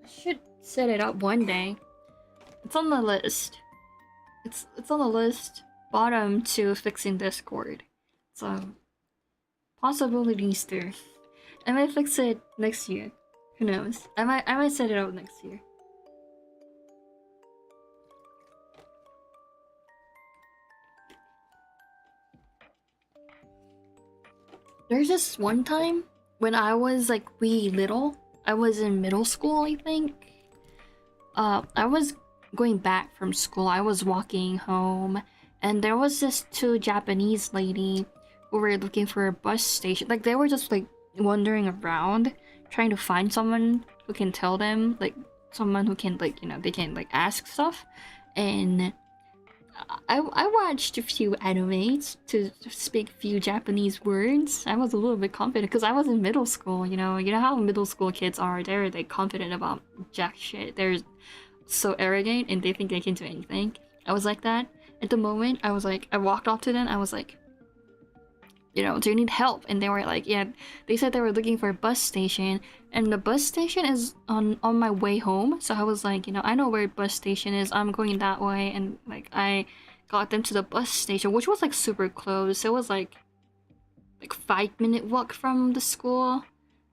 I should set it up one day. It's on the list. It's on the list. Bottom to fixing Discord. So possibilities there. I might fix it next year. Who knows? I might set it up next year. There's this one time when I was like wee little. I was in middle school, I think. I was going back from school. I was walking home, and there was this two Japanese lady who were looking for a bus station. Like they were just like wandering around, trying to find someone who can tell them, like someone who can like they can like ask stuff. And I watched a few animes to speak a few Japanese words. I was a little bit confident because I was in middle school. You know how middle school kids are. They're like confident about jack shit. They're so arrogant and they think they can do anything. I was like that. At the moment, I was like, I walked up to them. I was like, do you need help? And they were like, yeah. They said they were looking for a bus station, and the bus station is on my way home. So I was like, I know where the bus station is. I'm going that way, and like I got them to the bus station, which was like super close. It was like 5-minute walk from the school.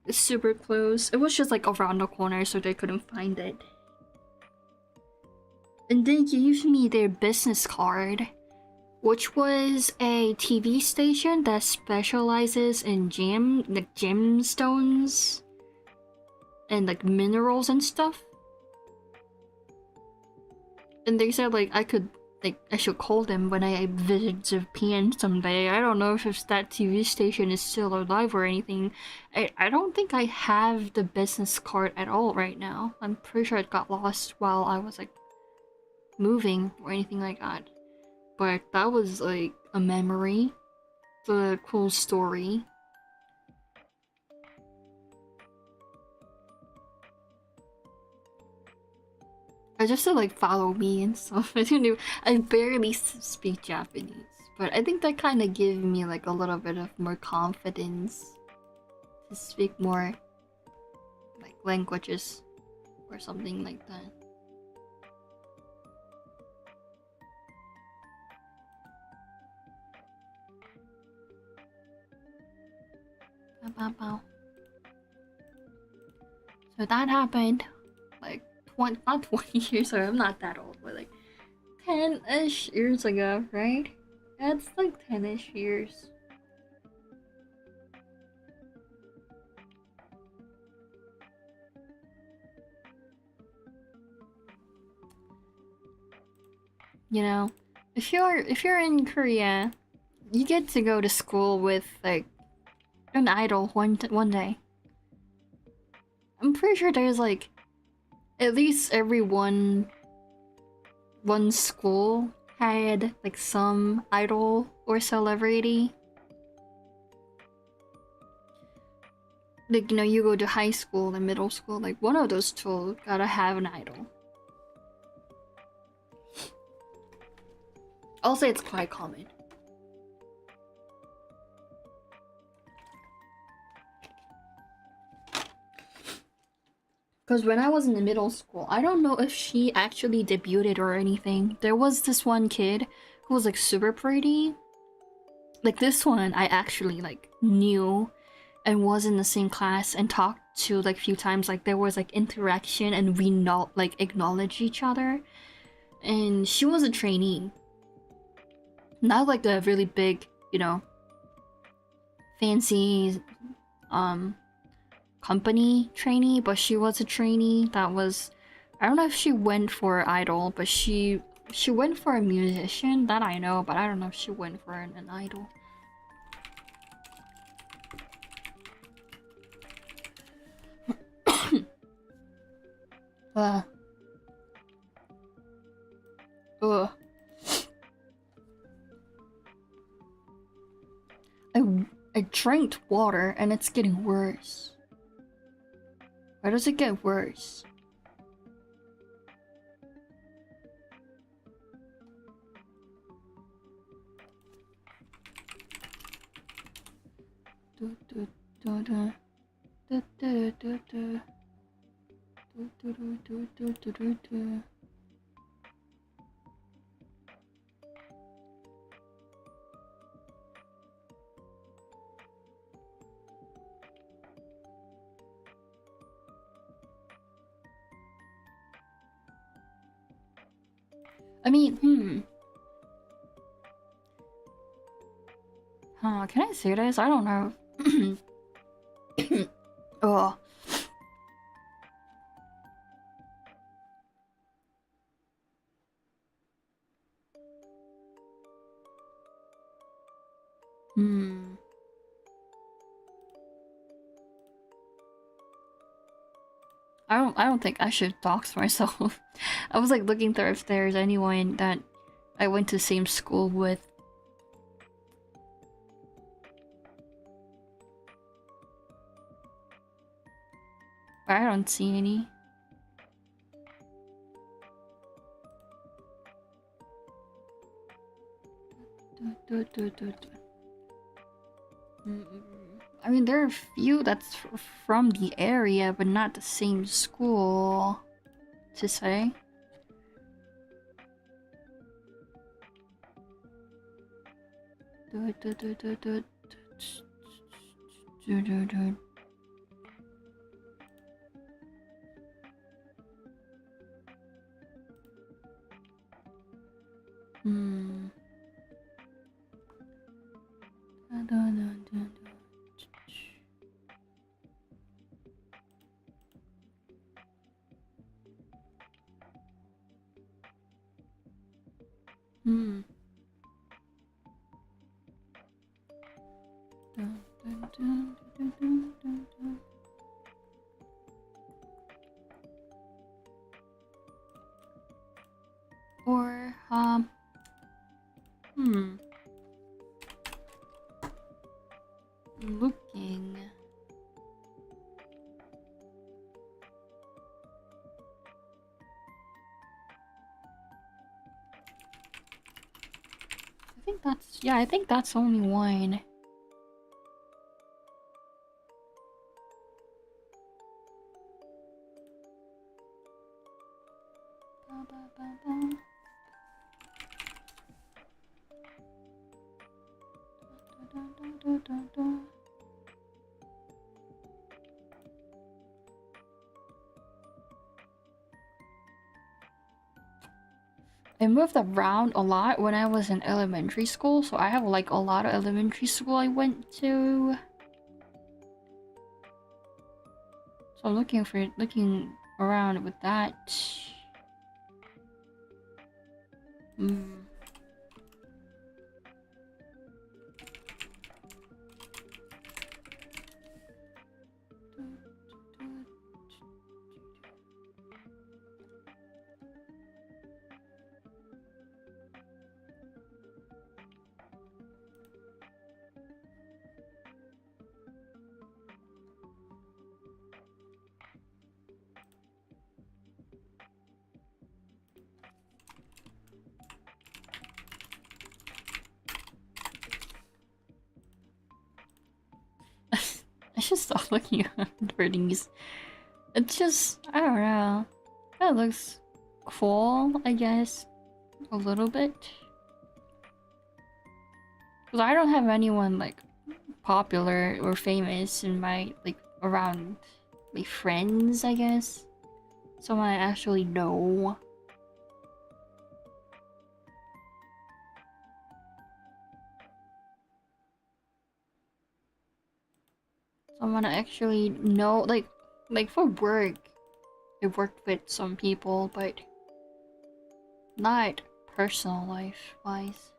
It's super close. It was just like around the corner, so they couldn't find it. And they gave me their business card, which was a TV station that specializes in gemstones and like minerals and stuff. And they said like I should call them when I visit Japan someday. I don't know if that TV station is still alive or anything. I don't think I have the business card at all right now. I'm pretty sure it got lost while I was like moving or anything like that. But that was like a memory. It's a cool story. I just said like follow me and stuff. I barely speak Japanese, but I think that kind of gave me like a little bit of more confidence to speak more like languages or something like that. So that happened like not 20 years ago. I'm not that old, but like 10-ish years ago, right? That's like 10-ish years. If you're in Korea, you get to go to school with like an idol one day. I'm pretty sure there's like at least every one school had like some idol or celebrity. Like you go to high school and middle school, like one of those two gotta have an idol. I'll say it's quite common. Because when I was in the middle school, I don't know if she actually debuted or anything. There was this one kid who was like super pretty. Like this one I actually like knew and was in the same class and talked to like a few times. Like there was like interaction and we not like acknowledge each other. And she was a trainee. Not like the really big, fancy company trainee, but she was a trainee that was, I don't know if she went for idol, but she She went for a musician, that I know, but I don't know if she went for an idol. uh. Ugh. I drank water and it's getting worse. Why does it get worse? I mean, can I say this? I don't know. Ugh. I don't think I should dox myself. I was like looking through if there's anyone that I went to the same school with. But I don't see any. I mean, there are a few that's from the area, but not the same school, to say. Or, looking. I think that's only one. I moved around a lot when I was in elementary school, so I have like a lot of elementary school I went to. So I'm looking around with that. I should stop looking for these. It's just, I don't know. That looks cool, I guess. A little bit. Because I don't have anyone, like, popular or famous in my, like, around my friends, I guess. Someone I actually know. Someone I actually know, like for work. I worked with some people, but not personal life wise.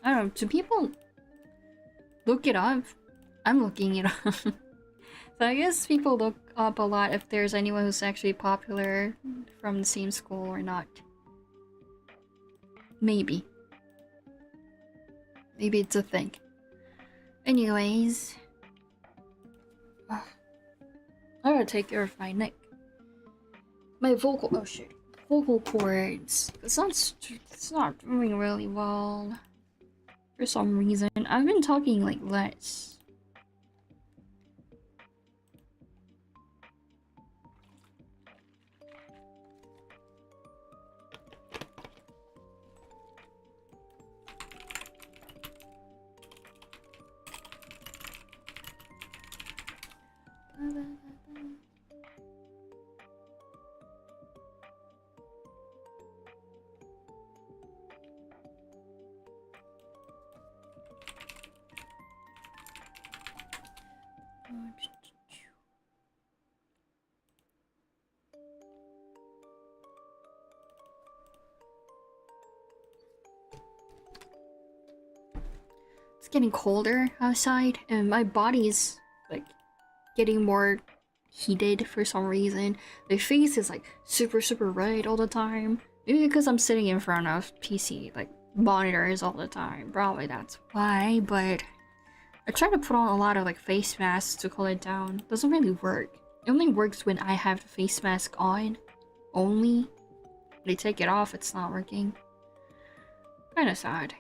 I don't know, do people look it up? I'm looking it up. So I guess people look up a lot if there's anyone who's actually popular from the same school or not. Maybe. Maybe it's a thing. Anyways. I gotta take care of my neck. My vocal cords. It's not doing really well. For some reason. I've been talking like less. It's getting colder outside and my body's like getting more heated for some reason. My face is like super red all the time. Maybe because I'm sitting in front of PC like monitors all the time. Probably that's why, but I try to put on a lot of like face masks to cool it down. Doesn't really work. It only works when I have the face mask on. Only. When I take it off, it's not working. Kinda sad.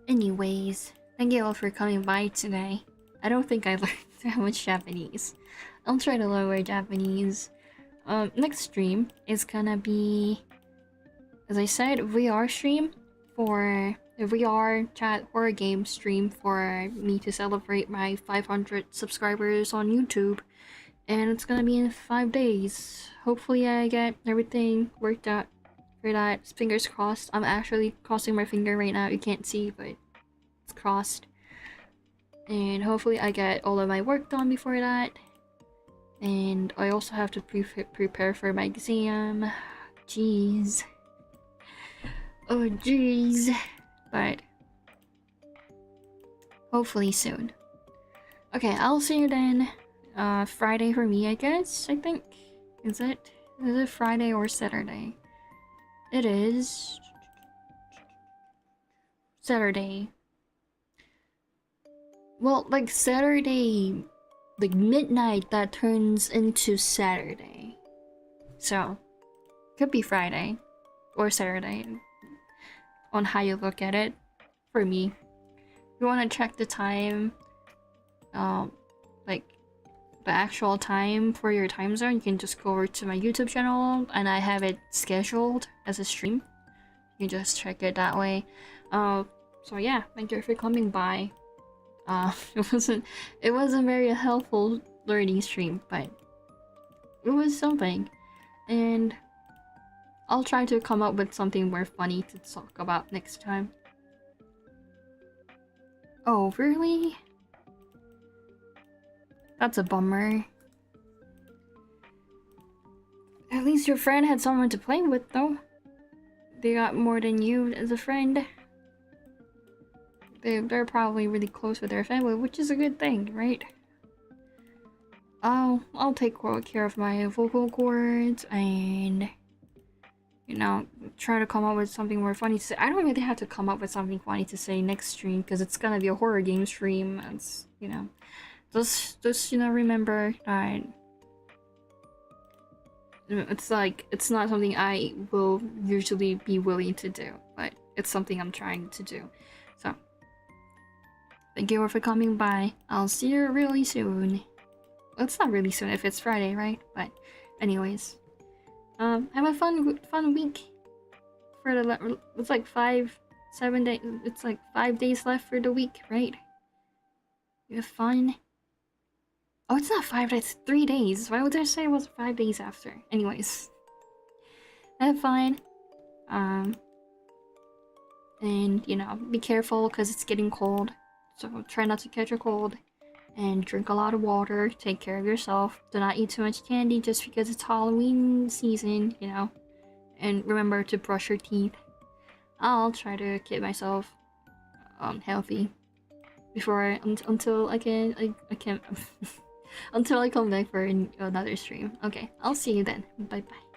Anyways, thank you all for coming by today. I don't think I learned that much Japanese. I'll try to learn more Japanese. Next stream is gonna be, as I said, VR stream for a VR chat horror game stream for me to celebrate my 500 subscribers on YouTube. And it's gonna be in 5 days. Hopefully I get everything worked out for that. Fingers crossed. I'm actually crossing my finger right now. You can't see, but it's crossed. And hopefully I get all of my work done before that. And I also have to prepare for my exam. Jeez. Oh jeez. But hopefully soon. Okay, I'll see you then. Friday for me, I guess, I think. Is it Friday or Saturday? It is Saturday. Well, like Saturday, like midnight, that turns into Saturday. So, could be Friday or Saturday, on how you look at it. For me, if you want to check the time, like the actual time for your time zone, you can just go over to my YouTube channel and I have it scheduled as a stream. You can just check it that way. So yeah, thank you for coming by. It wasn't very helpful learning stream, but it was something. And I'll try to come up with something more funny to talk about next time. Oh, really? That's a bummer. At least your friend had someone to play with, though. They got more than you as a friend. They're probably really close with their family, which is a good thing, right? I'll take care of my vocal cords and, you know, try to come up with something more funny to say. I don't really have to come up with something funny to say next stream because it's gonna be a horror game stream. It's, you know, just you know, remember that it's like, it's not something I will usually be willing to do, but it's something I'm trying to do. So Thank you all for coming by. I'll see you really soon. Well, it's not really soon if it's Friday, right? But anyways, have a fun week. For the it's like 7 days. It's like 5 days left for the week, right? You have fun. Oh, it's not 5 days. 3 days. Why would I say it was 5 days after? Anyways, have fun. And you know, be careful because it's getting cold. So try not to catch a cold. And drink a lot of water. Take care of yourself. Do not eat too much candy just because it's Halloween season, you know. And remember to brush your teeth. I'll try to keep myself healthy before until I can until I come back for another stream. Okay, I'll see you then. Bye bye.